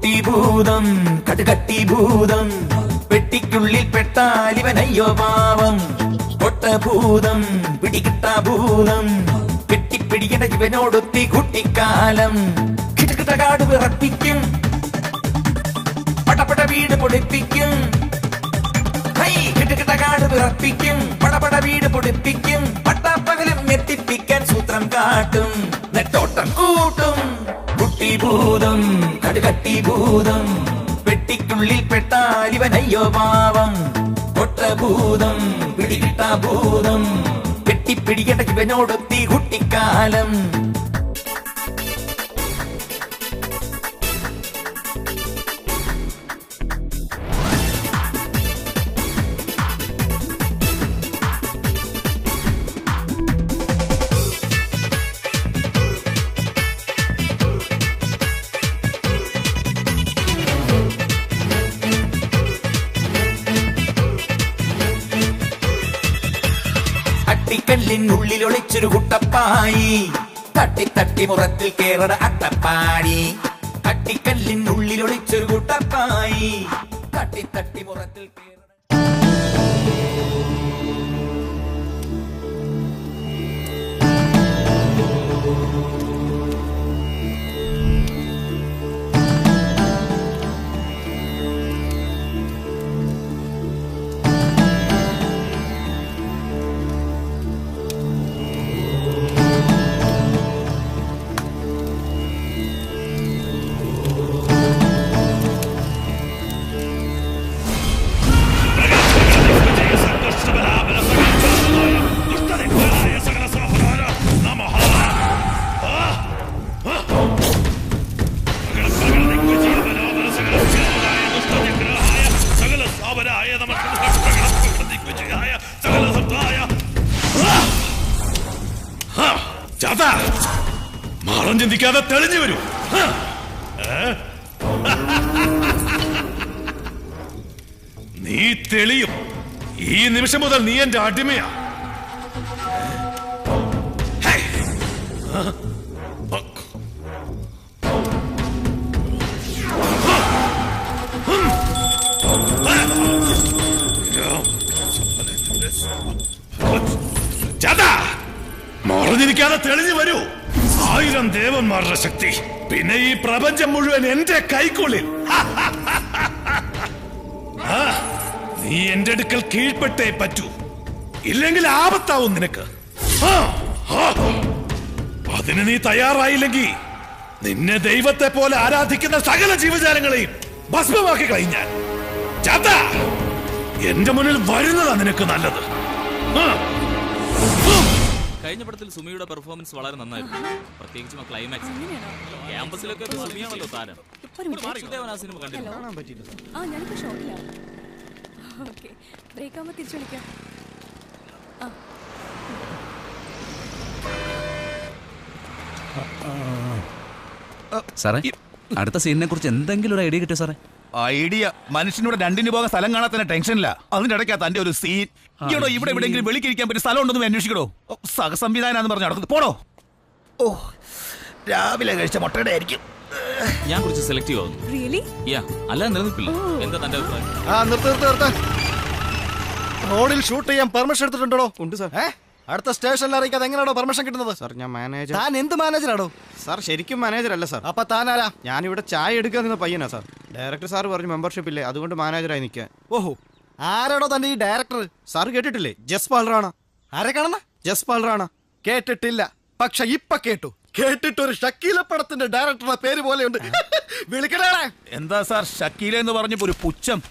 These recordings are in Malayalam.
കുട്ടിഭൂതം കടുകട്ടിഭൂതം പെട്ടിക്കുള്ളിൽ പെട്ടാൽ ഇവനയ്യോ പാവം കൊട്ടഭൂതം പിടികിട്ടാഭൂതം കെട്ടിപ്പിടിക്കണ ഇവനോടൊത്തി കുട്ടിക്കാലം കിടകിടകാട് വിറപ്പിക്കും പടപട വീട് പൊടിപ്പിക്കും കിടകിടകാട് വിറപ്പിക്കും പടപട വീട് പൊടിപ്പിക്കും പട്ടാപ്പകലും എത്തിപ്പിക്കാൻ സൂത്രം കാട്ടും നെട്ടോട്ടം കൂട്ടും കുട്ടിഭൂതം കടുകട്ടിഭൂതം പെട്ടിക്കുള്ളിൽ പെട്ടാൽ ഇവനയ്യോ പാവം കൊട്ടഭൂതം പിടികിട്ടാഭൂതം കെട്ടിപ്പിടിക്കണ ഇവനോടൊത്തി കുട്ടിക്കാലം ുള്ളിൽ ഒളിച്ചൊരു കുട്ടപ്പായി തട്ടി തട്ടി മുറത്തിൽ കേറട അട്ടപ്പാടി തട്ടിക്കല്ലിനുള്ളിൽ ഒളിച്ചൊരു കുട്ടപ്പായി തട്ടി തട്ടി മുറത്തിൽ മാറം ചിന്തിക്കാതെ തെളിഞ്ഞു വരൂ. നീ തെളിയും. ഈ നിമിഷം മുതൽ നീ എന്റെ അടിമയാ. മറഞ്ഞിരിക്കാതെ തെളിഞ്ഞു വരൂ. 1000 ദേവന്മാരുടെ ശക്തി, പിന്നെ ഈ പ്രപഞ്ചം മുഴുവൻ എന്റെ കൈക്കുള്ളിൽ. നീ എന്റെ അടുക്കൽ കീഴ്പ്പെട്ടേ പറ്റൂ, ഇല്ലെങ്കിൽ ആപത്താവും നിനക്ക്. അതിന് നീ തയ്യാറായില്ലെങ്കിൽ നിന്നെ ദൈവത്തെ പോലെ ആരാധിക്കുന്ന സകല ജീവജാലങ്ങളെയും ഭസ്മമാക്കി കഴിഞ്ഞാൽ എന്റെ മുന്നിൽ വരുന്നതാ നിനക്ക് നല്ലത്. കഴിഞ്ഞ പടത്തിൽ സുമിയുടെ പെർഫോമൻസ് വളരെ നന്നായിരുന്നു, പ്രത്യേകിച്ചും ക്ലൈമാക്സ്. ക്യാമ്പസിലൊക്കെ സുമിയാണല്ലോ താരം. ആ സിനിമ കണ്ടില്ല. സാറേ, അടുത്ത സീനിനെ കുറിച്ച് എന്തെങ്കിലും ഒരു ഐഡിയ കിട്ടിയോ സാറേ? ഐഡിയ മനുഷ്യനോട് 2 പോകാൻ സ്ഥലം കാണാൻ തന്നെ ടെൻഷനില്ല. അതിന്റെ ഇടയ്ക്കാ തന്റെ ഒരു സീൻ. ഇവിടെ എവിടെയെങ്കിലും വെളിക്കിരിക്കാൻ പറ്റിയ സ്ഥലം ഉണ്ടെന്ന് അന്വേഷിക്കണോ? സഹസംവിധാനം പറഞ്ഞു നടക്കുന്നത് പോടോ. ഓ, രാവിലെ കഴിച്ച മുട്ടയുടെ ആയിരിക്കും. ഞാൻ കുറച്ച് സെലക്റ്റീവ് ആവുന്നു. അല്ലാതെ നിലനിൽപ്പില്ല. എന്താ തന്റെ അഭിപ്രായം? നിർത്ത്. റോഡിൽ ഷൂട്ട് ചെയ്യാൻ പെർമിഷൻ എടുത്തിട്ടുണ്ടോ? ഉണ്ട് സാർ. അടുത്ത സ്റ്റേഷനിൽ അറിയിക്കാതെ എങ്ങനെയാണോ പെർമിഷൻ കിട്ടുന്നത്? സാർ, ഞാൻ മാനേജർ. താൻ എന്ത് മാനേജറാണോ? സാർ, ശരിക്കും മാനേജർ അല്ല സാർ. അപ്പൊ താനാരാ? ഞാനിവിടെ ചായ എടുക്കാൻ നിന്ന പയ്യനാ സാർ. ഡയറക്ടർ സാർ പറഞ്ഞു മെമ്പർഷിപ്പ് ഇല്ലേ, അതുകൊണ്ട് മാനേജറായി നിൽക്കാൻ. ഓഹോ, ആരാടോ തന്റെ ഈ ഡയറക്ടർ? സാർ കേട്ടിട്ടില്ലേ? ജസ്പാൽ റാണ. ആരെ കാണുന്ന? ജസ്പാൽ റാണ. കേട്ടിട്ടില്ല, പക്ഷെ ഇപ്പൊ കേട്ടു. കേട്ടിട്ടൊരു ഷക്കീല പടത്തിന്റെ ഡയറക്ടറുടെ പേര് പോലെയുണ്ട്. വിളിക്കണേ. എന്താ സാർ ഷക്കീല എന്ന് പറഞ്ഞപ്പോ ഒരു പുച്ഛം?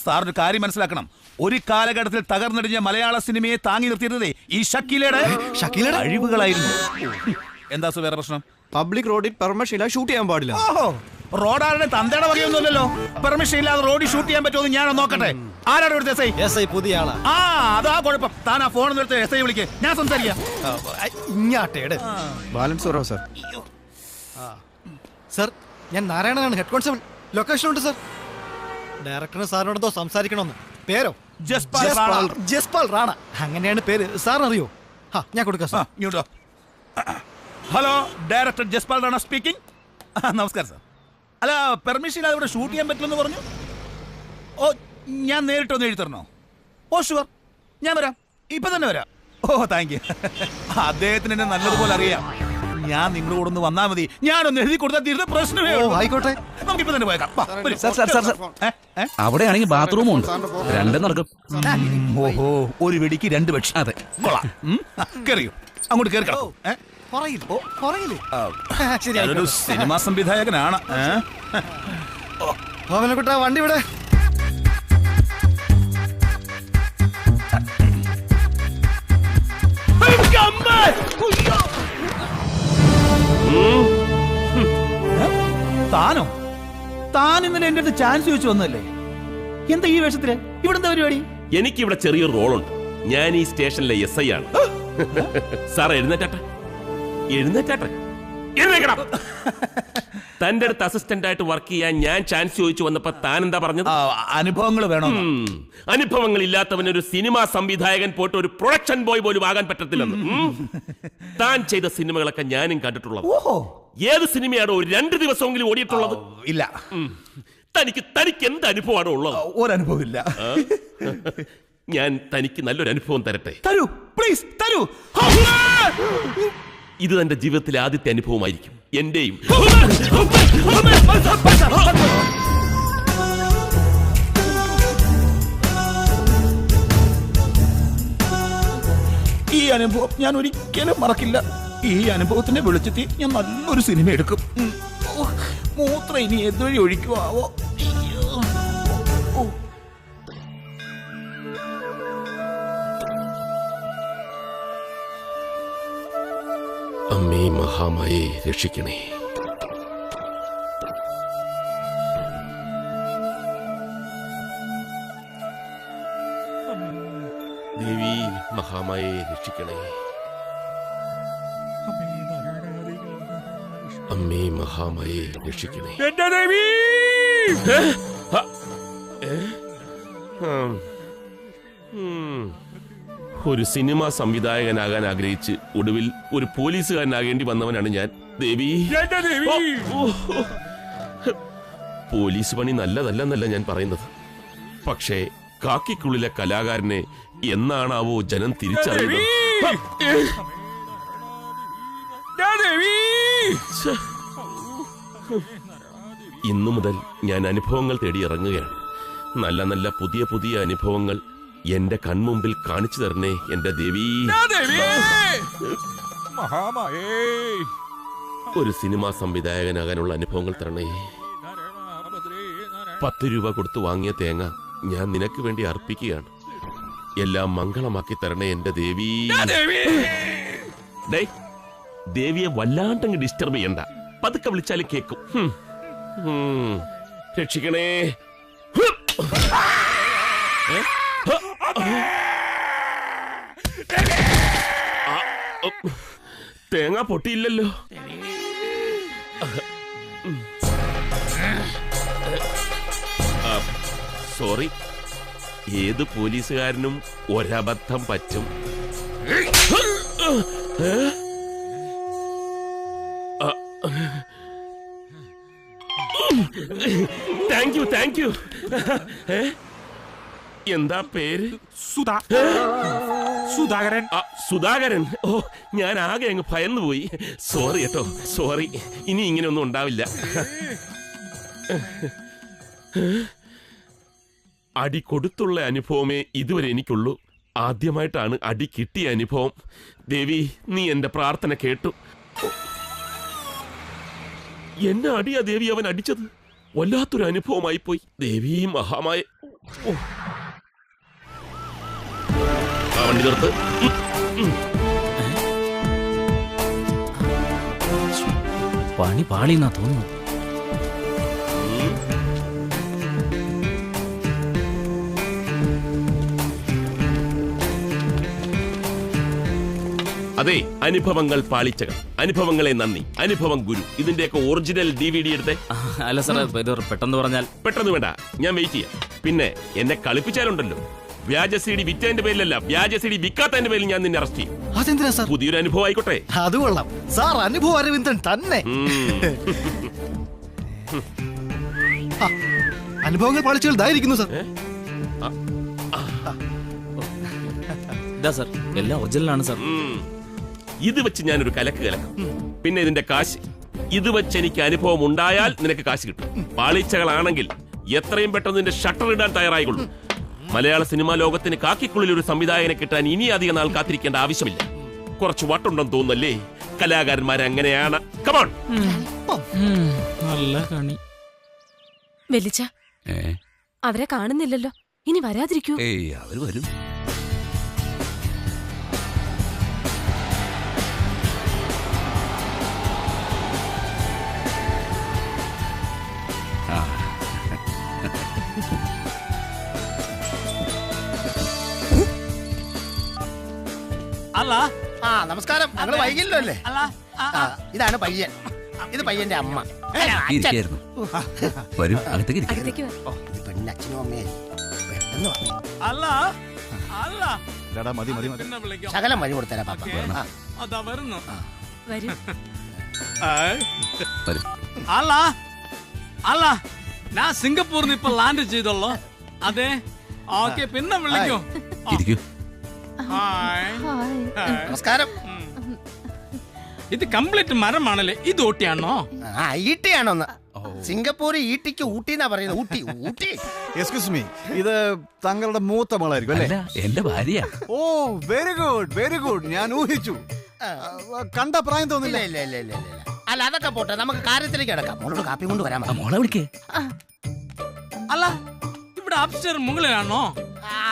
സാറിന് കാര്യം മനസ്സിലാക്കണം. ഒരു കാലഘട്ടത്തിൽ തകർന്നടിഞ്ഞ മലയാള സിനിമയെ താങ്ങി നിർത്തിയിരുന്നതേ ഈ ഷക്കീലയുടെ കഴിവുകളായിരുന്നു. എന്താ വേറെ പ്രശ്നം? പബ്ലിക് റോഡിൽ പെർമിഷൻ ഇല്ലാതെ ഷൂട്ട് ചെയ്യാൻ പാടില്ല. ഓഹോ, റോഡാരുടെ തന്തയുടെ വകയൊന്നുമല്ലല്ലോ. പെർമിഷൻ ഇല്ലാതെ റോഡിൽ ഷൂട്ട് ചെയ്യാൻ പറ്റുമോ ഞാൻ നോക്കട്ടെ. ആരാണ് ഇവിടുത്തെ എസ് ഐ? പുതിയ ആളാ. അതാ കുഴപ്പം. താൻ ആ ഫോൺ എടുത്ത് എസ് ഐ വിളിക്ക്, ഞാൻ സംസാരിക്കാം. ബാലൻസ് കുറവാ സാർ. സർ, ഞാൻ നാരായണനാണ്, ഹെഡ് കോൺസ്റ്റബിൾ. ലൊക്കേഷൻ ഉണ്ട് സർ. ഡയറക്ടറിന് സാറിനോടോ സംസാരിക്കണമെന്ന്. പേരോ? ജസ്പാൽ റാണ. അങ്ങനെയാണ് പേര്. സാറിനറിയോ? ഞാൻ കൊടുക്കാം sir. Hello, director Jaspal Rana speaking. നമസ്കാരം സാർ. അല്ല പെർമിഷൻ ഇല്ലാതെ ഇവിടെ ഷൂട്ട് ചെയ്യാൻ പറ്റില്ലെന്ന് പറഞ്ഞു. ഓ ഞാൻ നേരിട്ടൊന്ന് എഴുതി തരണോ? ഓ ഷുവർ, ഞാൻ വരാം, ഇപ്പൊ തന്നെ വരാം. ഓ താങ്ക് യു. അദ്ദേഹത്തിന് എന്നെ നല്ലതുപോലെ അറിയാം. ഞാൻ നിങ്ങളുടെ കൂടെ ഒന്ന് വന്നാൽ മതി, ഞാനൊന്ന് എഴുതി കൊടുത്താൽ തീരുന്ന പ്രശ്നമേ ഉള്ളൂ. ആയിക്കോട്ടെ, നമുക്കിപ്പോ തന്നെ പോയേക്കാം. വാ, വരൂ. സാർ അവിടെയാണെങ്കിൽ ബാത്റൂമും ഉണ്ട്, രണ്ടും നടക്കും. ഓഹോ, ഒരു വെടിക്ക് 2 പക്ഷി. അതെ. കൊള്ളാം. കേറിയോ? അങ്ങോട്ട് കേറിക്കോ. ഞാനൊരു സിനിമാ സംവിധായകനാണ്. കുട്ടാ വണ്ടി വിടെ. താനോ? താൻ ഇന്നലെ എന്റെ അടുത്ത് ചാൻസ് ചോദിച്ചു വന്നല്ലേ? എന്താ ഈ വേഷത്തില്? ഇവിടെ എന്താ പരിപാടി? എനിക്കിവിടെ ചെറിയൊരു റോളുണ്ട്. ഞാൻ ഈ സ്റ്റേഷനിലെ SI ആണ്. സാർ എഴുന്നേറ്റാട്ടെ, എഴുന്നേറ്റാട്ടെ, എഴുന്നേക്കണം. തന്റെ അടുത്ത് അസിസ്റ്റന്റ് ആയിട്ട് വർക്ക് ചെയ്യാൻ ഞാൻ ചാൻസ് ചോദിച്ചു വന്നപ്പോ താൻ എന്താ പറഞ്ഞത്? അനുഭവങ്ങൾ വേണം. അനുഭവങ്ങൾ ഇല്ലാത്തവൻ ഒരു സിനിമാ സംവിധായകൻ പോയിട്ട് ഒരു പ്രൊഡക്ഷൻ ബോയ് പോലും ആകാൻ പറ്റത്തില്ലെന്ന്. താൻ ചെയ്ത സിനിമകളൊക്കെ ഞാനും കണ്ടിട്ടുള്ളത്. ഏത് സിനിമയാണോ 2 ദിവസമെങ്കിലും ഓടിയിട്ടുള്ളത്? ഇല്ല. തനിക്ക് എന്ത് അനുഭവമാണോ ഉള്ളത്? ഒരനുഭവം ഇല്ല. ഞാൻ തനിക്ക് നല്ലൊരു അനുഭവം തരട്ടെ. തരൂ പ്ലീസ്, തരൂ. ഇത് തന്റെ ജീവിതത്തിലെ ആദ്യത്തെ അനുഭവമായിരിക്കും, എന്റെയും. ഈ അനുഭവം ഞാൻ ഒരിക്കലും മറക്കില്ല. ഈ അനുഭവത്തിന്റെ വെളിച്ചത്തിൽ ഞാൻ നല്ലൊരു സിനിമ എടുക്കും. മൂത്രം ഇനി ഏതുവഴി ഒഴിക്കുവാവോ? അമ്മേ മഹാമായെ രക്ഷിക്കണേ. ദേവി മഹാമായെ രക്ഷിക്കണേ. അമ്മേ മഹാമായെ രക്ഷിക്കണേ. ഒരു സിനിമാ സംവിധായകനാകാൻ ആഗ്രഹിച്ച് ഒടുവിൽ ഒരു പോലീസുകാരനാകേണ്ടി വന്നവനാണ് ഞാൻ. ദേവി, പോലീസ് പണി നല്ലതല്ലെന്നല്ല ഞാൻ പറയുന്നത്. പക്ഷേ കാക്കിക്കുള്ളിലെ കലാകാരനെ എന്നാണാവോ ജനം തിരിച്ചറിയുന്നത്? ഇന്നു മുതൽ ഞാൻ അനുഭവങ്ങൾ തേടി ഇറങ്ങുകയാണ്. നല്ല നല്ല പുതിയ പുതിയ അനുഭവങ്ങൾ എന്റെ കൺമുമ്പിൽ കാണിച്ചു തരണേ എന്റെ ദേവി. ഒരു സിനിമാ സംവിധായകനാകാനുള്ള അനുഭവങ്ങൾ തരണേ. 10 രൂപ കൊടുത്തു വാങ്ങിയ തേങ്ങ ഞാൻ നിനക്ക് വേണ്ടി അർപ്പിക്കുകയാണ്. എല്ലാം മംഗളമാക്കി തരണേ എന്റെ ദേവി. ദേവിയെ വല്ലാണ്ടങ്ങ് ഡിസ്റ്റർബ് ചെയ്യണ്ട, പതുക്കെ വിളിച്ചാലും കേക്കും. രക്ഷിക്കണേ. തേങ്ങ പൊട്ടിയില്ലല്ലോ. സോറി. ഏത് പോലീസുകാരനും ഒരബദ്ധം പറ്റും. Thank you. എന്താ പേര്? സുധാകരൻ. സുധാകരൻ. ഓ, ഞാൻ ആകെ അങ്ങ് ഭയന്നു പോയി. സോറി കേട്ടോ, സോറി. ഇനി ഇങ്ങനെയൊന്നും ഉണ്ടാവില്ല. അടി കൊടുത്തുള്ള അനുഭവമേ ഇതുവരെ എനിക്കുള്ളൂ. ആദ്യമായിട്ടാണ് അടി കിട്ടിയ അനുഭവം. ദേവി, നീ എന്റെ പ്രാർത്ഥന കേട്ടു. എന്നെ അടിയാ ദേവി അവൻ അടിച്ചത്. വല്ലാത്തൊരു അനുഭവമായി പോയി. ദേവി മഹാമായ. വണ്ടി നിർത്ത്. പണി പാളിന്നാ തോന്നുന്നു. അതെ, അനുഭവങ്ങൾ പാളിച്ചകൾ, അനുഭവങ്ങളെ നന്ദി, അനുഭവം ഗുരു. ഇതിന്റെയൊക്കെ ഒറിജിനൽ DVD എടുത്തേ. അല്ല സാറേ, പെട്ടെന്ന് പറഞ്ഞാൽ. പെട്ടെന്ന് വേണ്ട, ഞാൻ വെയിറ്റ് ചെയ്യാം. പിന്നെ എന്നെ കളിപ്പിച്ചാലുണ്ടല്ലോ, വ്യാജ CD വിറ്റതിന്റെ പേരിലല്ല, വ്യാജ CD വിൽക്കാത്തതിന്റെ പേരിൽ ഞാൻ നിന്നെ അറസ്റ്റ് ചെയ്യും. അതെന്തിനാ സാർ? പുതിയൊരു അനുഭവം ആയിക്കോട്ടെ. അത് കൊള്ളാം സാർ, അനുഭവം അരവിന്ദൻ തന്നെ. അനുഭവങ്ങൾ പാളിച്ചുകൾ ഇതായിരിക്കുന്നു സർ. ഇതാ സാർ, എല്ലാം ഒറിജിനലാണ് സാർ. ഇത് വെച്ച് ഞാനൊരു കലക്ക് കലക്കും. പിന്നെ ഇതിന്റെ കാശ്, ഇത് വെച്ച് എനിക്ക് അനുഭവം ഉണ്ടായാൽ നിനക്ക് കാശ് കിട്ടും. പാളിച്ചകളാണെങ്കിൽ എത്രയും പെട്ടെന്ന് നിന്റെ ഷട്ടർ ഇടാൻ തയ്യാറായിക്കൊള്ളു. മലയാള സിനിമാ ലോകത്തിന് കാക്കിക്കുള്ളിൽ ഒരു സംവിധായകനെ കിട്ടാൻ ഇനി അധികം നാൾ കാത്തിരിക്കേണ്ട ആവശ്യമില്ല. കുറച്ച് വട്ടുണ്ടെന്ന് തോന്നുന്നല്ലേ? കലാകാരന്മാർ അങ്ങനെയാണ്. കമോൺ. നല്ല കണി. വെലിച്ച അവരെ കാണുന്നില്ലല്ലോ, ഇനി വരാതിരിക്കൂ. ഏയ് അവര് വരും. അല്ല, നമസ്കാരം. ഞങ്ങൾ വൈകില്ലോ അല്ലേ? അല്ല, ഇതാണ് പയ്യൻ, ഇത് പയ്യന്റെ അമ്മ. ഇരിക്കായിരുന്നു. വരും, അകത്തേക്ക് ഇരിക്കാം. അകത്തേക്ക് വാ. ഇത് പെണ്ണിന്റെ അച്ഛനും അമ്മയും പെട്ടെന്ന് വന്നു. അല്ല, അല്ല. മതി മതി മതി. പിന്നെ വിളിക്കാം. ശകലം വഴി കൊടുത്തരാ പാപ്പ. അതാ വരുന്നു. വരൂ. വരും. അല്ല, അല്ല, ഞാൻ സിംഗപ്പൂരിൽ ഇപ്പൊ ലാൻഡ് ചെയ്തല്ലോ. അതെ, ഓക്കെ, പിന്നെ വിളിക്കും. ഇരിക്കൂ. ഹായ്. ഹായ്. നമസ്കാരം. ഇത് കംപ്ലീറ്റ് മരമാണല്ലേ? ഇത് ഊട്ടിയാണോ? ഈട്ടിയാണോന്ന്? സിംഗപ്പൂർ ഈട്ടിക്ക് ഊട്ടി എന്നാ പറയുന്നത്. ഊട്ടി, ഊട്ടി. എക്സ്ക്യൂസ് മീ, ഇത് താങ്കളുടെ മൂത്ത മകളായിരിക്കും അല്ലേ? അല്ല, എന്റെ ഭാര്യ. ഓ, വെരി ഗുഡ്, വെരി ഗുഡ്. ഞാൻ ഊഹിച്ചു. കണ്ട പ്രായം ഇല്ല തോന്നില്ല. ഇല്ല ഇല്ല ഇല്ല ഇല്ല. അല്ല, അതൊക്കെ പോട്ടെ, നമുക്ക് കാര്യത്തിലേക്ക് കിടക്കാം. മോളോട് കാപ്പി കൊണ്ട് വരാൻ ആ, മോളെ വിളിക്കേ. അല്ല, ഇവിടെ അപ്സ്റ്റർ മുകളിലാണോ?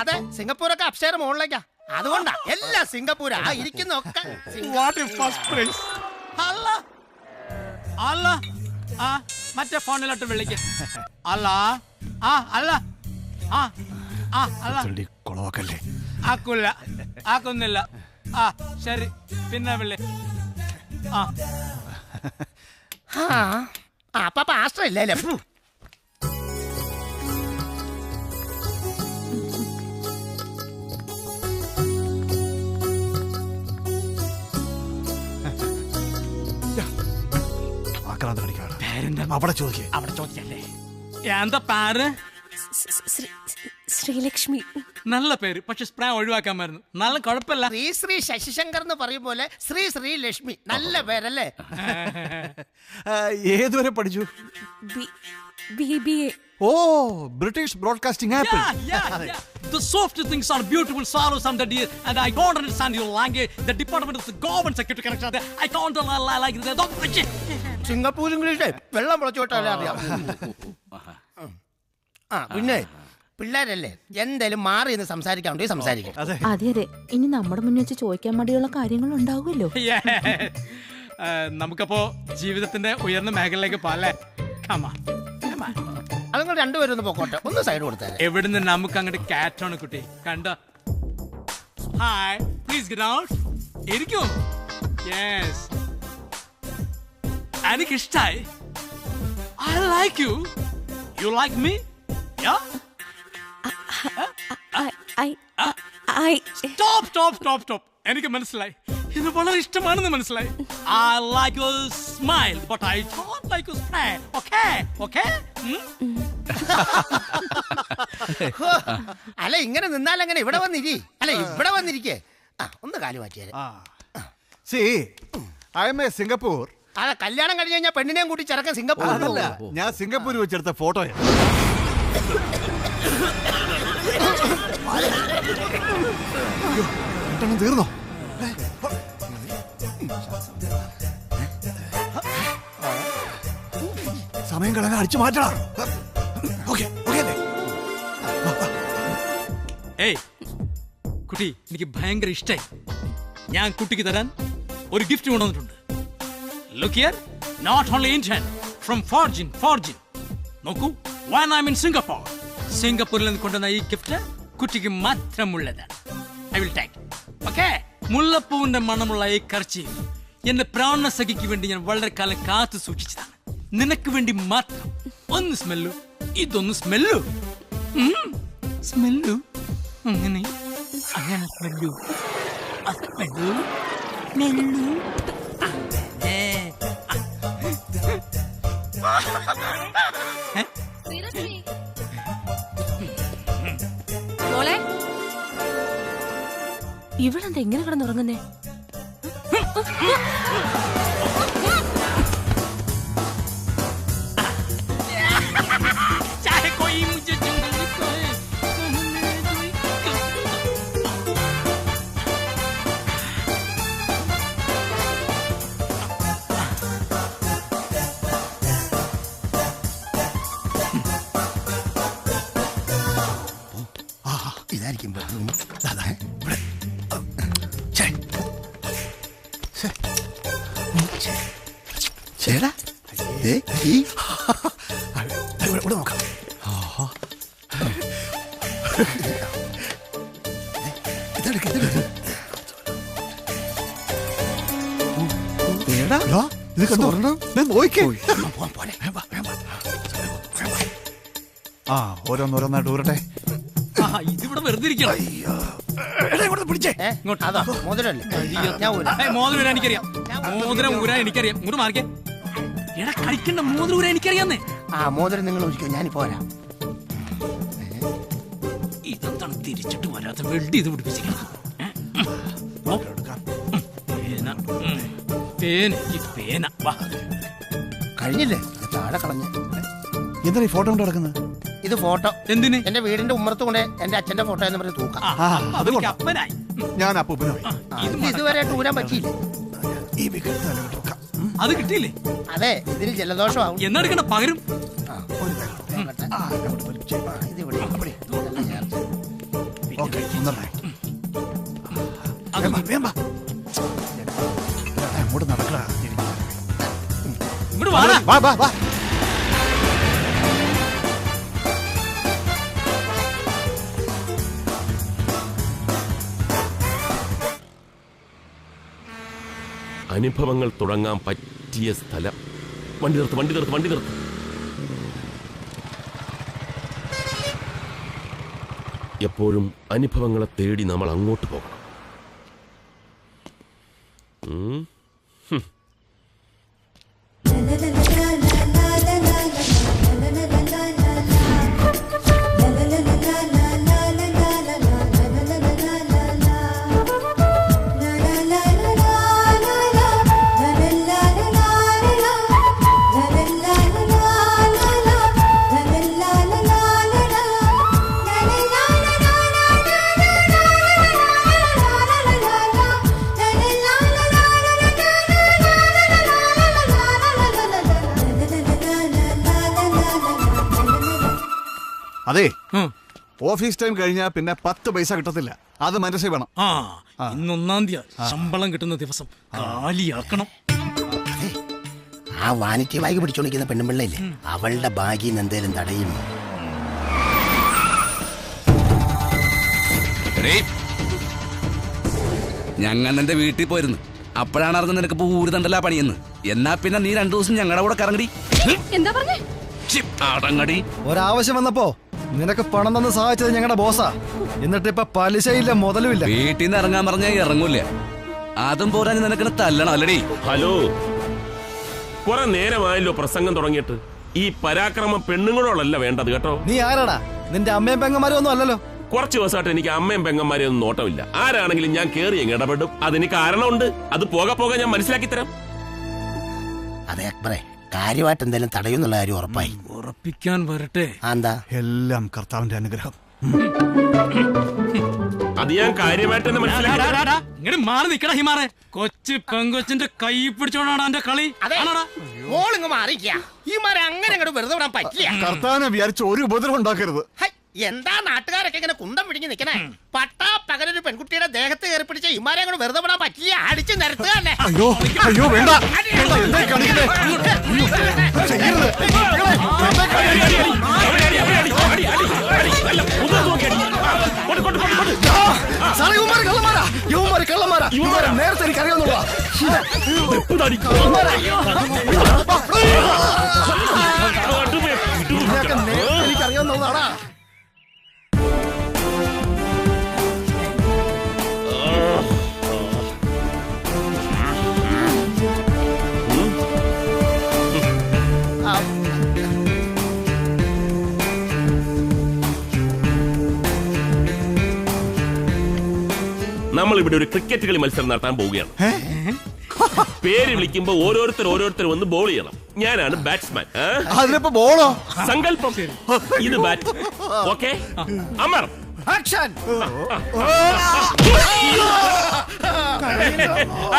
അതെ, സിംഗപ്പൂരൊക്കെ അപ്സ്റ്റേർ മുകളിലേക്കാ. അതുകൊണ്ടാ എല്ലാം സിംഗപ്പൂരാ. ഇരിക്കുന്ന ഒക്കെ അല്ല, അല്ല, ആ മറ്റേ ഫോണിലോട്ട് വിളിക്ക. അല്ല, ആ അല്ല, ആ ആ അല്ല, കൊളവാക്കല്ലേ? ആക്കൂല, ആക്കുന്നില്ല. ആ ശരി, പിന്നെ വിളി. ആ പാപ്പ ആസ്ട്ര ഇല്ലേ? അവിടെ ചോദിക്കേ. അവിടെ ചോദിച്ചല്ലേ? എന്താ പേര്? ശ്രീലക്ഷ്മി. നല്ല പേര്, പക്ഷെ സ്പ്രേ ഒഴിവാക്കാമായിരുന്നു. നല്ല കുഴപ്പമില്ല. ശ്രീ ശ്രീ ശശിശങ്കർ എന്ന് പറയും പോലെ ശ്രീ ശ്രീ ലക്ഷ്മി. നല്ല പേരല്ലേ? ഏതുവരെ പഠിച്ചു? BBA. Oh, British broadcasting apple. Yeah. The soft things are beautiful, sorrows and the dear, and I don't understand your language. The department of the government security connection. I can't like that. Singapore English വെള്ളം പൊളച്ചോട്ടല്ലേ അറിയാം. പിന്നെ പിള്ളേരല്ലേ, എന്തായാലും മാറി എന്ന് സംസാരിക്കാണ്ട് സംസാരിക്കും. അതെ അതെ, ഇനി നമ്മുടെ മുന്നിൽ വെച്ച് ചോദിക്കാൻ മടിയുള്ള കാര്യങ്ങൾ ഉണ്ടാവുമല്ലോ. നമുക്കപ്പോ ജീവിതത്തിന്റെ ഉയർന്ന മേഖലയിലേക്ക് പോലെ അതുങ്ങൾ രണ്ടുപേരും ഒന്ന് പോക്കോട്ടെ. ഒന്ന് സൈഡ് കൊടുത്താൽ എവിടുന്ന് നമുക്ക് അങ്ങോട്ട് കാറ്റാണ് കുട്ടി. കണ്ട. Hi, please get out. ഇരിക്കൂ. യെസ്, എനിക്കിഷ്ടായി. I like you. You like me? Yeah. Stop. എനിക്ക് മനസ്സിലായി, ഇത് വളരെ ഇഷ്ടമാണെന്ന് മനസ്സിലായി. I like your smile, but I don't like your smile. Okay? അല്ല, ഇങ്ങനെ നിന്നാലെങ്ങനെ? ഇവിടെ വന്നിരി. അല്ല, ഇവിടെ വന്നിരിക്കേ. ഒന്ന് കാല് മാറ്റിയാൽ. സിംഗപ്പൂർ. അതെ, കല്യാണം കഴിഞ്ഞ് കഴിഞ്ഞാൽ പെണ്ണിനെയും കൂട്ടി ചെറുക്കൻ സിംഗപ്പൂർ. ഞാൻ സിംഗപ്പൂർ വെച്ചെടുത്ത ഫോട്ടോ. തീർന്നോ? സമയം കളഞ്ഞ അടിച്ചു മാറ്റണം. ഏയ് കുട്ടി, എനിക്ക് ഭയങ്കര ഇഷ്ടായി. ഞാൻ കുട്ടിക്ക് തരാൻ ഒരു ഗിഫ്റ്റ് കൊണ്ടുവന്നിട്ടുണ്ട്. Look here, not only Indian, from Forgin. നോക്കൂ, when I'm in Singapore. സിംഗപ്പൂരിൽ നിന്ന് കൊണ്ടുവന്ന ഈ ഗിഫ്റ്റ് കുട്ടിക്ക് മാത്രമുള്ളതാണ്. I will take. Okay? മുല്ലപ്പൂവിന്റെ മണമുള്ള ഈ കർച്ചീഫ് എന്റെ പ്രാണസഖിക്ക് വേണ്ടി ഞാൻ വളരെ കാലം കാത്തു സൂക്ഷിച്ചതാണ്. നിനക്ക് വേണ്ടി മാത്രം. ഒന്ന് സ്മെല്ലു, ഇതൊന്ന് സ്മെല്ലു. അങ്ങനെ സ്മെല്ലു. മോളെ ഇവളെന്താ എങ്ങനെ കിടന്നുറങ്ങുന്നേ? ഇതായിരിക്കും ബെഡ്റൂം. ചേടാ ഇവിടെ നോക്കാം. ഇത് കണ്ടോ? നോക്കേ. ആ ഓരോന്നോരോന്നായിട്ട് ഊരട്ടെ. ഇതിവിടെ വെറുതെ ഇരിക്കണം. അതാ മോതിരല്ലേ? ഞാൻ മോതിരം ഊരാൻ എനിക്കറിയാം. മോതിരം ഊരാൻ എനിക്കറിയാം. ഇങ്ങോട്ട് മാറിക്കേ. എടാ കളിക്കണ്ട, മോതിരം ഊരാൻ എനിക്കറിയാന്നേ. ആ മോതിരം നിങ്ങൾ ഒഴിക്കോ, ഞാനിപ്പോ വരാം. ഇതെന്താണ് തിരിച്ചിട്ട് വരാത്ത? വെൽഡ് ചെയ്ത് പിടിപ്പിച്ചിരിക്കണം. പേന വാ. കഴിഞ്ഞില്ലേ? താഴെ കളഞ്ഞ്. എന്താ ഈ ഫോട്ടോ കൊണ്ട് നടക്കുന്നത്? ഇത് ഫോട്ടോ എന്തിന്? എന്റെ വീടിന്റെ ഉമ്മറത്ത് കൊണ്ട് എന്റെ അച്ഛന്റെ ഫോട്ടോ എന്ന് പറഞ്ഞ് തൂക്കാം. അപ്പനായി. ഞാൻ അപ്പൂപ്പനായി. ഇതുവരെ ഊരാൻ പറ്റിയില്ലേ? അത് കിട്ടിയില്ലേ? അതെ, ഇതിന് ജലദോഷമാവും. എന്നെടുക്കണ പകരും. അങ്ങോട്ട് നടക്കടാ. ഇങ്ങോട്ട് വാടാ. വാ വാ വാ. അനുഭവങ്ങൾ തുടങ്ങാൻ പറ്റിയ സ്ഥലം. വണ്ടി നിർത്ത്, വണ്ടി നിർത്ത്, വണ്ടി നിർത്ത്. എപ്പോഴും അനുഭവങ്ങളെ തേടി നമ്മൾ അങ്ങോട്ട് പോകണം. അതെ, ഓഫീസ് ടൈം കഴിഞ്ഞാൽ പിന്നെ 10 പൈസ കിട്ടത്തില്ല. അത് മനസ്സിൽ വേണം. ഇന്ന് 1-ാം തീയതി ശമ്പളം കിട്ടുന്ന ദിവസം കാലിയാക്കണം. ആ വാനിറ്റി ബാഗ് പിടിച്ചോണ്ടിരിക്കുന്ന പെണ്ണുമ്പിള്ളയില്ലേ, അവളുടെ ബാഗിന്ന് എന്തേലും തടയും. ഞങ്ങൾ നിന്റെ വീട്ടിൽ പോയിരുന്നു. അപ്പോഴാണ് അറിഞ്ഞത് നിനക്ക് ഊരുതണ്ടല്ല പണിയെന്ന്. എന്നാ പിന്നെ നീ 2 ദിവസം ഞങ്ങളുടെ കൂടെ കറങ്ങടി. എന്താ പറഞ്ഞേ? അടങ്ങടി. ഒരാവശ്യം വന്നപ്പോ നിനക്ക് പണം തന്ന് സഹായിച്ചത് ഞങ്ങളുടെ ബോസാ. എന്നിട്ട് ഇപ്പൊ പലിശയില്ല, മുതലുമില്ല. വീട്ടിൽ നിന്ന് ഇറങ്ങാൻ പറഞ്ഞാൽ ഇറങ്ങൂല. അതും പോരാൻ നിനക്ക് തല്ലണം അല്ലടി. ഹലോ, കുറെ നേരമായല്ലോ പ്രസംഗം തുടങ്ങിയിട്ട്. ഈ പരാക്രമം പെണ്ണുങ്ങളോടല്ല വേണ്ടത് കേട്ടോ. നീ ആരാടാ? നിന്റെ അമ്മയും പെങ്ങന്മാരും ഒന്നും അല്ലല്ലോ. കുറച്ച് ദിവസമായിട്ട് എനിക്ക് അമ്മയും പെങ്ങന്മാരെയും ഒന്നും നോട്ടമില്ല. ആരാണെങ്കിലും ഞാൻ കേറി അങ്ങ് ഇടപെടും. അതിന് കാരണമുണ്ട്. അത് പോകെ പോകെ ഞാൻ മനസ്സിലാക്കി തരാം. അതെ അക്ബറെ, കാര്യമായിട്ട് എന്തെങ്കിലും തടയുന്നുള്ള കാര്യം ഉറപ്പായി. ഉറപ്പിക്കാൻ വരട്ടെ. എന്താ? എല്ലാം കർത്താവിന്റെ അനുഗ്രഹം. അത് ഞാൻ കാര്യമായിട്ട് തന്നെ മനസ്സിലാക്കി. ഇങ്ങനെ മാറി നിക്കട ഹിമാറെ. കൊച്ചു പെങ്കൊച്ചിന്റെ കൈ പിടിച്ചോണ്ടാണ് എന്റെ കളി. മോളിങ് മാറിക്കാ. ഈ മരം അങ്ങനെ അങ്ങോട്ട് വെറുതെ വിടാൻ പറ്റില്ല. കർത്താവിനെ വിചാരിച്ച് ഒരു ഉപദ്രവം ഉണ്ടാക്കരുത്. എന്താ നാട്ടുകാരൊക്കെ ഇങ്ങനെ കുന്തം പിടിഞ്ഞ് നിക്കണേ? പട്ടാ പകലൊരു പെൺകുട്ടിയുടെ ദേഹത്ത് കയറി പിടിച്ച ഇമാരെ അങ്ങോട്ട് വെറുതെ വിടാൻ പറ്റില്ല. അടിച്ച് നിരത്തുക തന്നെ. അയ്യോ അയ്യോ വേണ്ട. നേരത്തെ എനിക്കറിയാവുന്ന എനിക്കറിയാവുന്നതാടാ. നമ്മൾ ഇവിടെ ഒരു ക്രിക്കറ്റ് കളി മത്സരം നടത്താൻ പോവുകയാണ്. പേര് വിളിക്കുമ്പോ ഓരോരുത്തർ വന്ന് ബോൾ ചെയ്യണം. ഞാനാണ് ബാറ്റ്സ്മാൻ. അതിനിപ്പോ ബോളോ? സങ്കല്പം. ഇത് bat. Okay, Amar action.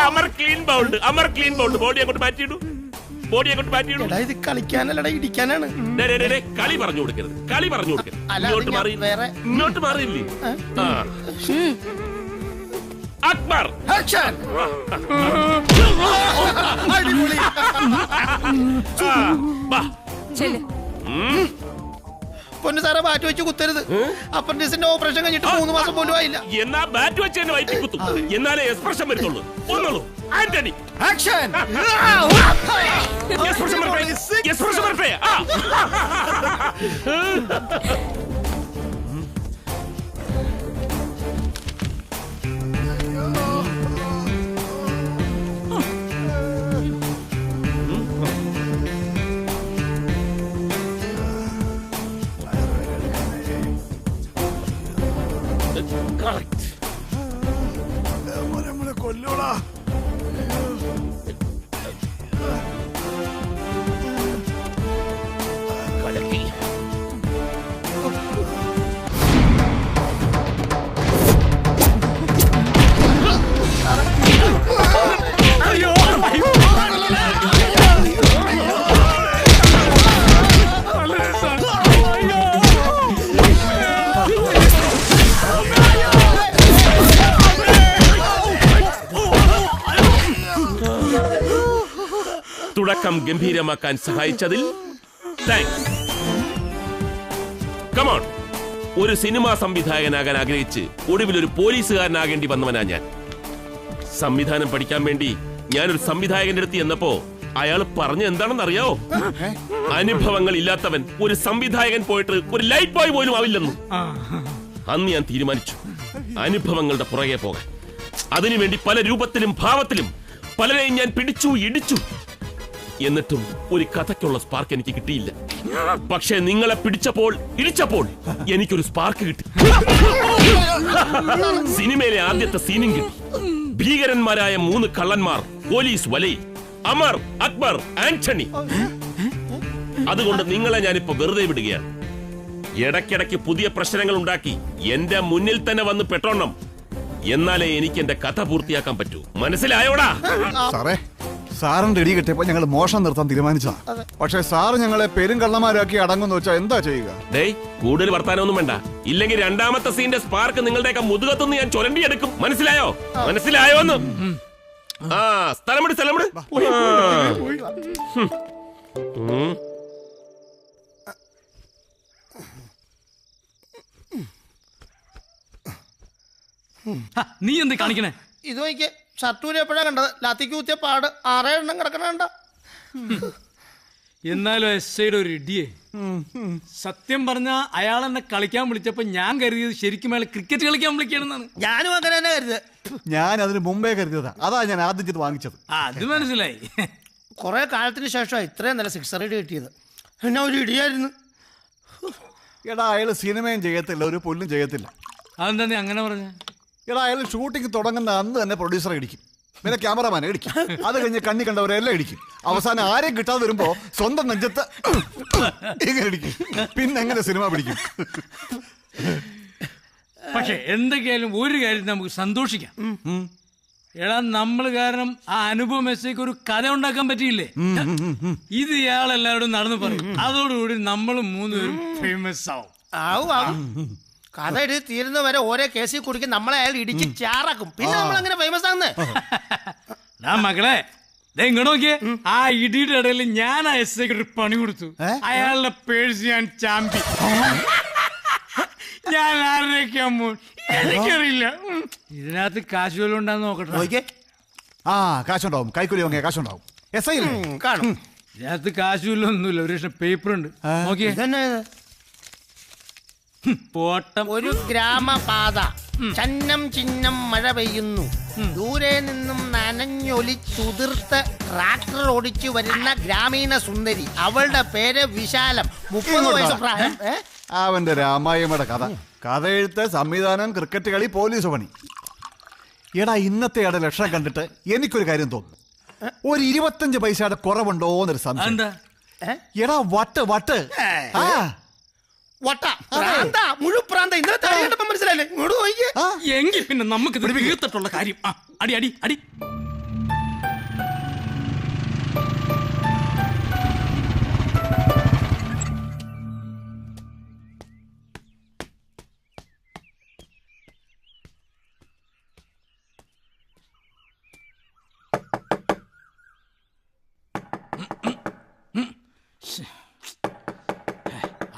Amar clean bowled. Body അങ്ങോട്ട് മാറ്റി ഇടൂ. ഇത് കളിക്കാനല്ലടാ, ഇടിക്കാനാണ്. കളി പറഞ്ഞു കൊടുക്കരുത്. ഇങ്ങോട്ട് മാറിയില്ലേ? അക്ബർ ആക്ഷൻ. പൊന്നു സാറെ ബാറ്റ് വെച്ച് കുത്തരുത്. അപ്പൻഡിക്സിന്റെ ഓപ്പറേഷൻ കഴിഞ്ഞിട്ട് 3 മാസം പോലും ആയില്ല. എന്നാ ബാറ്റ് വെച്ച് തന്നെ വയറ്റി കുത്തും. എന്നാലേ എക്സ്പ്രഷൻ വരുത്തുള്ളൂ. ഒന്നുള്ളൂ. ആന്റണി ആക്ഷൻ. എക്സ്പ്രഷൻ വരട്ടെ. കൊല്ലൂടാ. തുടക്കം ഗംഭീരമാക്കാൻ സഹായിച്ചതിൽ താങ്ക്സ്. കമോൺ. ഒരു സിനിമാ സംവിധായകനാകാൻ ആഗ്രഹിച്ച് ഒടുവിൽ ഒരു പോലീസുകാരനാകേണ്ടി വന്നവനാ ഞാൻ. സംവിധാനം പഠിക്കാൻ വേണ്ടി ഞാനൊരു സംവിധായകന്റെ അടുത്ത് ചെന്നപ്പോ അയാൾ പറഞ്ഞ എന്താണെന്ന് അറിയാവോ? അനുഭവങ്ങൾ ഇല്ലാത്തവൻ ഒരു സംവിധായകൻ പോയിട്ട് ഒരു ലൈറ്റ് ബോയ് പോലും ആവില്ലെന്ന്. അന്ന് ഞാൻ തീരുമാനിച്ചു അനുഭവങ്ങളുടെ പുറകെ പോകാൻ. അതിനുവേണ്ടി പല രൂപത്തിലും ഭാവത്തിലും പലരെയും ഞാൻ പിടിച്ചു, ഇടിച്ചു. എന്നിട്ടും ഒരു കഥയ്ക്കുള്ള സ്പാർക്ക് എനിക്ക് കിട്ടിയില്ല. പക്ഷേ നിങ്ങളെ പിടിച്ചപ്പോൾ, ഇടിച്ചപ്പോൾ എനിക്കൊരു സ്പാർക്ക് കിട്ടി. സിനിമയിലെ ആദ്യത്തെ സീനും കിട്ടി. ഭീകരന്മാരായ 3 കള്ളന്മാർ പോലീസ് വലയിൽ. അമർ, അക്ബർ, ആന്റണി. അതുകൊണ്ട് നിങ്ങളെ ഞാനിപ്പോ വെറുതെ വിടുകയാണ്. ഇടയ്ക്കിടയ്ക്ക് പുതിയ പ്രശ്നങ്ങൾ ഉണ്ടാക്കി എന്റെ മുന്നിൽ തന്നെ വന്ന് പെട്ടോണം. എന്നാലേ എനിക്ക് എന്റെ കഥ പൂർത്തിയാക്കാൻ പറ്റൂ. മനസ്സിലായോടാ? സാറേ, സാറിന്റെ ഇടി കിട്ടിയപ്പോ ഞങ്ങൾ മോഷണം നിർത്താൻ തീരുമാനിച്ചതാ. പക്ഷെ സാറ് ഞങ്ങളെ പെരുങ്കള്ളന്മാരാക്കി അടങ്ങുന്ന വെച്ചാൽ എന്താ ചെയ്യുക? ഡേയ്, കൂടുതൽ വർത്താനൊന്നും വേണ്ട. ഇല്ലെങ്കിൽ രണ്ടാമത്തെ സീന്റെ സ്പാർക്ക് നിങ്ങളുടെയൊക്കെ മുതുകത്തുനിന്ന് ഞാൻ ചുരണ്ടിയെടുക്കും. മനസ്സിലായോന്ന്? ആ, സ്ഥലമിട്. നീ എന്ത് കാണിക്കണേ? ഇത് നോക്കിയേ, ഷർട്ടൂര് എപ്പോഴാ കണ്ടത്? ലാത്തിക്ക് കുത്തിയ പാട് 6 എണ്ണം കിടക്കണ. എന്നാലും എസ്ഐയുടെ ഒരു ഇടിയേ. സത്യം പറഞ്ഞ അയാൾ എന്നെ കളിക്കാൻ വിളിച്ചപ്പോ ഞാൻ കരുതിയത് ശരിക്കും അയാൾ ക്രിക്കറ്റ് കളിക്കാൻ വിളിക്കണെന്നാണ്. ഞാനും അങ്ങനെ തന്നെ കരുത്. ഞാൻ അതിന് മുമ്പേ കരുതിയതാ. അതാ ഞാൻ ആദ്യം ചെയ്ത് വാങ്ങിച്ചത്. അത് മനസ്സിലായി. കുറെ കാലത്തിന് ശേഷം ഇത്രയും നല്ല 6 റൈഡ് കിട്ടിയത്. പിന്നെ ഒരു ഇടിയായിരുന്നു. എടാ, അയാൾ സിനിമയും ചെയ്യത്തില്ല, ഒരു പുല്ലും ചെയ്യത്തില്ല. അതെന്താ നീ അങ്ങനെ പറഞ്ഞ? എടാ, അയാൾ ഷൂട്ടിംഗ് തുടങ്ങുന്ന അന്ന് തന്നെ പ്രൊഡ്യൂസറെ ഇടിക്കും, പിന്നെ ക്യാമറമാനെ ഇടിക്കും, അത് കഴിഞ്ഞ് കണ്ണി കണ്ടവരെല്ലാം ഇടിക്കും. അവസാനം ആരെയും കിട്ടാതെ വരുമ്പോ സ്വന്തം നെഞ്ചത്ത് ഇങ്ങനെ ഇടിക്കും. പിന്നെ എങ്ങനെ സിനിമ പിടിക്കും? പക്ഷെ എന്തൊക്കെയായാലും ഒരു കാര്യം നമുക്ക് സന്തോഷിക്കാം. എടാ, നമ്മൾ കാരണം ആ അനുഭവം മെസ്സേക്ക് ഒരു കഥ ഉണ്ടാക്കാൻ പറ്റിയില്ലേ? ഇത് ഇയാളെല്ലാവരും നടന്നു പറയും. അതോടുകൂടി നമ്മൾ 3 പേരും ഫേമസ് ആവും. കഥ എഴുതി തീരുന്നവരെ ഓരോ കേസിൽ കുടിക്കും. നമ്മളെ അയാൾ ഇടിച്ച് ചാറാക്കും. പിന്നെ നമ്മൾ അങ്ങനെ ഫേമസ് ആകുന്നേ. മക്കളെ, ഇങ്ങോട്ട് നോക്കിയേ. ആ ഇടിയുടെ ഇടയിൽ ഞാൻ ആ എസ്ഐക്ക് ഒരു പണി കൊടുത്തു. അയാളുടെ പേഴ്സ് ഞാൻ ചാമ്പി. ഞാൻ ആരൊക്കെയാ എനിക്കറിയില്ല. ഇതിനകത്ത് കാശ് വല്ലതും ഉണ്ടാന്ന് നോക്കട്ടെ. ആ, കാശുണ്ടാവും. കൈക്കൂലി വാങ്ങിയ കാശുണ്ടാവും. എസ് ഐ കാണും. ഇതിനകത്ത് കാശ് വല്ലതും ഒന്നുമില്ല. ഒരു ലക്ഷം പേപ്പർ ഉണ്ട്. നോക്കിയേ. ഒരു ഗ്രാമപാത. ചന്നം ചിഹ്നം മഴ പെയ്യുന്നു. ദൂരെ നിന്നും നനഞ്ഞൊലിച്ചുതിർത്ത് ട്രാക്ടർ ഓടിച്ചു വരുന്ന ഗ്രാമീണ സുന്ദരി. അവളുടെ പേര് വിശാലം. 30 വയസ്സ് പ്രായം. അവന്റെ രാമായണയുടെ കഥ. കഥ എഴുത്ത്, സംവിധാനം, ക്രിക്കറ്റ് കളി, പോലീസ് പണി. എടാ ഇന്നത്തെ ലക്ഷണം കണ്ടിട്ട് എനിക്കൊരു കാര്യം തോന്നുന്നു. ഒരു 25 പൈസയുടെ കുറവുണ്ടോ എന്നൊരു സംശയം. എന്താ എടാ വട്ട് ആ മുഴുപ്രാന്ത ഇന്നലെ താടി കണ്ടപ്പോ മനസ്സിലായില്ലേ? ഇങ്ങോട്ട് നോക്കിയേ. എങ്കിൽ പിന്നെ നമുക്ക് തീർത്തിട്ടുള്ള കാര്യം. അടി അടി അടി.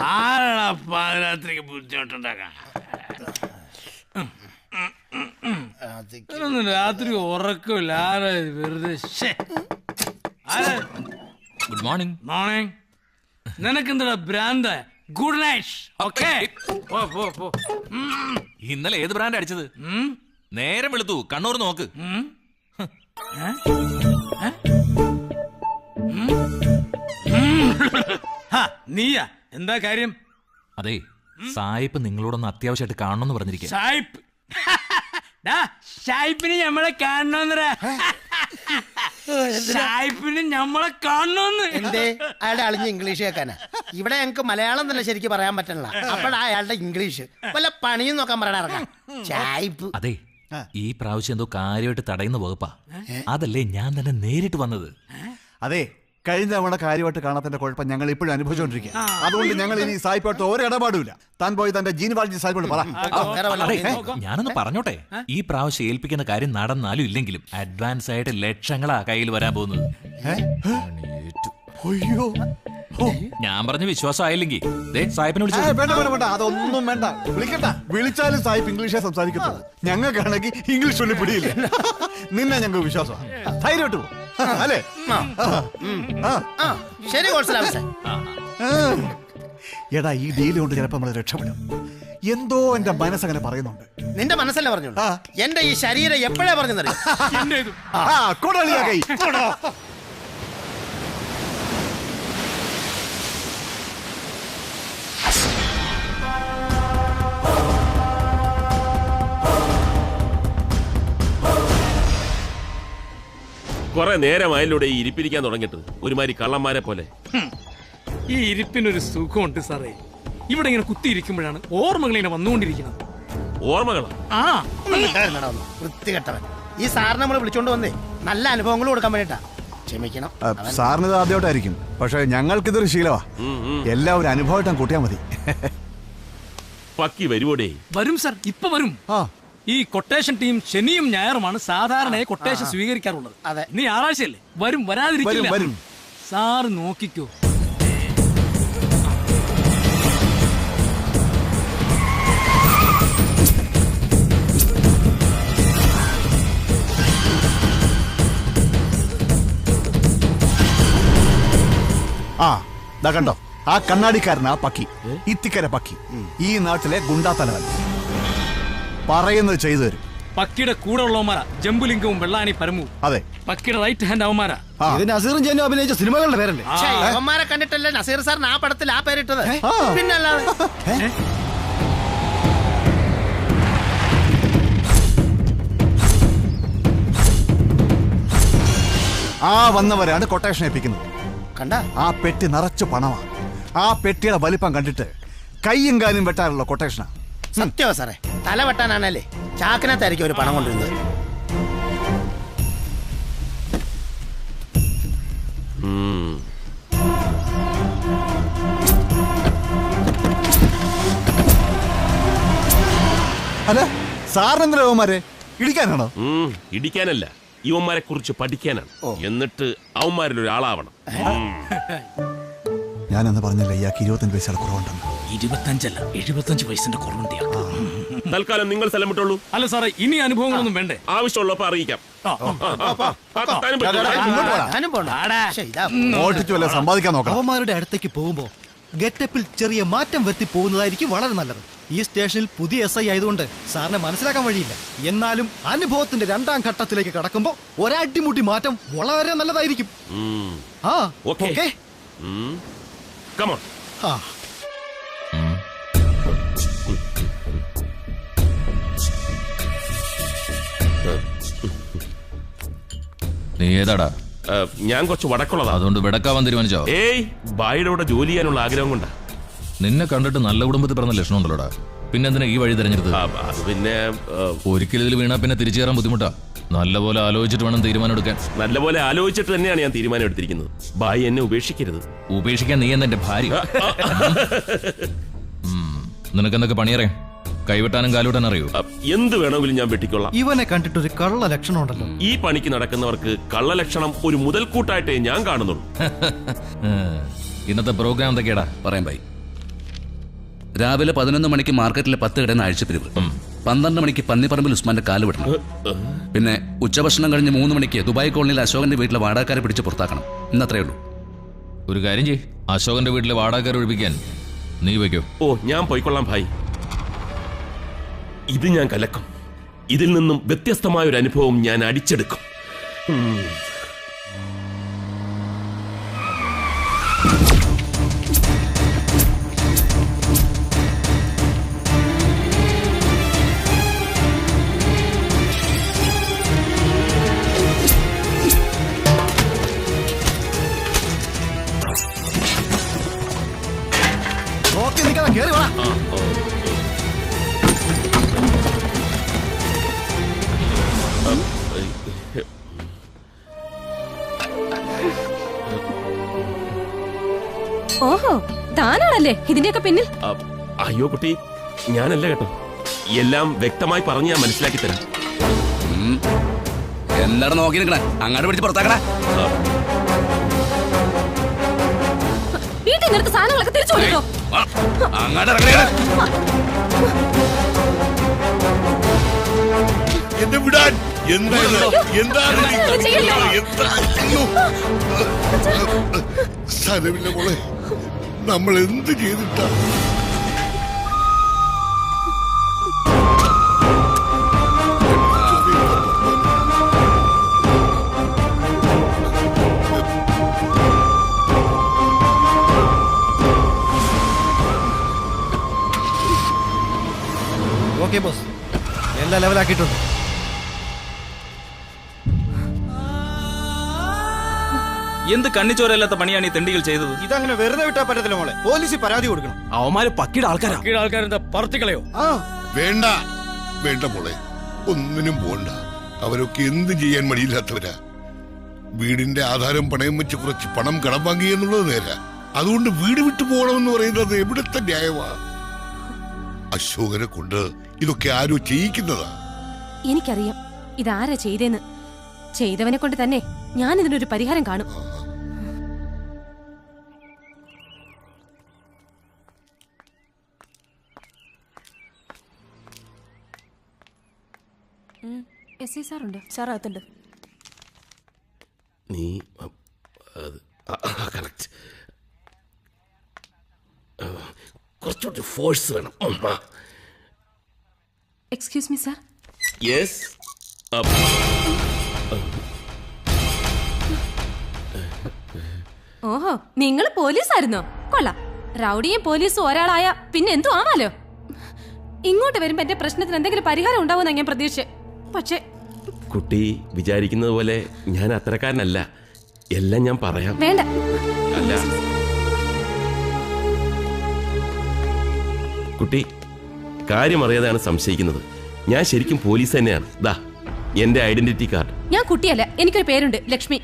ആരാ പാതിരാത്രിക്ക് ബുദ്ധിമുട്ടുണ്ടാക്കാൻ? രാത്രി ഉറക്കമില്ല. ആരാ വെറുതെ? Good morning. മോർണിംഗ്. നിനക്കെന്താ ഭ്രാന്ത്? Good night. ഓക്കേ ഇന്നലെ ഏത് ബ്രാൻഡ് അടിച്ചത്? നേരം വെളുത്തു, കണ്ണൂർ നോക്ക്. നീയാ? എന്താ കാര്യം? അതെ, സായിപ്പ് നിങ്ങളോടൊന്ന് അത്യാവശ്യമായിട്ട് കാണണമെന്ന് പറഞ്ഞിരിക്കുക. സായിപ്പിന് നമ്മളെ കാണണമെന്ന്. സായിപ്പിന് നമ്മളെ കാണണമെന്ന്. എന്തേ അയാളുടെ അളിഞ്ഞ ഇംഗ്ലീഷ് കേൾക്കാനാ? ഇവിടെ ഞങ്ങക്ക് മലയാളം തന്നെ ശരിക്കും പറയാൻ പറ്റണില്ല. അപ്പോഴാ അയാളുടെ ഇംഗ്ലീഷ്. വല്ല പണിയും നോക്കാൻ പറയണ ഇറങ്ങാം. സായിപ്പ്. അതെ, ഈ പ്രാവശ്യം എന്തോ കാര്യമായിട്ട് തടയുന്ന വകുപ്പാ. അതല്ലേ ഞാൻ തന്നെ നേരിട്ട് വന്നത്. അതെ, കഴിഞ്ഞ തവണ കാര്യമായിട്ട് കാണാത്തതിന്റെ കുഴപ്പം ഞങ്ങൾ ഇപ്പോഴും അനുഭവിച്ചുകൊണ്ടിരിക്കുക. അതുകൊണ്ട് ഞങ്ങൾ ഇനി സായിപ്പായിട്ട് ഒരു ഇടപാടുമില്ല. താൻ പോയി തന്റെ ജീനുവാൾജി സായിപ്പോട് പറ. ഞാനൊന്ന് പറഞ്ഞോട്ടെ, ഈ പ്രാവശ്യം ഏൽപ്പിക്കുന്ന കാര്യം നടന്നാലും ഇല്ലെങ്കിലും അഡ്വാൻസ് ആയിട്ട് ലക്ഷങ്ങളാ കയ്യിൽ വരാൻ പോകുന്നത്. അയ്യോ, ഞാൻ പറഞ്ഞ വിശ്വാസം ആയില്ലെങ്കിൽ സായിപ്പിനെ വിളിച്ചു. വേണ്ട, അതൊന്നും വേണ്ട. വിളിക്കണ്ട. വിളിച്ചാലും സായിപ്പ് ഇംഗ്ലീഷേ സംസാരിക്കത്തുള്ളൂ. ഞങ്ങൾക്കാണെങ്കിൽ ഇംഗ്ലീഷ് ഒന്നും പിടിയില്ല. നിന്നെ ഞങ്ങൾക്ക് വിശ്വാസമാണ്. ധൈര്യമായിട്ട് പോകും അല്ലേ? ശരി. എടാ, ഈ ഡീല് കൊണ്ട് ചിലപ്പോ നമ്മൾ രക്ഷപ്പെടും. എന്തോ എന്റെ മനസ്സങ്ങനെ പറയുന്നുണ്ട്. നിന്റെ മനസ്സല്ലേ പറഞ്ഞോളൂ. എന്റെ ഈ ശരീരം എപ്പോഴാ പറഞ്ഞറിയാം. കുറെ നേരമായിലൂടെ ഈ ഇരിപ്പിരിക്കാൻ തുടങ്ങിയിട്ട്, ഒരുമാതിരി കള്ളന്മാരെ പോലെ. ഈ ഇരിപ്പിനൊരു സുഖമുണ്ട് സാറേ. ഇവിടെ ഇങ്ങനെ കുത്തിയിരിക്കുമ്പോഴാണ് ഓർമ്മകൾ ഇങ്ങനെ വന്നുകൊണ്ടിരിക്കുന്നത്. ഓർമ്മകളോ? വൃത്തികെട്ടവൻ. ഈ സാറിന് നമ്മൾ വിളിച്ചോണ്ട് വന്നേ നല്ല അനുഭവങ്ങൾ കൊടുക്കാൻ വേണ്ടിട്ടാ. ക്ഷമിക്കണം. സാറിന് ആദ്യമായിട്ടായിരിക്കും, പക്ഷെ ഞങ്ങൾക്കിതൊരു ശീലമാ. എല്ലാവരും അനുഭവമായിട്ടും കൂട്ടിയാൽ മതി. പക്കി വരുവോടേ? വരും സാർ, ഇപ്പൊ വരും. ഈ കൊട്ടേഷൻ ടീം ശനിയും ഞായറുമാണ് സാധാരണയായി കൊട്ടേഷൻ സ്വീകരിക്കാറുള്ളത്. അതെ, നീ ഞായറാഴ്ചയല്ലേ? വരും, വരാതിരിക്കില്ല. സാറ് നോക്കിക്കോ. കണ്ടോ, ആ കണ്ണാടിക്കാരനാ പക്കി. ഇത്തിക്കര പക്കി. ഈ നാട്ടിലെ ഗുണ്ടാ തലവൻ. പറയുന്നത് ചെയ്തു തരും. പക്കിയുടെ കൂടെ ഉള്ളവന്മാരാ ജംബുലിംഗവും വെള്ളാനി പരമുവും. അതെ, പക്കിയുടെ റൈറ്റ് ഹാൻഡ് അവന്മാരാ. നസീറും ജെന്നും അഭിനയിച്ച സിനിമകളുടെ പേരല്ലേ? അവന്മാരെ കണ്ടിട്ടല്ലേ നസീർ സാറിന് ആ പടത്തിൽ ആ പേരിട്ടത്? പിന്നല്ലാതെ. ആ വന്നവരാണ് കൊട്ടേഷൻ ഏൽപ്പിക്കുന്നത്. കണ്ട, ആ പെട്ടി നിറച്ചു പണമാണ്. ആ പെട്ടിയുടെ വലിപ്പം കണ്ടിട്ട് കയ്യും കാലും വെട്ടാനുള്ള കൊട്ടേഷനാ. സത്യമാ സാറേ. തല വെട്ടാനാണല്ലേ ചാക്കിനകത്തായിരിക്കും ഒരു പണം കൊണ്ടിരുന്നത്. അല്ല, സാറിനെന്താ അവന്മാരെ ഇടിക്കാനാണോ? ഇടിക്കാനല്ല, ഇവന്മാരെ കുറിച്ച് പഠിക്കാനാണ്. എന്നിട്ട് അവന്മാരിലൊരാളാവണം. ഞാനെന്ന് പറഞ്ഞല്ലേ ഇയാൾക്ക് 25 പൈസയുടെ കുറവുണ്ടെന്ന്. 25 അല്ല, 75 പൈസന്റെ കുറവുണ്ട്. തൽക്കാലം നിങ്ങൾ സ്ഥലം വിട്ടോളൂ. അല്ല സാറേ, ഇനി അനുഭവങ്ങളൊന്നും വേണ്ടേ? ആവശ്യമുള്ളപ്പോ അറിയിക്കാം. സമ്പാദിക്കാൻ നോക്കാം. അവന്മാരുടെ അടുത്തേക്ക് പോകുമ്പോ ഗെറ്റപ്പിൽ ചെറിയ മാറ്റം വരുത്തി പോകുന്നതായിരിക്കും വളരെ നല്ലത്. ഈ സ്റ്റേഷനിൽ പുതിയ SI ആയതുകൊണ്ട് സാറിനെ മനസ്സിലാക്കാൻ വഴിയില്ല. എന്നാലും അനുഭവത്തിന്റെ 2ാം ഘട്ടത്തിലേക്ക് കടക്കുമ്പോ ഒരടിമുട്ടി മാറ്റം വളരെ നല്ലതായിരിക്കും. ഓക്കേ. Come on. നീ ഏതാടാ? ഞാൻ കുറച്ച് വടക്കുള്ളതാ. അതുകൊണ്ട് വിടക്കാവാൻ തീരുമാനിച്ചോ? ഏയ്, ബായുടെ കൂടെ ജോലി ചെയ്യാനുള്ള ആഗ്രഹം കൊണ്ടാ. നിന്നെ കണ്ടിട്ട് നല്ല കുടുംബത്തിൽ പറഞ്ഞ ലക്ഷണം ഉണ്ടല്ലോടാ. പിന്നെ എന്തിനാ ഈ വഴി തിരഞ്ഞെടുത്തത്? അത് പിന്നെ ഒരിക്കലും ഇതിൽ വീണാ പിന്നെ തിരിച്ചു കയറാൻ ബുദ്ധിമുട്ടാ. നല്ലപോലെ ആലോചിച്ചിട്ട് വേണം തീരുമാനം എടുക്കാൻ. നല്ലപോലെ ആലോചിച്ചിട്ട് തന്നെയാണ് ഞാൻ തീരുമാനം എടുത്തിരിക്കുന്നത്. ബായി എന്നെ ഉപേക്ഷിക്കരുത്. ഉപേക്ഷിക്കാൻ നീ എന്നെ ഭാര്യ. നിനക്കെന്തൊക്കെ പണിയറിയാം? കൈവിട്ടാനും കാലുവിട്ടാനും അറിയൂ? എന്ത് വേണമെങ്കിലും ഞാൻ വെട്ടിക്കൊള്ളാം. ഇവനെ കണ്ടിട്ട് ഒരു കള്ള ലക്ഷണം ഉണ്ടല്ലോ. ഈ പണിക്ക് നടക്കുന്നവർക്ക് കള്ളലക്ഷണം ഒരു മുതൽക്കൂട്ടായിട്ടേ ഞാൻ കാണുന്നുള്ളൂ. ഇന്നത്തെ പ്രോഗ്രാം എന്തൊക്കെയാടാ? പറയാം ഭായി. രാവിലെ 11 മണിക്ക് മാർക്കറ്റിലെ 10 കടന്ന് അഴിച്ചുപിരിവ്. 12 മണിക്ക് പന്നിപ്പറമ്പിൽ ഉസ്മാന്റെ കാല് വിടണം. പിന്നെ ഉച്ചഭക്ഷണം കഴിഞ്ഞ് 3 മണിക്ക് ദുബായ് കോളനിയിൽ അശോകന്റെ വീട്ടിലെ വാടകക്കാരെ പിടിച്ച് പുറത്താക്കണം. ഇന്നത്രേ ഉള്ളൂ. ഒരു കാര്യം ചെയ്യ്, അശോകന്റെ വീട്ടിലെ വാടകക്കാരെ ഒഴിപ്പിക്കാൻ നീ വയ്ക്കോ? ഓ, ഞാൻ പോയിക്കൊള്ളാം ഭായി. ഇത് ഞാൻ കലക്കും. ഇതിൽ നിന്നും വ്യത്യസ്തമായ ഒരു അനുഭവം ഞാൻ അടിച്ചെടുക്കും. കേറി വാ. ഓഹോ, താനാണല്ലേ ഇതിന്റെയൊക്കെ പിന്നിൽ? അയ്യോ കുട്ടി, ഞാനല്ല കേട്ടോ. എല്ലാം വ്യക്തമായി പറഞ്ഞ് ഞാൻ മനസ്സിലാക്കി തരാം. എന്താണ് നോക്കി നിൽക്കണേ? അങ്ങോട്ട് പിടിച്ച് പുറത്താക്കണേ. വീട്ടിൽ നിന്നെടുത്ത സാധനങ്ങളൊക്കെ തിരിച്ചു കൊടുക്കോ? അങ്ങോട്ട് ഇറങ്ങണേ. എന്നെ വിടാൻ. സ്ഥലമില്ല മോളെ, നമ്മൾ എന്ത് ചെയ്തിട്ടാ? ഓക്കെ ബോസ്, എല്ലാം ലെവലാക്കിയിട്ടുണ്ട്. എന്ത് കണ്ണിച്ചോരല്ലാത്ത പണിയാണ് ഈ തെണ്ടികൾ ചെയ്തത്? ഇതങ്ങനെ വെറുതെ വിട്ടാ പറ്റത്തില്ല മോളെ. പോലീസിൽ പരാതി കൊടുക്കണം. അവന്മാര് പക്കിയുടെ ആൾക്കാരാ. ആൾക്കാരെന്താ പറത്തിക്കളയോ? വേണ്ട വേണ്ട മോളെ, ഒന്നിനും പോണ്ട. അവരൊക്കെ എന്ത് ചെയ്യാൻ മടിയില്ലാത്തവരാ. വീടിന്റെ ആധാരം പണയം വെച്ച് കുറച്ച് പണം കടം വാങ്ങി എന്നുള്ളത് നേരാ. അതുകൊണ്ട് വീട് വിട്ടു പോകണമെന്ന് പറയുന്നത് എവിടത്തെ ന്യായമാ? അശോകനെ കൊണ്ട് ഇതൊക്കെ ആരോ ചെയ്യിക്കുന്നതാ. എനിക്കറിയാം ഇതാരാ ചെയ്തേന്ന്. ചെയ്തവനെ കൊണ്ട് തന്നെ ഞാൻ ഇതിനൊരു പരിഹാരം കാണും. സാറുണ്ട്. സാർ അകത്തുണ്ട്. നീ കറക്റ്റ്, കുറച്ചുകൂടി ഫോഴ്സ് വേണം. Excuse me sir. യെസ്. ഓഹോ, നിങ്ങൾ പോലീസായിരുന്നോ? കൊള്ളാം. റൗഡിയും പോലീസും ഒരാളായ പിന്നെ എന്തു ആവാലോ. ഇങ്ങോട്ട് വരുമ്പോ എന്റെ പ്രശ്നത്തിന് എന്തെങ്കിലും പരിഹാരം ഉണ്ടാവുമെന്നാ ഞാൻ പ്രതീക്ഷിച്ചേ. പക്ഷേ കുട്ടി വിചാരിക്കുന്നത് പോലെ ഞാൻ അത്രക്കാരനല്ല. എല്ലാം ഞാൻ പറയാം. വേണ്ട. അല്ല കുട്ടി, കാര്യം അറിയാതെയാണ് സംശയിക്കുന്നത്. ഞാൻ ശരിക്കും പോലീസ് തന്നെയാണ്. ദാ എന്റെ ഐഡന്റിറ്റി കാർഡ്. ഞാൻ കുട്ടിയല്ല, എനിക്കൊരു പേരുണ്ട്, ലക്ഷ്മി.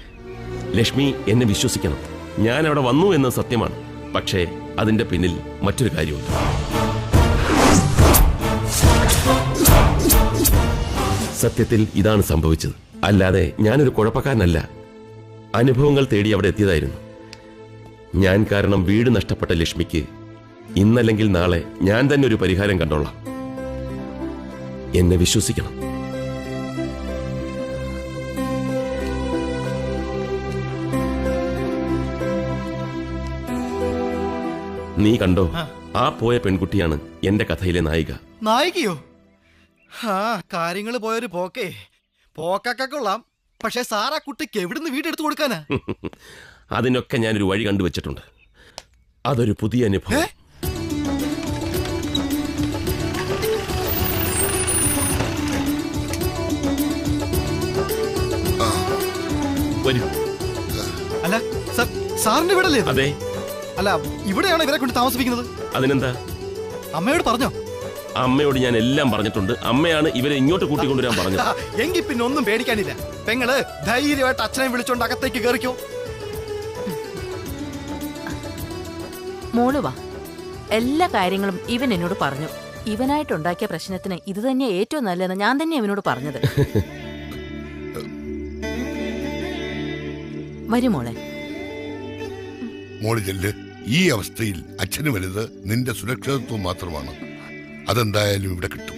ലക്ഷ്മി, എന്നെ വിശ്വസിക്കണം. ഞാൻ അവിടെ വന്നു എന്നത് സത്യമാണ്. പക്ഷേ അതിന്റെ പിന്നിൽ മറ്റൊരു കാര്യമുണ്ട്. സത്യത്തിൽ ഇതാണ് സംഭവിച്ചത്. അല്ലാതെ ഞാനൊരു കുഴപ്പക്കാരനല്ല. അനുഭവങ്ങൾ തേടി അവിടെ എത്തിയതായിരുന്നു. ഞാൻ കാരണം വീട് നഷ്ടപ്പെട്ട ലക്ഷ്മിക്ക് ഇന്നല്ലെങ്കിൽ നാളെ ഞാൻ തന്നെ ഒരു പരിഹാരം കണ്ടോളാം. എന്നെ വിശ്വസിക്കണം. നീ കണ്ടോ, ആ പോയ പെൺകുട്ടിയാണ് എന്റെ കഥയിലെ നായിക. നായികയോ? കാര്യങ്ങൾ പോയൊരു പോക്കേ. പോക്കൊക്കെ കൊള്ളാം. പക്ഷെ സാറാ കുട്ടിക്ക് എവിടുന്ന് വീടെടുത്ത് കൊടുക്കാനാ? അതിനൊക്കെ ഞാനൊരു വഴി കണ്ടുവച്ചിട്ടുണ്ട്. അതൊരു പുതിയ അനുഭവം. വരൂ. അല്ല സാറിന്റെ വീടല്ലേ ഇത്? അതെ. അല്ല ഇവിടെയാണ് ഇവരെ കൊണ്ട് താമസിപ്പിക്കുന്നത്. അതിനെന്താ? അമ്മയോട് പറഞ്ഞോ? അമ്മയോട് ഞാൻ എല്ലാം പറഞ്ഞിട്ടുണ്ട്. അമ്മയാണ് ഇവരെ ഇങ്ങോട്ട് കൂട്ടിക്കൊണ്ടുവരാൻ പറഞ്ഞത്. എങ്കിൽ പിന്നെ ഒന്നും പേടിക്കാനില്ല. പെങ്ങള് ധൈര്യമായിട്ട് അച്ഛനെ വിളിച്ചോണ്ട് അകത്തേക്ക് കയറിക്കോ. മോള് വാ. എല്ലാ കാര്യങ്ങളും ഇവൻ എന്നോട് പറഞ്ഞു. ഇവനായിട്ടുണ്ടാക്കിയ പ്രശ്നത്തിന് ഇത് തന്നെ ഏറ്റവും നല്ലതെന്ന് ഞാൻ തന്നെ ഇവനോട് പറഞ്ഞത്. വരും മോളെ. മോള് ചെല്ല്. ഈ അവസ്ഥയിൽ അച്ഛന് വലുത് നിന്റെ സുരക്ഷിതത്വം മാത്രമാണ്. അതെന്തായാലും ഇവിടെ കിട്ടും.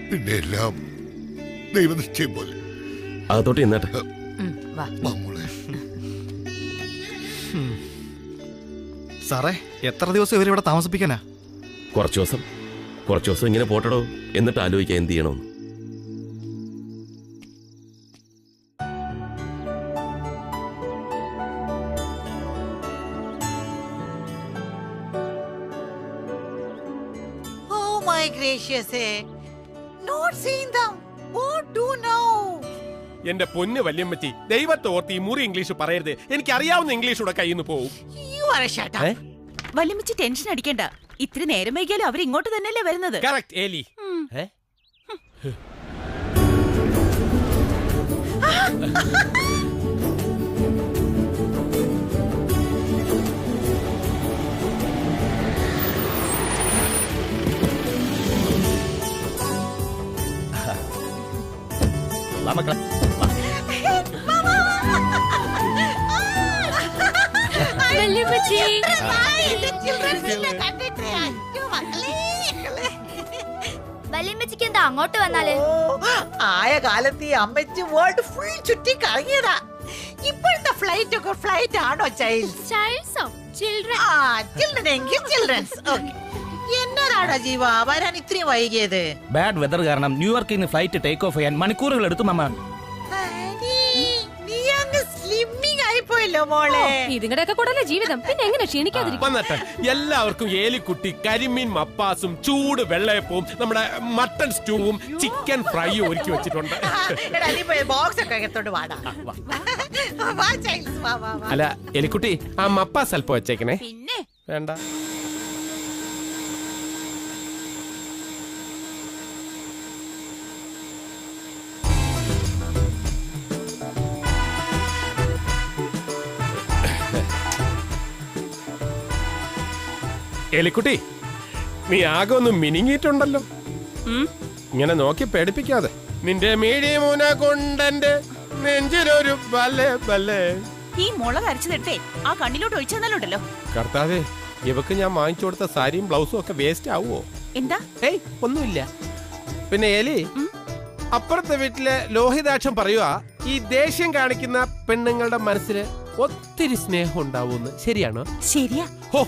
പിന്നെ എല്ലാം ദൈവനിശ്ചയം പോലെ. അകത്തോട്ട് എന്നാട്ടെ. മോളെ. സാറേ എത്ര ദിവസം ഇവരിവിടെ താമസിപ്പിക്കാനാ? കുറച്ചു ദിവസം ഇങ്ങനെ പോട്ടടോ. എന്നിട്ട് ആലോചിക്കാം എന്ത് ചെയ്യണമെന്ന്. എന്റെ പൊന്ന് വല്യമ്മച്ചി, ദൈവത്തോർത്ത് ഈ മുറി ഇംഗ്ലീഷ് പറയരുത്. എനിക്ക് അറിയാവുന്ന ഇംഗ്ലീഷ് കൂടെ കയ്യിൽ നിന്ന് പോവും. വല്യമ്മച്ചി ടെൻഷൻ അടിക്കണ്ട. ഇത്തിരി നേരം വൈകിയാലും അവർ ഇങ്ങോട്ട് തന്നെയല്ലേ വരുന്നത്. കറക്റ്റ് ഏലി. വല്യമ്മച്ചിക്ക് എന്താ അങ്ങോട്ട് വന്നാല്? ആയ കാലത്ത് ഈ അമ്മച്ചി വേൾഡ് ഫുൾ ചുറ്റി കറങ്ങിയതാ. ഇപ്പോഴത്തെ ഫ്ലൈറ്റ് ആണോ ചിൽഡ്രൻ എങ്കിൽ ചിൽഡ്രൻസ്. എന്നതാണോ ജീവ വരാൻ ഇത്രയും വൈകിയത്? ബാഡ് വെതർ കാരണം ന്യൂയോർക്കിൽ നിന്ന് ഫ്ലൈറ്റ് ടേക്ക് ഓഫ് ചെയ്യാൻ മണിക്കൂറുകൾ എടുത്തു മാമ. നീ അങ്ങ് സ്ലിമ്മിങ് ആയിപ്പോയല്ലോ മോളെ. ഇതിങ്ങടെയൊക്കെ കൂടല്ലേ ജീവിതം. പിന്നെ എങ്ങനെ ക്ഷീണിക്കാതിരിക്കും? എല്ലാവർക്കും ഏലിക്കുട്ടി കരിമീൻ മപ്പാസും ചൂട് വെള്ളയപ്പവും നമ്മുടെ മട്ടൺ സ്റ്റൂവും ചിക്കൻ ഫ്രൈയും ഒരുക്കി വെച്ചിട്ടുണ്ട്. ബോക്സ് ഒക്കെ എടുത്തോണ്ട് വാടാ. അല്ല എലിക്കുട്ടി, ആ മപ്പാസ് അല്പം വെച്ചേക്കണേ. പിന്നെ വേണ്ട. എലിക്കുട്ടി, നീ ആകെ ഒന്ന് മിനിങ്ങിയിട്ടുണ്ടല്ലോ. ഇങ്ങനെ നോക്കി പേടിപ്പിക്കാതെ. നിന്റെ മീഡിയമൂന കൊണ്ടെന്റെ നെഞ്ചിലൊരു ബല്ലേ. ഈ മുളക് അരച്ചതെടുത്തേ ആ കണ്ണിലോട്ട് ഒഴിച്ചെന്നാലുണ്ടല്ലോ. കർത്താവേ, ഇവക്ക് ഞാൻ വാങ്ങിച്ചു കൊടുത്ത സാരിയും ബ്ലൗസും ഒക്കെ വേസ്റ്റ് ആവുമോ? എന്താ? ഏയ് ഒന്നുമില്ല. പിന്നെ എലി, അപ്പുറത്തെ വീട്ടിലെ ലോഹിതാക്ഷം പറയുക, ഈ ദേഷ്യം കാണിക്കുന്ന പെണ്ണുങ്ങളുടെ മനസ്സിൽ ഒത്തിരി സ്നേഹം ഉണ്ടാവൂന്ന്. ശരിയാണോ? ശരിയാ. ഹോ,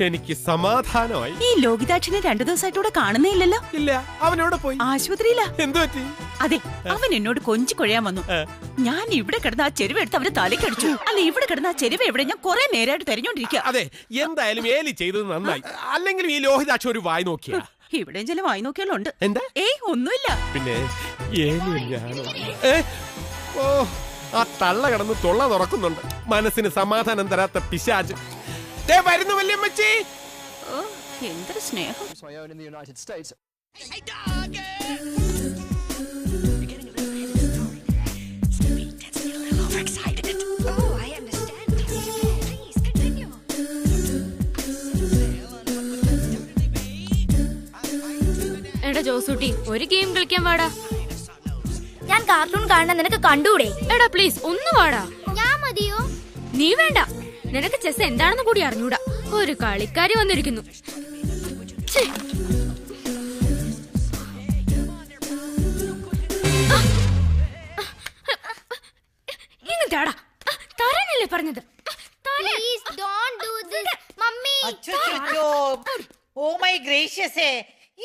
എനിക്ക് സമാധാനമായി. ഈ ലോകിതാക്ഷനെ 2 ദിവസമായിട്ടൂടെ കാണുന്നേ ഇല്ലല്ലോ. ഇല്ല, അവനോട് പോയി. ആശുപത്രിയിലാ. എന്തു പറ്റി? അതെ, അവൻ എന്നോട് കൊഞ്ചി കൊഴയാൻ വന്നു. ഞാൻ ഇവിടെ കിടന്ന ആ ചെരുവ് എടുത്ത് അവന് തലക്കടിച്ചു. അല്ല, ഇവിടെ കിടന്ന ആ ചെരുവ് എവിടെ? ഞാൻ കുറെ നേരമായിട്ട് തെരഞ്ഞോണ്ടിരിക്കുക. അതെ, എന്തായാലും ഏലി ചെയ്തത് നന്നായി. അല്ലെങ്കിലും ഈ ലോഹിതാക്ഷം ഒരു വായി നോക്കിയാ. ഇവിടെയും ചില വായി നോക്കിയാലുണ്ട്. എന്താ? ഏയ് ഒന്നുമില്ല. പിന്നെ ഓ, ആ തള്ള കിടന്ന് തൊള്ള തുറക്കുന്നുണ്ട്. മനസ്സിന് സമാധാനം തരാത്ത പിശാച് വരുന്നു വല്യമ്മച്ചി. എന്തൊരു സ്നേഹം. എടാ ജോസൂട്ടി, ഒരു ഗെയിം കളിക്കാൻ വാടാ. ഞാൻ കാർട്ടൂൺ കാണാൻ നിനക്ക് കണ്ടൂടെ? എടാ പ്ലീസ് ഒന്ന് വാടാ. ഞാൻ മതിയോ? നീ വേണ്ട. നിനക്ക് ചെസ് എന്താണെന്ന് കൂടി അറിഞ്ഞൂടാ. ഒരു കളിക്കാരി വന്നിരിക്കുന്നു. ഇങ്ങോട്ടാടാ. തരാനല്ലേ പറഞ്ഞത്? ഓ മൈ ഗ്രേഷ്യസേ,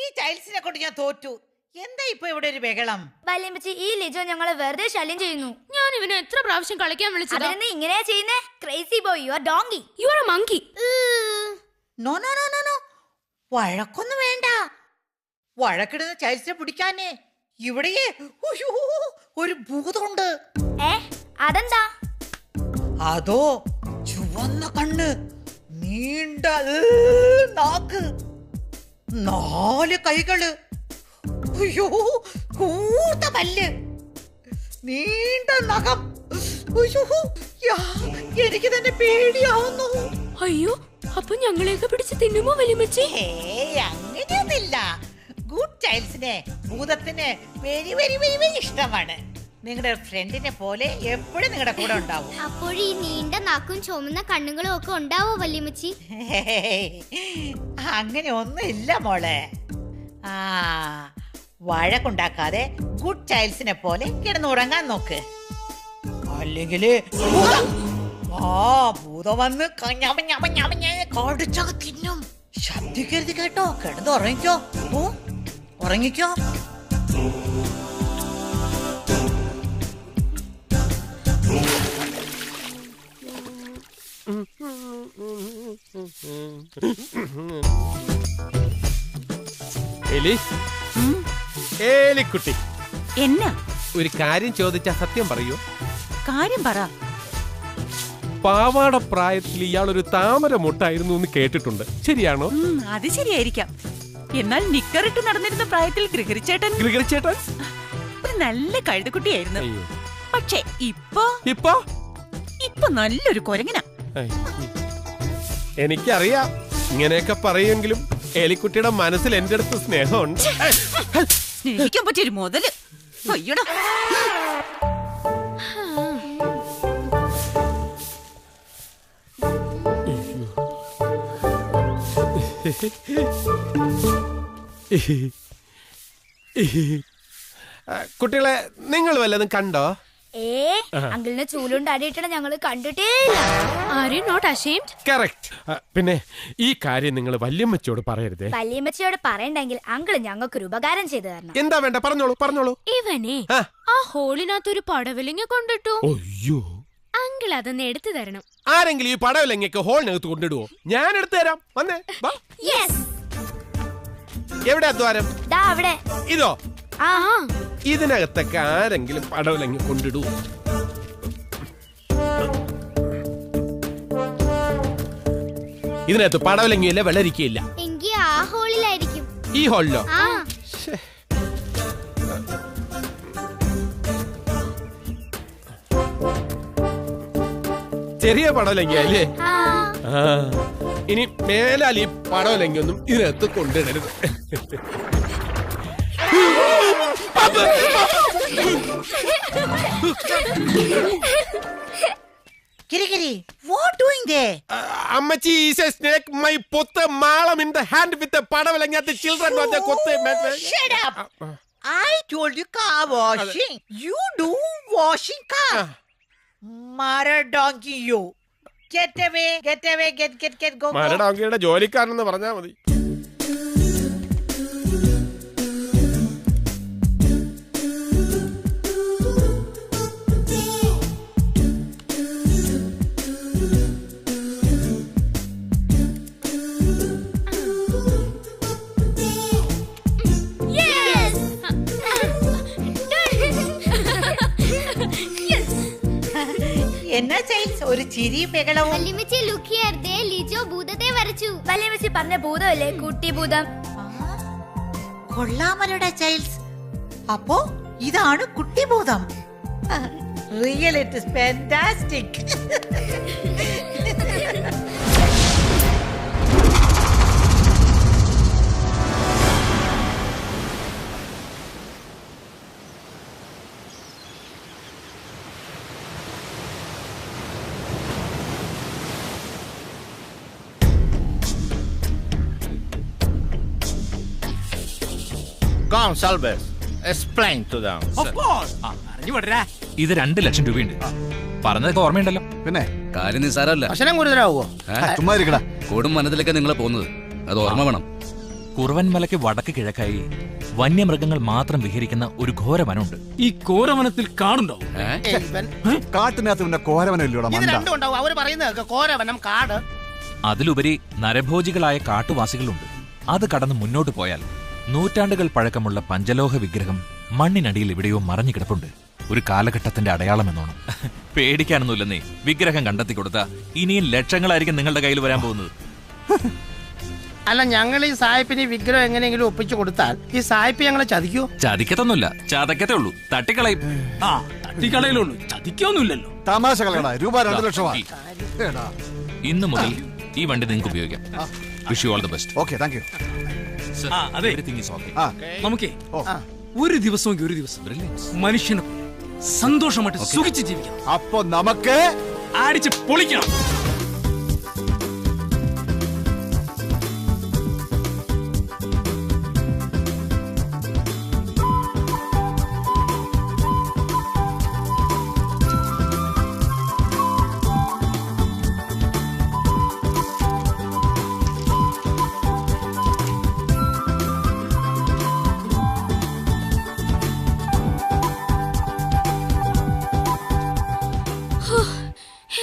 ഈ ടൈൽസിനെ കൊണ്ട് ഞാൻ തോറ്റു. എന്താ ഇപ്പൊ ഇവിടെ ഒരു ബഹളം? വല്യമ്മച്ചി, ഈ ലിജോ ഞങ്ങളെ വെറുതെ ശല്യം ചെയ്യുന്നു. ഞാൻ ഇവനെ എത്ര പ്രാവശ്യം കളിക്കാൻ വിളിച്ചതാ. ഇങ്ങനെയാ ചെയ്യുന്നേ? Crazy boy, you are donkey. You are a monkey. No no no no no, വഴക്കൊന്നും വേണ്ട. വഴക്കിടുന്ന ടൈൽസിനെ പിടിക്കാനേ ഇവിടെ ഒരു ഭൂതമുണ്ട്. അതെന്താ? അതോ ചുവന്ന കണ്ണ്, നീണ്ട നാക്ക്, 4 കൈകള്, അയ്യോ കൂർത്ത പല്ല്, നീണ്ട നഖം. അയ്യോ എനിക്ക് തന്നെ പേടിയാവുന്നു. അയ്യോ അപ്പൊ ഞങ്ങളെയൊക്കെ പിടിച്ച് തിന്നുമോ വലിയമ്മച്ചി? അങ്ങനെയൊന്നില്ല. ഗുഡ് ചൈൽഡ്സിനെ ഭൂതത്തിന് വെരി വെരി വെരി വെരി ഇഷ്ടമാണ്. നിങ്ങളുടെ ഫ്രണ്ടിനെ പോലെ എപ്പോഴും നിങ്ങളുടെ കൂടെ ഉണ്ടാവും. അപ്പോഴീ നീണ്ട നാക്കും ചുമന്ന കണ്ണുകളും ഒക്കെ ഉണ്ടാവോ വല്യമ്മച്ചി? അങ്ങനെ ഒന്നും ഇല്ല മോളെ. വഴക്കുണ്ടാക്കാതെ ഗുഡ് ചൈൽഡ്സിനെ പോലെ കിടന്നുറങ്ങാൻ നോക്ക്. അല്ലെങ്കിൽ ഭൂതം വന്ന് കടിച്ചൊക്കെ തിന്നും. ശബ്ദിക്കരുത് കേട്ടോ. കിടന്ന് ഉറങ്ങിക്കോ. ഉറങ്ങിക്കോ. ഏലിക്കുട്ടി, എന്നാ ഒരു കാര്യം ചോദിച്ചാ സത്യം പറയൂ? കാര്യം പറ. പാവാട പ്രായത്തിൽ ഇയാൾ ഒരു താമര മുട്ടായിരുന്നു എന്ന് കേട്ടിട്ടുണ്ട്. ശരിയാണോ? അത് ശരിയായിരിക്കാം. എന്നാൽ നിക്കറിട്ട് നടന്നിരുന്ന പ്രായത്തിൽ ഗ്രിഗറിച്ചേട്ടൻ ഒരു നല്ല കഴുതക്കുട്ടിയായിരുന്നു. പക്ഷെ ഇപ്പൊ നല്ലൊരു കൊരങ്ങന. എനിക്കറിയാം, ഇങ്ങനെയൊക്കെ പറയുമെങ്കിലും എലിക്കുട്ടിയുടെ മനസ്സിൽ എന്റെ അടുത്ത് സ്നേഹമുണ്ട്. സ്നേഹിക്കാൻ പറ്റിയൊരു മുതല്. അയ്യടാ, കുട്ടികളെ, നിങ്ങൾ വല്ലതും കണ്ടോ? അങ്കിളിനെ ചൂലുണ്ട് അടിയിട്ട ഞങ്ങള് കണ്ടിട്ടേ. പിന്നെ ഈ കാര്യം നിങ്ങൾ വല്യമ്മച്ചിയോട് പറയരുതേ. വല്യമ്മച്ചിയോട് പറയണ്ടെങ്കിൽ അങ്കിള് ഞങ്ങൾക്ക് ഒരു ഉപകാരം ചെയ്തു തരണം. എന്താ വേണ്ട? പറഞ്ഞോളൂ. ഇവനെ ആ ഹോളിനകത്തൊരു പടവലിങ്ങ കൊണ്ടിട്ടു. അയ്യോ, അങ്കിൾ അതൊന്ന് എടുത്തു തരണം. ആരെങ്കിലും ഈ പടവലങ്ങക്ക് ഹോളിനകത്ത് കൊണ്ടിടുവോ? ഞാൻ എടുത്തു തരാം. വന്നേ. എവിടെ ദ്വാരം? ഇതോ? ഇതിനകത്തൊക്കെ ആരെങ്കിലും പടവലങ്ങ കൊണ്ടിടുവോ? ഇതിനകത്ത് പടവലങ്ങയില്ല, വെള്ളരിക്കയില്ല. എങ്കിൽ ആ ഹോളിലായിരിക്കും. ഈ ഹോളിലോ? ചെറിയ പടവലങ്ങയല്ലേ? ഇനി മേലാൽ ഈ പടവലങ്ങൊന്നും ഇതിനകത്ത് കൊണ്ടിടരുത്. അമ്മച്ചി, is a snake. My put the malam in the hand with the padavalanga. The children was the kotte. Shut up! I told you car washing. You do washing car. Mara donkey you. Get away, go. Mara donkeyയുടെ ജോലിക്കാരനെന്ന് പറഞ്ഞാ മതി. എന്നാ ചൈൽസ് ഒരു ചിരി ബഹളവും? വല്യമ്മച്ചി ലുക്ക് ഹിയർ, ദേ ലിജോ ഭൂതത്തെ വരച്ചു. വല്യമ്മച്ചി പറഞ്ഞ ഭൂതമല്ലേ കുട്ടി ഭൂതം. കൊള്ളാമലോടെ ചൈൽസ്. അപ്പോ ഇതാണ് കുട്ടി ഭൂതം. Real it is fantastic. Come, Salves. Explain to them. Of course. ഇത് 2 ലക്ഷം രൂപയുണ്ട്. പറഞ്ഞതൊക്കെ ഓർമ്മയുണ്ടല്ലോ. പിന്നെ കാര്യം നിസ്സാരമല്ല. കൂടും വനത്തിലേക്ക് നിങ്ങൾ പോകുന്നത്, അത് ഓർമ്മ വേണം. കുറുവൻമലയ്ക്ക് വടക്ക് കിഴക്കായി വന്യമൃഗങ്ങൾ മാത്രം വിഹരിക്കുന്ന ഒരു ഘോരവനമുണ്ട്. ഈ ഘോരവനത്തിൽ കാടുണ്ടാവും. കാട്ടിനകത്ത് പിന്നെ കോരവനം കാട്. അതിലുപരി നരഭോജികളായ കാട്ടുവാസികളുണ്ട്. അത് കടന്ന് മുന്നോട്ട് പോയാൽ നൂറ്റാണ്ടുകൾ പഴക്കമുള്ള പഞ്ചലോഹ വിഗ്രഹം മണ്ണിനടിയിൽ എവിടെയോ മറഞ്ഞു കിടപ്പുണ്ട്. ഒരു കാലഘട്ടത്തിന്റെ അടയാളം എന്നോണം. പേടിക്കാനൊന്നുമില്ലെന്നേ. വിഗ്രഹം കണ്ടെത്തി കൊടുത്താ ഇനിയും ലക്ഷങ്ങളായിരിക്കും നിങ്ങളുടെ കയ്യിൽ വരാൻ പോകുന്നത്. അല്ല, ഞങ്ങൾ ഈ സായിപ്പിന് ഈ വിഗ്രഹം എങ്ങനെയെങ്കിലും ഒപ്പിച്ചു കൊടുത്താൽ ഈ സായിപ്പ് ഞങ്ങളെ ചതിക്കോ? ചതിക്കത്തൊന്നുമില്ല, ചതക്കത്തേ ഉള്ളൂ. തട്ടിക്കളയും. തട്ടിക്കളയിലുള്ളൂ, ചതിക്കൊന്നുമില്ലല്ലോ. തമാശ കളയടാ. രൂപ 2 ലക്ഷമാണ്. ഇന്ന് മുതൽ ഈ വണ്ടി നിങ്ങൾക്ക് ഉപയോഗിക്കാം. Wish you all the best. Okay, thank you. അതെ, നമുക്കേ ഒരു ദിവസം മനുഷ്യനെ സന്തോഷമായിട്ട് സുഖിച്ച് ജീവിക്കണം. അപ്പൊ നമുക്ക് അടിച്ച് പൊളിക്കണം.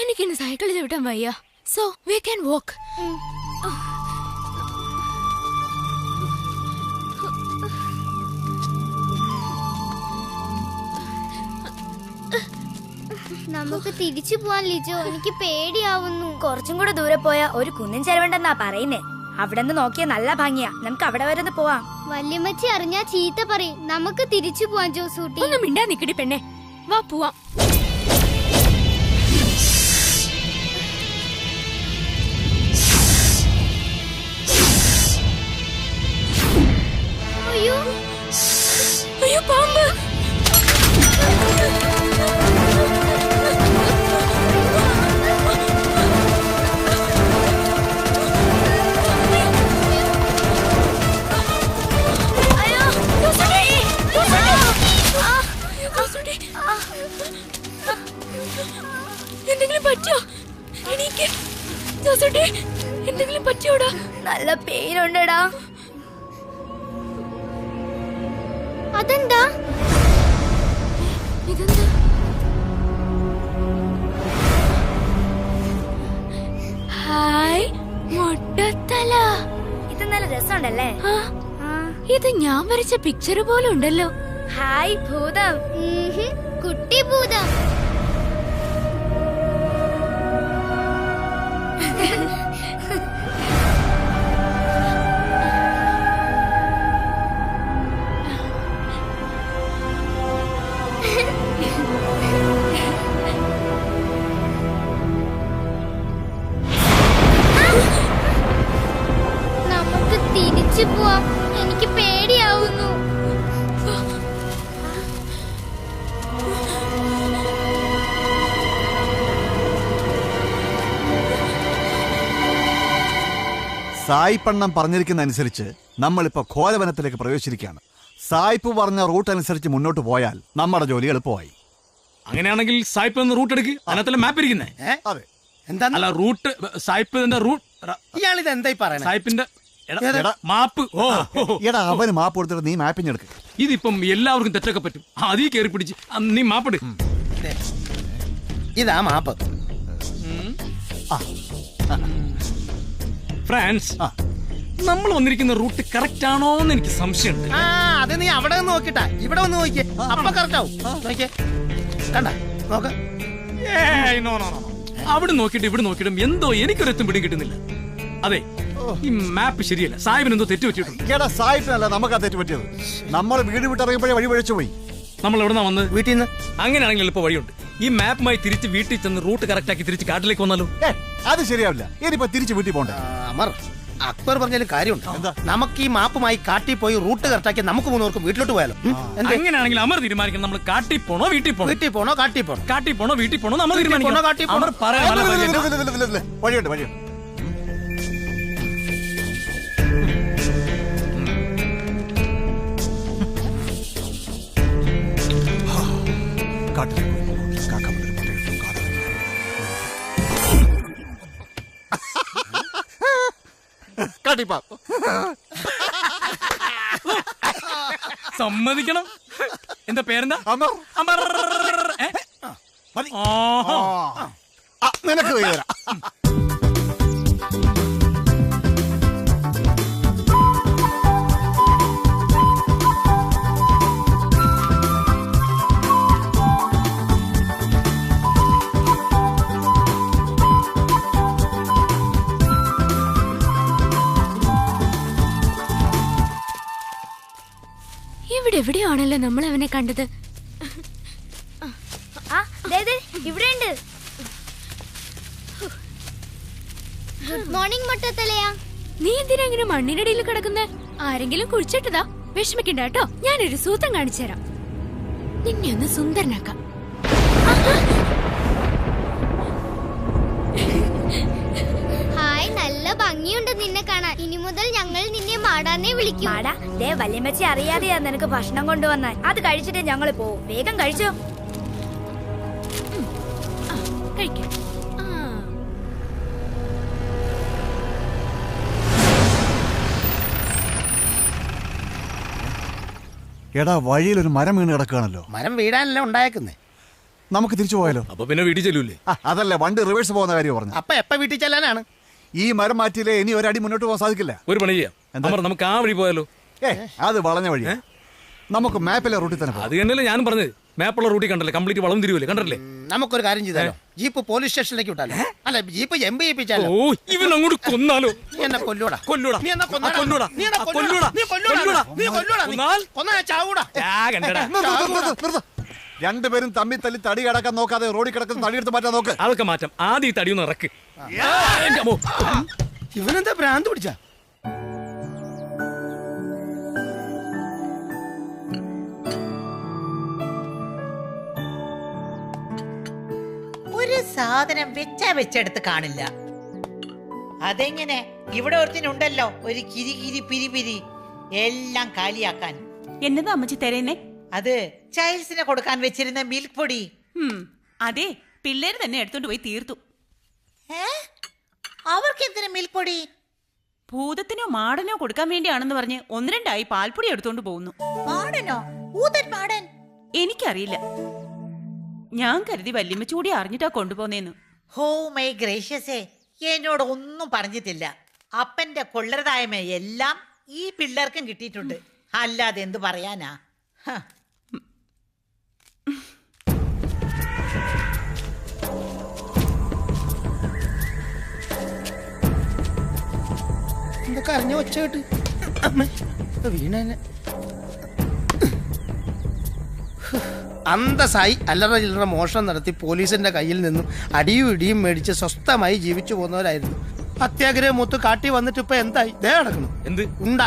എനിക്കിന്ന് സൈക്കിൾ ചവിട്ടാൻ വയ്യ. സോ വി ക്യാൻ വാക്ക്. നമുക്ക് തിരിച്ചു പോവാൻ ലിജോ. എനിക്ക് പേടിയാവുന്നു. കുറച്ചും കൂടെ ദൂരെ പോയാ ഒരു കുന്നിൻ ചെലവുണ്ടെന്നാ പറയുന്നേ. അവിടെ നിന്ന് നോക്കിയാ നല്ല ഭംഗിയാ. നമുക്ക് അവിടെ വരെ ഒന്ന് പോവാം. വല്യമ്മച്ചി അറിഞ്ഞാ ചീത്ത പറയും. നമുക്ക് തിരിച്ചു പോവാൻ ജോസൂട്ടി. ഒന്ന് മിണ്ടാ നിക്കടി പെണ്ണെ. വാ പോവാം. അയ്യോ അയ്യോ, പാമ്പ്. എന്തെങ്കിലും പറ്റോ? എനിക്ക് എന്തെങ്കിലും പറ്റിയോടാ? നല്ല പെയിനുണ്ടെടാ. അതെന്താ? ഇതെന്താ? ഹായ് മുട്ടത്തല. ഇത് നല്ല രസമുണ്ടല്ലേ? ഇത് ഞാൻ വരച്ച പിക്ചർ പോലെ ഉണ്ടല്ലോ. ഹായ് ഭൂതം. കുട്ടി ഭൂതം. നമുക്ക് തിരിച്ചു പോവാം. എനിക്ക് പേടിയാവുന്നു. സായിപ്പണ്ണം പറഞ്ഞിരിക്കുന്ന അനുസരിച്ച് നമ്മളിപ്പോ ഘോരവനത്തിലേക്ക് പ്രവേശിച്ചിരിക്കുകയാണ്. സായിപ്പ് പറഞ്ഞ റൂട്ട് അനുസരിച്ച് മുന്നോട്ട് പോയാൽ നമ്മുടെ ജോലി എളുപ്പമായി. അങ്ങനെയാണെങ്കിൽ സായിപ്പ് എന്ന റൂട്ട് എടുക്ക്. അതിനകത്തല്ല മാപ്പ് ഇരിക്കുന്നേ. അതെ, എന്താ അല്ല റൂട്ട് സായിപ്പിന്റെ റൂട്ട്. ഇയാളിത് എന്തായി പറയണേ? സായിപ്പിന്റെ മാപ്പ്. എടാ, അവന് മാപ്പ് കൊടുത്തിട്ട് നീ മാപ്പിങ് എടുക്ക്. ഇതിപ്പം എല്ലാവർക്കും തെറ്റൊക്കെ പറ്റും. അതീ കയറി പിടിച്ച് നീ മാപ്പിട്. ഇതാ മാപ്പ്. ഫ്രാൻസ്, നമ്മൾ വന്നിരിക്കുന്ന റൂട്ട് കറക്റ്റ് ആണോ എന്ന് എനിക്ക് സംശയമുണ്ട്. അത് നീ അവിടെ നിന്ന് നോക്കിട്ടാ ഇവിടെ ഒന്ന് നോക്കിയേ. അപ്പൊ കറക്റ്റ് ആവും. നോക്കിയേ, കണ്ട നോക്ക. അവിടെ നോക്കിയിട്ട് ഇവിടെ നോക്കിയിട്ടും എന്തോ എനിക്കൊരെത്തും പിടി കിട്ടുന്നില്ല. അതെ, ഈ മാപ്പ് ശരിയല്ല. സാഹിബിന് എന്തോ തെറ്റ് പറ്റിയിട്ടുണ്ട്. എടാ, സായിപ്പിനല്ല നമുക്കാ തെറ്റ് പറ്റിയത്. നമ്മൾ വീട് വിട്ടിറങ്ങിയപ്പോഴേ വഴി പഴിച്ചു പോയി. നമ്മൾ എവിടെ നിന്നാ വന്നത്? വീട്ടിൽ നിന്ന്. അങ്ങനെയാണെങ്കിൽ എളുപ്പ വഴിയുണ്ട്. ഈ മാപ്പുമായി തിരിച്ച് വീട്ടിൽ ചെന്ന് റൂട്ട് കറക്റ്റ് ആക്കി തിരിച്ച് കാട്ടിലേക്ക് വന്നാലോ? അത് ശരിയാവില്ല. ഇനിയിപ്പോ തിരിച്ച് വീട്ടിൽ പോകണ്ടേ? അമർ, അക്ബർ പറഞ്ഞാലും കാര്യമുണ്ട്. നമുക്ക് ഈ മാപ്പുമായി കാട്ടി പോയി റൂട്ട് കറക്റ്റാക്കി നമുക്ക് മൂന്നുപേർക്കും വീട്ടിലോട്ട് പോയാലോ? അങ്ങനെയാണെങ്കിൽ അമർ തീരുമാനിക്കണം നമ്മൾ കാട്ടി പോണോ വീട്ടിൽ പോണോ? വീട്ടിൽ പോണോ കാട്ടി പോണോ? കാട്ടി പോണോ വീട്ടിൽ പോണോ നമ്മൾ തീരുമാനിക്കണം. അമർ പറയാം. വഴിയുണ്ട്, വഴിയുണ്ട്. സമ്മതിക്കണം. എന്താ പേരെന്താ? അമർ. അമർ. നിനക്ക് വരാം. ഇവിടെ എവിടെയോ ആണല്ലോ നമ്മൾ അവനെ കണ്ടത്. ഇവിടെയുണ്ട്. ഗുഡ് മോർണിംഗ് മൊട്ടത്തലയാ. നീ എന്തിനാ ഇങ്ങനെ മണ്ണിനടിയിൽ കിടക്കുന്നേ? ആരെങ്കിലും കുഴിച്ചിട്ടതാ? വിഷമിക്കണ്ട കേട്ടോ, ഞാനൊരു സൂത്രം കാണിച്ചു തരാം. നിന്നെ ഒന്ന് സുന്ദരനാക്കാം. ഹായ്, നല്ല ഭംഗിയുണ്ട് നിന്നെ കാണാൻ. ഇനി മുതൽ ഞങ്ങൾ നിന്നെ മാടാന്നേ വിളിക്കും. മാടാ, ദേ വല്യമ്മച്ചി അറിയാതെയാ നിനക്ക് ഭക്ഷണം കൊണ്ടുവന്നാൽ. അത് കഴിച്ചിട്ട് ഞങ്ങൾ പോവും. വേഗം കഴിച്ചോ. കഴിക്കാം. എടാ, വഴിയിൽ ഒരു മരം വീണ് കിടക്കുകയാണല്ലോ. മരം വീഴാനല്ല ഉണ്ടായേക്കുന്നേ. നമുക്ക് തിരിച്ചു പോയാലോ? അപ്പൊ പിന്നെ വീട്ടിൽ ചെല്ലൂലേ? അതല്ല, വണ്ടി റിവേഴ്സ് പോകുന്ന കാര്യം പറഞ്ഞു. അപ്പൊ എപ്പ വീട്ടിൽ ചെല്ലാനാണ്? ഈ മരം മാറ്റിയില്ലേ ഇനി ഒരടി മുന്നോട്ട് പോകാൻ സാധിക്കില്ല. ഒരു പണി ചെയ്യാം, നമുക്ക് ആ വഴി പോയാലോ? അത് വളഞ്ഞ വഴി. നമുക്ക് മാപ്പിലെ റൂട്ടിൽ തന്നെ. അത് തന്നെയല്ലേ ഞാനും പറഞ്ഞത്. മാപ്പുള്ള റൂട്ടിൽ കണ്ടല്ലേ, കംപ്ലീറ്റ് വളം തിരിവില്ലേ, കണ്ടല്ലേ? നമുക്കൊരു കാര്യം ചെയ്താലോ, ജീപ്പ് പോലീസ് സ്റ്റേഷനിലേക്ക് വിട്ടാലോ? അല്ല, ജീപ്പ് എംപി ചെയ്യിപ്പിച്ചാലോ? ഓ, ഇവൻ അങ്ങോട്ട് കൊന്നാലോ? നീ എന്നെ കൊല്ലൂടാ. കൊല്ലൂടാ. നീ എന്നെ കൊല്ലൂടാ. കൊല്ലൂടാ. നീ എന്നെ കൊല്ലൂടാ. നീ കൊല്ലൂടാ. നീ കൊല്ലൂടാ. കൊന്നാ ചാവൂടാ. രണ്ടുപേരും തമ്മിൽ തല്ലി തടി കിടക്കാൻ നോക്കാതെ റോഡിൽ കിടക്കുന്ന തടി എടുത്ത് മാറ്റാൻ നോക്ക്. അതൊക്കെ മാറ്റാം. ആദ്യം ഈ തടിയൊന്ന് ഇറക്ക്. ഇവനെന്താ ഭ്രാന്ത് പിടിച്ച? ഒരു സാധനം വെച്ചെടുത്ത് കാണില്ല. അതെങ്ങനെ? ഇവിടെ ഒരുത്തിനുണ്ടല്ലോ ഒരു കിരി പിരി എല്ലാം കാലിയാക്കാൻ. എന്നതാ അമ്മച്ചി തരേന്നേ? അത് ചൈൽഡ്സിനെ കൊടുക്കാൻ വെച്ചിരുന്ന മിൽക്ക് പൊടി. അതെ, പിള്ളേര് തന്നെ എടുത്തോണ്ട് പോയി തീർത്തു. അവർക്ക് എന്തിനാ മിൽക്ക് പൊടി? ഭൂതത്തിനോ മാടനോ കൊടുക്കാൻ വേണ്ടിയാണെന്ന് പറഞ്ഞ് 1-2 പാൽപ്പൊടി എടുത്തോണ്ട് പോകുന്നു. മാടനോ? ഊതൻ മാടൻ? എനിക്കറിയില്ല. ഞാൻ കരുതി വല്യമ്മച്ചൂടി അറിഞ്ഞിട്ടാ കൊണ്ടുപോന്നേന്ന്. ഹോ മൈ ഗ്രേഷ്യസേ, എന്നോട് ഒന്നും പറഞ്ഞിട്ടില്ല. അപ്പന്റെ കൊള്ളരുതായ്മ എല്ലാം ഈ പിള്ളേർക്കും കിട്ടിയിട്ടുണ്ട്. അല്ലാതെ എന്ത് പറയാനാ? എന്തൊക്കെ അറിഞ്ഞ ഒച്ച കേട്ട് വീണ അന്തസായി അല്ലറ ചില്ലറ മോഷണം നടത്തി പോലീസിന്റെ കയ്യിൽ നിന്നും അടിയും ഇടിയും മേടിച്ച് സ്വസ്ഥമായി ജീവിച്ചു പോകുന്നവരായിരുന്നു. അത്യാഗ്രഹം മൂത്ത് കാട്ടി വന്നിട്ട് ഇപ്പൊ എന്തായി? ദേ നടക്കണം. എന്ത് ഉണ്ട?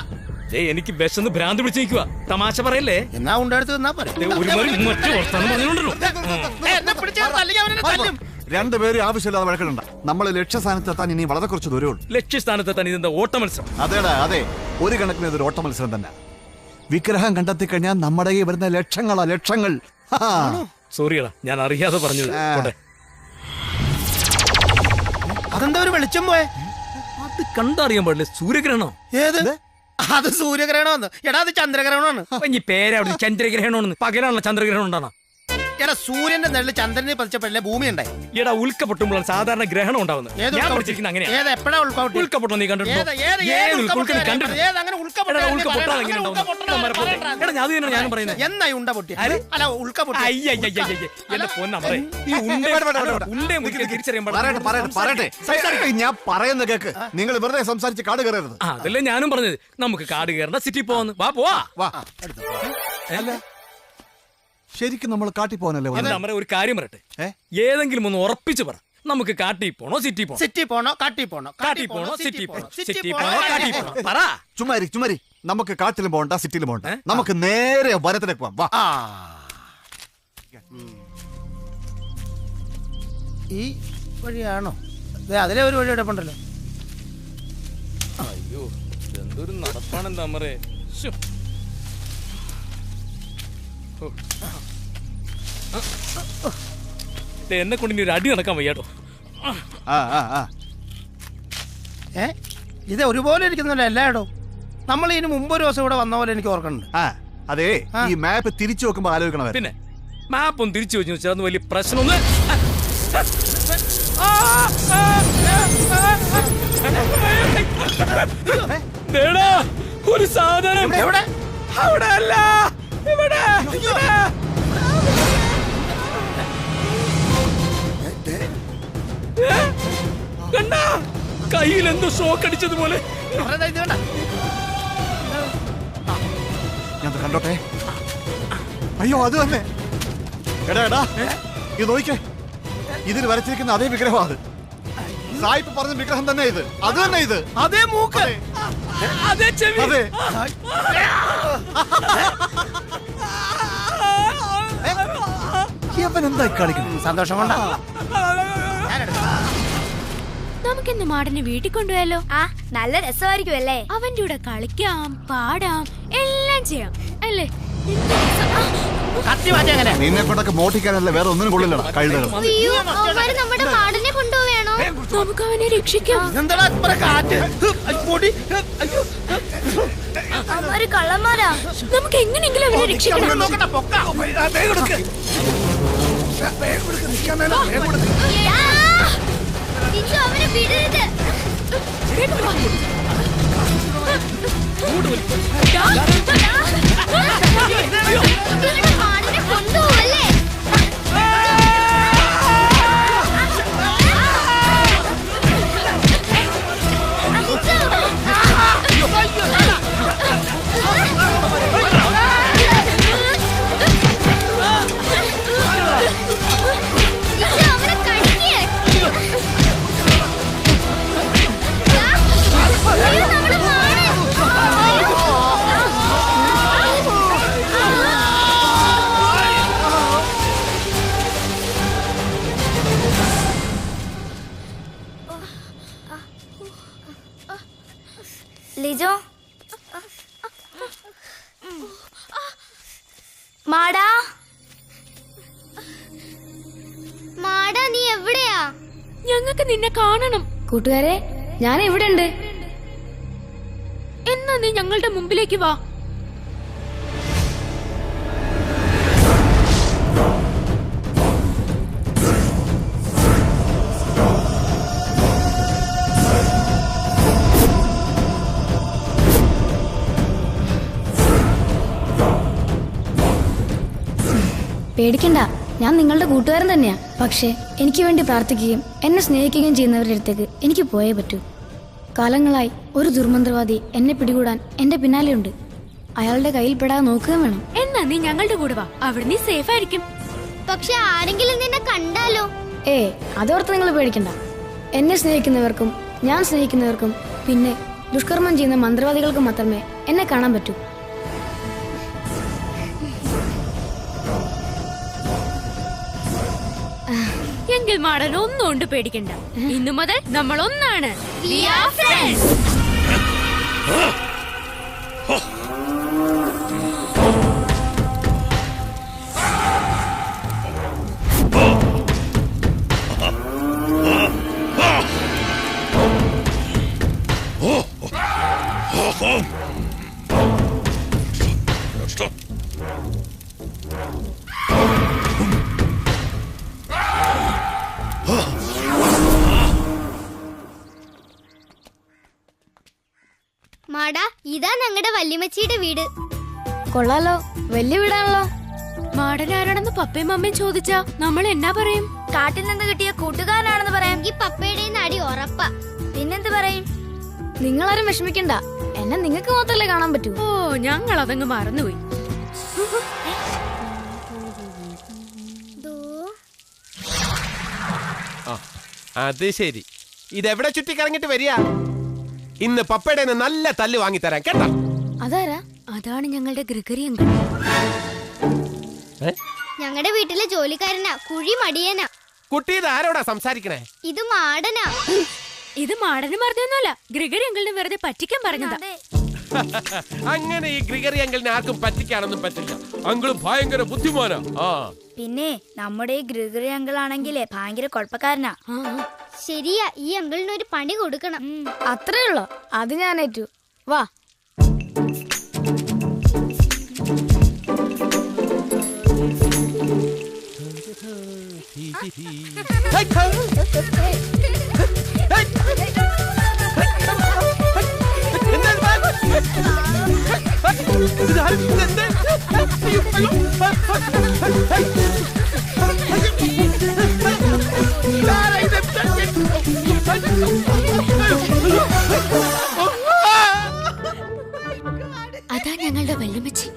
എനിക്ക് വിശന്ന് ഭ്രാന്ത് പിടിച്ച് നിൽക്കുക. തമാശ പറയല്ലേ? എന്നാ ഉണ്ടെടുത്ത് നിന്നാ പറയും. രണ്ടുപേരും ആവശ്യമില്ലാതെ വഴക്കുന്നുണ്ട. നമ്മൾ ലക്ഷ്യസ്ഥാനത്തെത്താൻ ഇനി വളരെ കുറച്ച് ദൂരമേ ഉള്ളൂ. ലക്ഷ്യസ്ഥാനത്തെത്താൻ ഇതെന്താ ഓട്ട മത്സരം? അതേടാ, അതെ, ഒരു കണക്കിന് ഇതൊരു ഓട്ട മത്സരം തന്നെ. വിഗ്രഹം കണ്ടെത്തി കഴിഞ്ഞാൽ നമ്മുടെ ഈ വരുന്ന ലക്ഷങ്ങൾ. സോറിയടാ, ഞാൻ അറിയാതെ പറഞ്ഞത്. അതെന്താ ഒരു വെളിച്ചം പോയെ? അത് കണ്ടറിയാൻ പാടില്ലേ? സൂര്യഗ്രഹണോ? ഏത്? അത് സൂര്യഗ്രഹണമെന്ന്. എടാ, അത് ചന്ദ്രഗ്രഹണമാണ്. പേരവിടെ ചന്ദ്രഗ്രഹണമെന്ന്. പകലാണല്ലോ ചന്ദ്രഗ്രഹണം ഉണ്ടാണോ? എടാ, സൂര്യന്റെ നെല്ല് ചന്ദ്രനെ പതിച്ചപ്പോഴല്ലേ ഭൂമി ഉണ്ടായി? എടാ, ഉൽക്ക പൊട്ടുമ്പോഴാണ് സാധാരണ ഗ്രഹണം ഉണ്ടാവുന്നത്. ഉൽക്കപ്പൊട്ടം നീ കണ്ടിട്ടുണ്ടോ? ഞാനും പറയുന്നത് എന്നായി ഉണ്ട പൊട്ടി? അല്ല, ഉൽക്ക പൊട്ടി. ഞാൻ പറയുന്ന കേക്ക്. നിങ്ങൾ വെറുതെ സംസാരിച്ച് കാട് കയറരുത്. അതല്ലേ ഞാനും പറഞ്ഞത്. നമുക്ക് കാട് കയറണ്ട, സിറ്റി പോവാന്ന്. പോവാ. ശരിക്കും നമ്മൾ കാട്ടി പോകാനല്ലേ? ഒരു കാര്യം പറയട്ടെ, ഏതെങ്കിലും ഒന്ന് ഉറപ്പിച്ച് പറ. നമുക്ക് കാട്ടി പോണോ സിറ്റി പോണോ? സിറ്റി പോണോ കാട്ടി പോണോ? കാട്ടി പോണോ സിറ്റി പോണോ? സിറ്റി പോണോ കാട്ടി പോണോ? പറ. ചുമ്മാരി. നമുക്ക് കാട്ടിലും പോകണ്ട, സിറ്റിയിലും പോകണ്ട. നമുക്ക് നേരെ വനത്തിലേക്ക് പോവാം. വാ. ഈ വഴിയാണോ? അതിലെ ഒരു വഴി എടുപ്പുണ്ടല്ലോ. അയ്യോ, എന്തൊരു നടപ്പാണെന്താ അമ്മറേ. എന്നെ കൊണ്ട് ഇനി ഒരു അടി നടക്കാൻ വയ്യാട്ടോ. ഇത് ഒരുപോലെ ഇരിക്കുന്നല്ലോ എല്ലായിടോ. നമ്മൾ ഇതിന് മുമ്പ് ഒരു ദിവസം ഇവിടെ വന്ന പോലെ എനിക്ക് ഓർക്കുന്നുണ്ട്. അതെ, ഈ മാപ്പ് തിരിച്ചു വെക്കുമ്പോ ആലോചിക്കണം. പിന്നെ മാപ്പ് ഒന്ന് തിരിച്ചു വെച്ചു വെച്ചാൽ വലിയ പ്രശ്നമൊന്നും. ഒരു സാധനം എവിടെ? അവിടെ അല്ല, ഇവിടെ. കണ്ടാ, കയ്യിൽ എന്തോ ഷോക്ക് അടിച്ചതുപോലെ. ഞാൻ കണ്ടോട്ടെ. അയ്യോ അത് തന്നെ. എടാ എടാ ഇത് നോക്കിക്കേ, ഇതിൽ വരച്ചിരിക്കുന്ന അതേ വിഗ്രഹം. അത് സായിപ്പ് പറഞ്ഞ വിഗ്രഹം തന്നെ ഇത്. അത് തന്നെ ഇത്. അതേ മൂക്ക്, അതേ ചെവി. അതെ. എന്താ കളിക്കുന്നത്? സന്തോഷം കൊണ്ടാ. നമുക്കിന്ന് മാടനെ വീട്ടിൽ കൊണ്ടുപോയാലോ? ആ നല്ല രസമായിരിക്കും അല്ലേ? അവന്റെ കൂടെ കളിക്കാം, പാടാം, എല്ലാം ചെയ്യാം അല്ലേ? നിന്നെ കൊണ്ടൊക്കെ മോട്ടിക്കാനല്ല വേറെ ഒന്നിനും കൊള്ളില്ലടാ കഴുതകൾ. അയ്യോ അവന്മാര് നമ്മുടെ മാടനെ കൊണ്ടുപോവുകയാണോ? നമുക്ക് അവനെ രക്ഷിക്കാം. അവന്മാര് കള്ളന്മാരാ. നമുക്ക് എങ്ങനെയെങ്കിലും അവനെ രക്ഷിക്കണം. അവനെ വിടരുത്. മാടനെ കൊണ്ടുപോവല്ലേ? ലിജോ, മാടാ മാടാ നീ എവിടെയാ? ഞങ്ങൾക്ക് നിന്നെ കാണണം. കൂട്ടുകാരെ ഞാൻ എവിടെ ഉണ്ട്? എന്നാ നീ ഞങ്ങളുടെ മുമ്പിലേക്ക് വാ. പേടിക്കണ്ട, ഞാൻ നിങ്ങളുടെ കൂട്ടുകാരൻ തന്നെയാ. പക്ഷേ എനിക്ക് വേണ്ടി പ്രാർത്ഥിക്കുകയും എന്നെ സ്നേഹിക്കുകയും ചെയ്യുന്നവരുടെ അടുത്തേക്ക് എനിക്ക് പോയേ പറ്റൂ. കാലങ്ങളായി ഒരു ദുർമന്ത്രവാദി എന്നെ പിടികൂടാൻ എന്റെ പിന്നാലെയുണ്ട്. അയാളുടെ കയ്യിൽ പെടാതെ നോക്കുകയും വേണം. എന്നാ നീ ഞങ്ങളുടെ കൂടെ വാ, അവിടെ നീ സേഫ് ആയിരിക്കും. പക്ഷെ ആരെങ്കിലും നിന്നെ കണ്ടാലോ? അതോർത്ത് നിങ്ങൾ പേടിക്കണ്ട. എന്നെ സ്നേഹിക്കുന്നവർക്കും ഞാൻ സ്നേഹിക്കുന്നവർക്കും പിന്നെ ദുഷ്കർമ്മം ചെയ്യുന്ന മന്ത്രവാദികൾക്കും മാത്രമേ എന്നെ കാണാൻ പറ്റൂ. എങ്കിൽ മാടൻ ഒന്നുകൊണ്ട് പേടിക്കണ്ട. ഇന്നു മുതൽ നമ്മൾ ഒന്നാണ്. മാടാ, ഇതാ ഞങ്ങളുടെ വല്യമ്മച്ചിയുടെ വീട്. കൊള്ളാലോ, വലിയ വീടാണല്ലോ. മാടൻ ആരാണെന്ന് പപ്പയും അമ്മയും ചോദിച്ചാ നമ്മൾ എന്നാ പറയും? കാട്ടിൽ നിന്ന് കിട്ടിയ കൂട്ടുകാരനാണെന്ന് പറയാം. ഈ പപ്പയുടെ അടി ഉറപ്പാ. പിന്നെന്ത് പറയും? നിങ്ങളാരും വിഷമിക്കണ്ട, എന്നെ നിങ്ങൾക്ക് മാത്രമല്ലേ കാണാൻ പറ്റൂ. ഓ, ഞങ്ങൾ അതങ്ങ് മറന്നുപോയി. അത് ശരി, ഇതെവിടെ ചുറ്റിക്കറങ്ങിട്ട് വരിക? ഇന്ന് പപ്പയുടെ നല്ല തല്ല് വാങ്ങിത്തരാൻ കേട്ടോ. അതാരാ? അതാണ് ഞങ്ങളുടെ ഗ്രിഗറി അങ്കിൾ. ഞങ്ങളുടെ വീട്ടിലെ ജോലിക്കാരനാ, കുഴി മടിയനാ. കുട്ടി ഇത് ആരോടാ സംസാരിക്കണേ? ഇത് മാടനാ. ഇത് മാടന് പറഞ്ഞൊന്നുമല്ല, ഗ്രിഗറി അങ്കിളിനെ വെറുതെ പറ്റിക്കാൻ പറഞ്ഞതാ. അങ്ങനെ ഈ ഗ്രിഗറി അങ്കിളിനെ ആർക്കും പറ്റിക്കാനൊന്നും പറ്റില്ല. അങ്കിള് ഭയങ്കര ബുദ്ധിമാനാ. പിന്നെ നമ്മുടെ ഈ ഗ്രിഗറി അങ്കിൾ ആണെങ്കിലേ ഭയങ്കര കുഴപ്പക്കാരനാ. ശരിയാ, ഈ അങ്കിളിന് ഒരു പണി കൊടുക്കണം. അത്രേ ഉള്ളോ? അത് ഞാൻ ഏറ്റു. വാ. അതാ ഞങ്ങളുടെ വല്യമ്മച്ചി.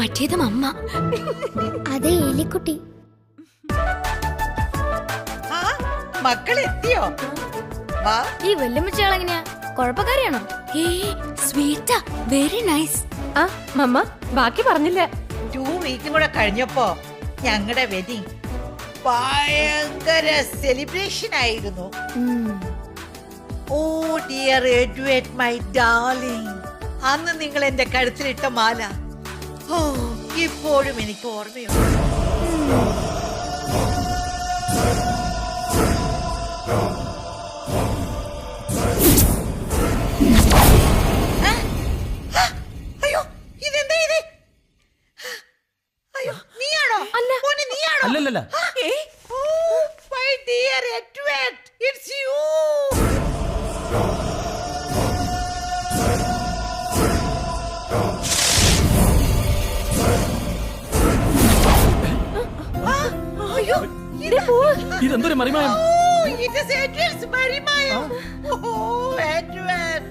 മറ്റേതും അമ്മ. അതെ എലിക്കുട്ടി. മക്കളെത്തിയോ? ഈ വല്യമ്മച്ചാൾ എങ്ങനെയാ? കുഴപ്പക്കാരിയാണോ? സ്വീറ്റാ, വെരി നൈസ്. ആ മമ്മ ബാക്കി പറഞ്ഞില്ല. 2 വീക്കും കൂടെ കഴിഞ്ഞപ്പോ ഞങ്ങളുടെ വെഡിങ് ഭയങ്കര സെലിബ്രേഷൻ ആയിരുന്നു. Oh dear Edward my darling, അന്ന് നിങ്ങൾ എന്റെ കഴുത്തിലിട്ട മാല ഇപ്പോഴും എനിക്ക് ഓർമ്മയുണ്ട്. അയ്യോ ഇതെന്താ ഇത്? അയ്യോ നീയാണോ? മോനെ നീയാണോ? അല്ലല്ല. My dear Edward, it's you. അയ്യോ ഇതെന്തൊരു മറിമായം? It is Edward's Marimayam. Edward.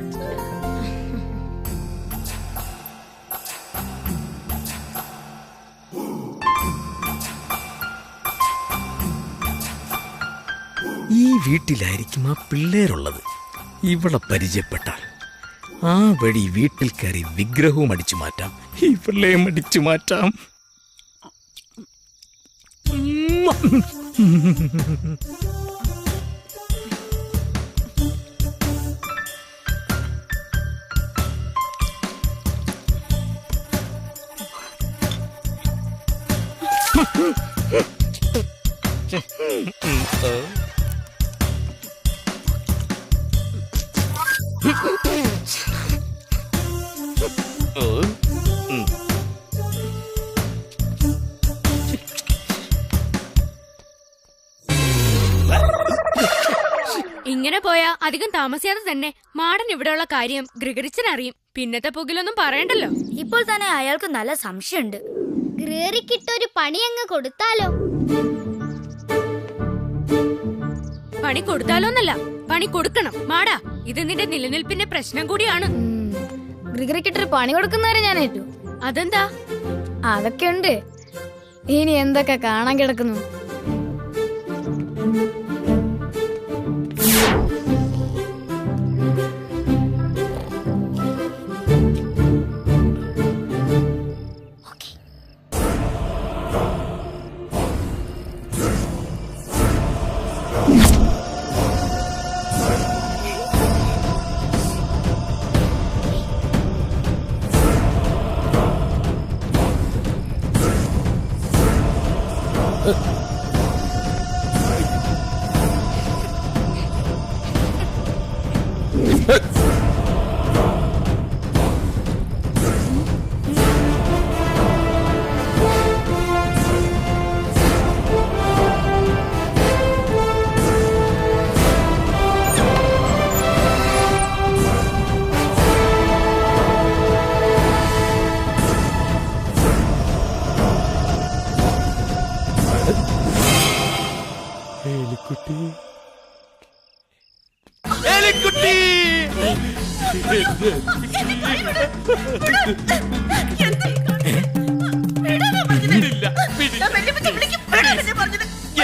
ഈ വീട്ടിലായിരിക്കും ആ പിള്ളേരുള്ളത്. ഇവളെ പരിചയപ്പെട്ടാൽ ആ വഴി വീട്ടിൽ കയറി വിഗ്രഹവും അടിച്ചു മാറ്റാം, ഈ പിള്ളേയും അടിച്ചു മാറ്റാം. ഇങ്ങനെ പോയാ അധികം താമസിയാതെ തന്നെ മാടൻ ഇവിടെയുള്ള കാര്യം ഗ്രിഗറിച്ചനറിയും. പിന്നത്തെ പുകിലൊന്നും പറയണ്ടല്ലോ. ഇപ്പോൾ തന്നെ അയാൾക്ക് നല്ല സംശയമുണ്ട്. ഗ്രിഗറിക്കിട്ടൊരു പണി അങ്ങ് കൊടുത്താലോ? പണി കൊടുത്താലോന്നല്ല, പണി കൊടുക്കണം. മാടാ, ഇത് നിന്റെ നിലനിൽപ്പിന്റെ പ്രശ്നം കൂടിയാണ്. ഗ്രിഗറിക്കിട്ടൊരു പണി കൊടുക്കുന്നവരെ ഞാൻ ഏറ്റു. അതെന്താ? അതൊക്കെ ഉണ്ട്. ഇനി എന്തൊക്കെ കാണാൻ കിടക്കുന്നു.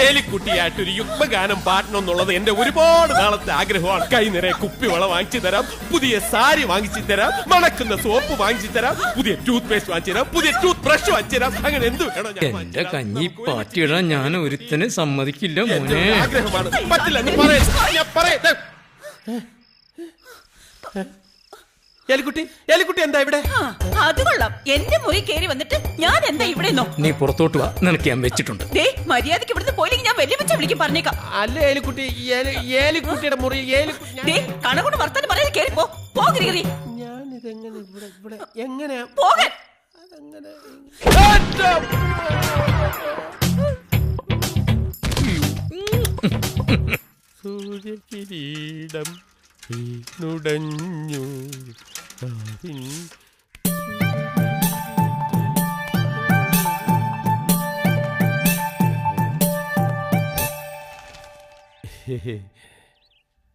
ഏലിക്കുട്ടിയായിട്ടൊരു യുഗ്മഗാനം പാടണമെന്നുള്ളത് എന്റെ ഒരുപാട് നാളത്തെ ആഗ്രഹമാണ്. കൈ നിറയെ കുപ്പിവള വാങ്ങിച്ചു തരാം, പുതിയ സാരി വാങ്ങിച്ചു തരാം, മണക്കുന്ന സോപ്പ് വാങ്ങിച്ചു തരാം, പുതിയ ടൂത്ത് പേസ്റ്റ് വാങ്ങിച്ചു തരാം, പുതിയ ടൂത്ത് ബ്രഷ് വാങ്ങിച്ചു തരാം. അങ്ങനെ എന്ത് വേണം? എന്റെ കഞ്ഞി പാറ്റിയിടാൻ ഞാൻ ഒരുത്തനെ സമ്മതിക്കില്ല മോനെ. ആഗ്രഹമാണ്, പറ്റില്ല. ഞാൻ പറയട്ടെ. എലിക്കുട്ടി, എലിക്കുട്ടി എന്താ ഇവിടെ? അത് കൊള്ളാം. എന്റെ മുറി കയറി വന്നിട്ട് ഞാൻ എന്താ ഇവിടെ? നീ പുറത്തോട്ട് വാ, നിനക്ക് ഞാൻ വെച്ചിട്ടുണ്ട്. മര്യാദക്ക് ഇവിടുന്ന് പോയില്ലെങ്കിൽ ഞാൻ വലിയ വെച്ച വിളിക്കും, പറഞ്ഞേക്കാം. അല്ല എലിക്കുട്ടി, ഏലിക്കുട്ടിയുടെ മുറി കണകൊണ്ട് വർത്താനം പറയാൻ കയറി പോകരി. ഞാനിതെങ്ങനെ ഇവിടെ എങ്ങനെ പോകാൻ? സൂര്യകിരീടം നുടഞ്ഞു.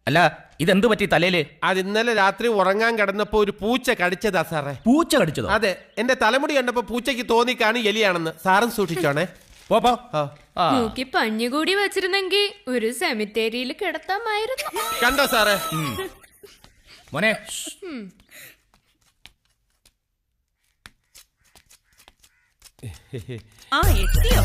അല്ല ഇതെന്ത് പറ്റി തലയില്? അത് ഇന്നലെ രാത്രി ഉറങ്ങാൻ കിടന്നപ്പോ ഒരു പൂച്ച കടിച്ചതാ സാറേ. പൂച്ച കടിച്ചതോ? അതെ, എന്റെ തലമുടി കണ്ടപ്പോ പൂച്ചയ്ക്ക് തോന്നിക്കാണ് എലിയാണെന്ന്. സാറും സൂക്ഷിച്ചോണേ. നോക്കി പഞ്ഞുകൂടി വെച്ചിരുന്നെങ്കിൽ ഒരു സെമിത്തേരിയിൽ കിടത്താമായിരുന്നു. കണ്ടോ സാറേ? മോനെ എത്തിയോ?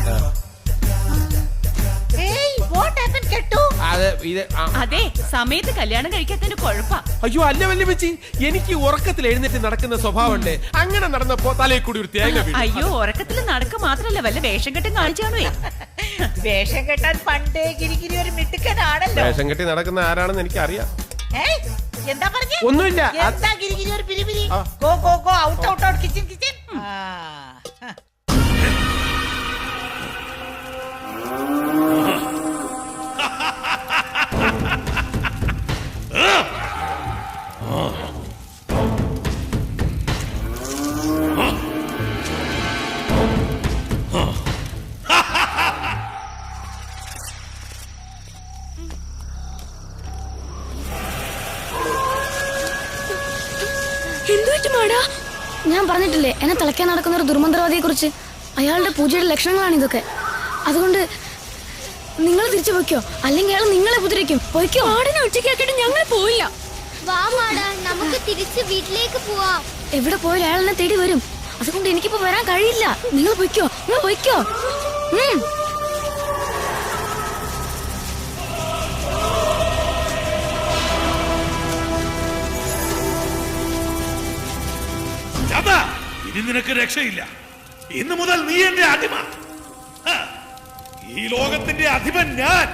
അതെ, സമയത്ത് കല്യാണം കഴിക്കാത്തതിന് കുഴപ്പാ. അയ്യോ അല്ല വല്യമ്മച്ചി, എനിക്ക് ഉറക്കത്തിൽ എഴുന്നേറ്റ് നടക്കുന്ന സ്വഭാവമുണ്ട്. അങ്ങനെ നടന്നപ്പോ തലയിൽ കൂടി ഒരു തേങ്ങ വീണു. അയ്യോ, ഉറക്കത്തിൽ നടക്കുക മാത്രല്ല വല്ല വേഷം കെട്ടും കാണിച്ചാണോ? വേഷം കെട്ടാൻ പണ്ടേ ഗിരിഗിരി ഒരു മിടുക്കനാണല്ലോ. വേഷം കെട്ടി നടക്കുന്ന ആരാണെന്ന് എനിക്ക് അറിയാം. എന്താ പറഞ്ഞേ? ഒന്നുമില്ല. എന്താ ഗിരിഗിരി ഒരു പിരിപിരി? Go go go out out out kitchen kitchen. ഞാൻ പറഞ്ഞിട്ടില്ലേ എന്നെ തിളയ്ക്കാൻ നടക്കുന്ന ഒരു ദുർമന്ത്രവാദിയെ കുറിച്ച്? അയാളുടെ പൂജയുടെ ലക്ഷണങ്ങളാണ് ഇതൊക്കെ. അതുകൊണ്ട് നിങ്ങൾ തിരിച്ചു പോയിക്കോ, അല്ലെങ്കിൽ അയാൾ നിങ്ങളെ ഉപദ്രവിക്കും. പോയിക്കോ. ആടിനെ ഒറ്റയ്ക്കാക്കിയിട്ട് ഞങ്ങൾ പോയില്ല. വാ മാടാ, നമുക്ക് തിരിച്ച് വീട്ടിലേക്ക് പോവാം. എവിടെ പോയാലും അയാൾ എന്നെ തേടി വരും. അതുകൊണ്ട് എനിക്കിപ്പോ വരാൻ കഴിയില്ല. നിങ്ങൾ പോയിക്കോ, നിങ്ങൾ പോയിക്കോ. ഇനി നിനക്ക് രക്ഷയില്ല. ഇന്നു മുതൽ നീ എന്റെ അടിമ. ഈ ലോകത്തിന്റെ അധിപൻ ഞാൻ.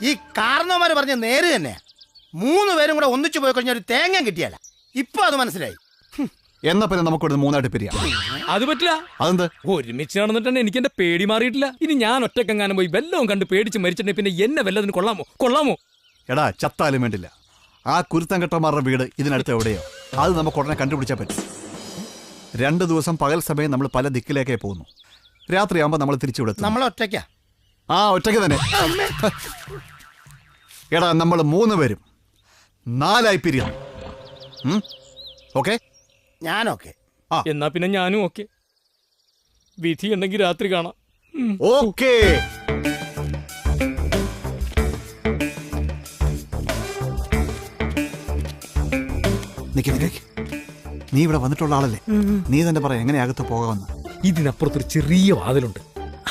ഈ കാരണവന്മാര് പറഞ്ഞ നേര് തന്നെയാ. 3 പേരും കൂടെ ഒന്നിച്ചു പോയി കഴിഞ്ഞാൽ ഒരു തേങ്ങ കിട്ടിയല്ല. ഇപ്പൊ അത് മനസ്സിലായി. എന്നാ പിന്നെ നമുക്കിവിടെ 3 ആയിട്ട് പിരിയാം. അത് പറ്റില്ല. അതെന്ത്? ഒരുമിച്ച് നടന്നിട്ടുണ്ട് എനിക്ക് എന്റെ പേടി മാറിയിട്ടില്ല. ഇനി ഞാൻ ഒറ്റക്കെങ്ങാനും പോയി വല്ലതും കണ്ട് പേടിച്ച് മരിച്ചിട്ടുണ്ടെങ്കിൽ പിന്നെ എന്നെ വല്ലതിന് കൊള്ളാമോ? എടാ ചത്താലും വേണ്ടില്ല. ആ കുരുത്തങ്കട്ടന്മാരുടെ വീട് ഇതിനടുത്ത് എവിടെയോ അത് നമുക്ക് ഉടനെ കണ്ടുപിടിച്ചാൽ പറ്റും. 2 ദിവസം പകൽ സമയം നമ്മൾ പല ദിക്കിലേക്കേ പോകുന്നു. രാത്രിയാകുമ്പോൾ നമ്മൾ തിരിച്ചു വിടും. നമ്മൾ ഒറ്റയ്ക്കാ? ആ ഒറ്റയ്ക്ക് തന്നെ. എടാ നമ്മൾ 3 പേരും 4 ആയി പിരിയണം. ഓക്കെ? ഞാനോക്കെ. എന്നാ പിന്നെ ഞാനും ഓക്കെ. വിധി ഉണ്ടെങ്കിൽ രാത്രി കാണാം. ഓക്കേ. നീ ഇവിടെ വന്നിട്ടുള്ള ആളല്ലേ? നീ തന്നെ പറ എങ്ങനെ അകത്ത് പോകാമെന്ന്. ഇതിനപ്പുറത്തൊരു ചെറിയ വാതിലുണ്ട്.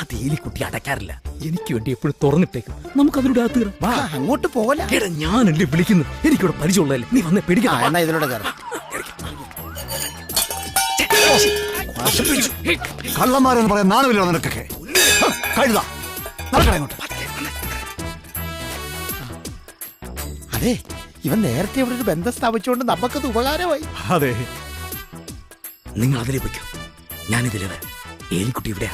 അത് എലിക്കുട്ടി അടയ്ക്കാറില്ല. എനിക്ക് വേണ്ടി എപ്പോഴും തുറന്നിട്ടേക്കും. നമുക്ക് അതിലൂടെ അങ്ങോട്ട് പോകല. ഞാനല്ലേ വിളിക്കുന്നു. എനിക്കിവിടെ പരിചയമുള്ളതല്ലേ. നീ വന്നേ പേടിക്കണം. ഇതിലൂടെ കയറാം. കള്ളന്മാരെന്ന് പറയാൻ നാണമില്ല നിനക്കൊക്കെ. കഴുതാ നടക്കണോട്ട്. അതെ, ഇവൻ നേരത്തെ ഇവിടെ ഒരു ബന്ധം സ്ഥാപിച്ചുകൊണ്ട് നമുക്കത് ഉപകാരമായി. അതെ, നിങ്ങൾ അതിലേ വയ്ക്കാം. ഞാനിതിലേ വരാം. ഏലിക്കുട്ടി ഇവിടെയാ.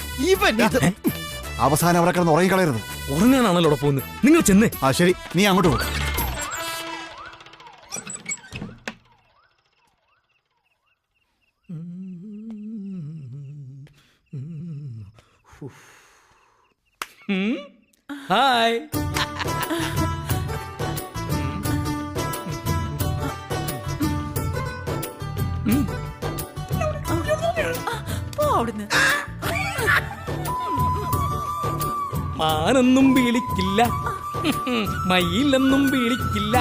അവസാനം അവിടെ കിടന്ന് ഉറങ്ങിക്കളയരുത്. ഉറങ്ങാനാണല്ലോ അവിടെ പോകുന്നത്. നിങ്ങൾ ചെന്നേ. ആ ശരി, നീ അങ്ങോട്ട് പോകും. ഹായ്. അവിടുന്ന്. മാനൊന്നും വിളിക്കില്ല, മയിലെന്നും വിളിക്കില്ല.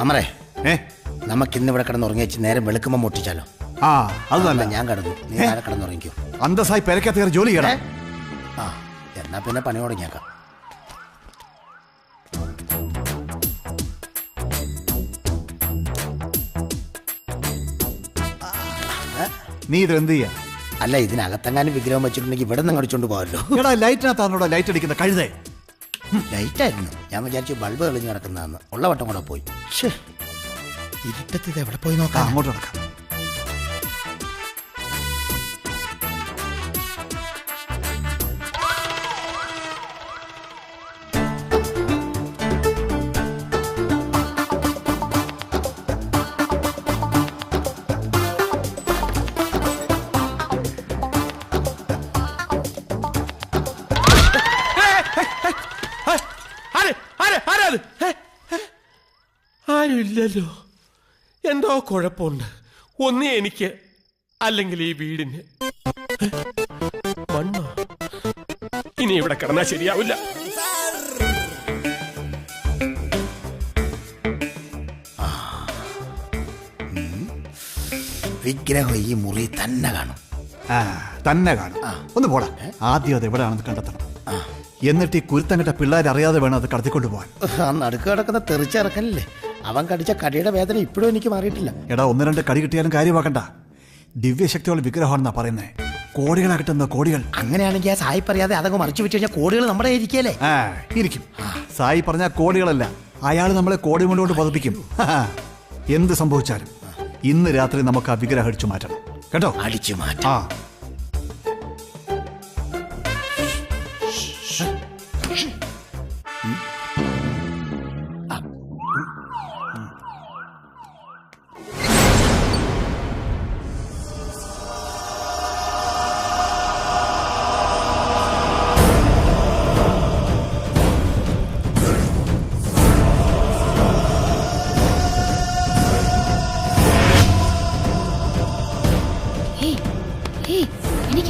അമറേ, നമുക്കിന്ന് ഇവിടെ കിടന്നുറങ്ങി വെച്ച് നേരം വെളുക്കുമ്പോൾ മുട്ടിച്ചാലോ? ആ അത് നല്ല. ഞാൻ കിടന്നു, നീ നേരെ കിടന്നുറങ്ങിക്കോ. അന്തസ്സായി പെരക്കകത്ത് ജോലി ചെയ്യണം. ആ എന്നാ പിന്നെ പണി തുടങ്ങിയേക്കാം. നീ ഇത് എന്ത് ചെയ്യാ? അല്ല, ഇതിനകത്തെങ്ങാനും വിഗ്രഹം വെച്ചിട്ടുണ്ടെങ്കിൽ ഇവിടെ നിന്ന് അടിച്ചോണ്ട് പോകാമല്ലോ. എടാ ലൈറ്റിനകത്താണോടാ ലൈറ്റ് അടിക്കുന്ന കഴുതേ? ലൈറ്റായിരുന്നു, ഞാൻ വിചാരിച്ചു ബൾബ് തെളിഞ്ഞ് കിടക്കുന്നതെന്ന്. ഉള്ള വട്ടം കൂടെ പോയി. ഇരുട്ടത്ത് ഇത് എവിടെ പോയി നോക്കാം? അങ്ങോട്ട് നടക്കാം. ആരുമില്ലല്ലോ. എന്തോ കുഴപ്പമുണ്ട്. ഒന്നേ എനിക്ക്, അല്ലെങ്കിൽ ഈ വീടിന്. മണ്ണോ? ഇനി ഇവിടെ കിടന്നാ ശരിയാവില്ല. വിഗ്രഹം ഈ മുറി തന്നെ കാണും. തന്നെ കാണും. ഒന്ന് പോടാ. ആദ്യം അത് എവിടെയാണെന്ന് കണ്ടെത്തണം. എന്നിട്ട് ഈ കുരുത്തങ്ങട്ട പിള്ളേർ അറിയാതെ വേണം അത് കടത്തിക്കൊണ്ട് പോകാൻ. ആ നടുക്ക് കിടക്കുന്ന തെറിച്ചിറക്കല്ലേ, അവൻ കടിച്ച കടിയുടെ വേദന ഇപ്പോഴും എനിക്ക് മാറിയിട്ടില്ല. എടാ, 1-2 കടി കിട്ടിയാലും കാര്യമാക്കണ്ട. ദിവ്യശക്തിയുള്ള വിഗ്രഹമാണെന്നാ പറയുന്നേ. കോടികളാ കിട്ടുന്ന കോടികൾ. അങ്ങനെയാണെങ്കിൽ ആ സായി പറയാതെ അതങ്ങ് മറിച്ചു വിറ്റ് കഴിഞ്ഞാൽ കോടികൾ നമ്മുടെ ഇരിക്കല്ലേ? ഇരിക്കും. സായി പറഞ്ഞ കോടികളല്ല, അയാൾ നമ്മളെ കോടി കൊണ്ടുകൊണ്ട് പതിപ്പിക്കും. എന്ത് സംഭവിച്ചാലും ഇന്ന് രാത്രി നമുക്ക് ആ വിഗ്രഹം അടിച്ചു മാറ്റണം കേട്ടോ? അടിച്ചു മാറ്റാം.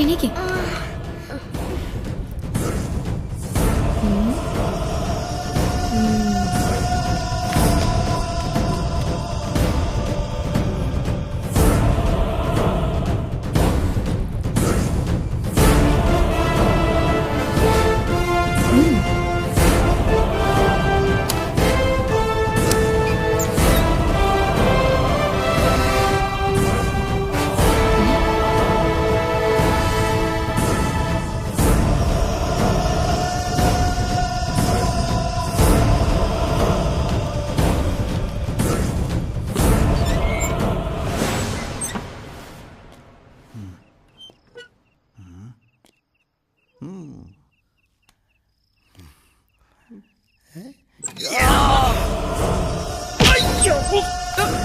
എനിക്ക്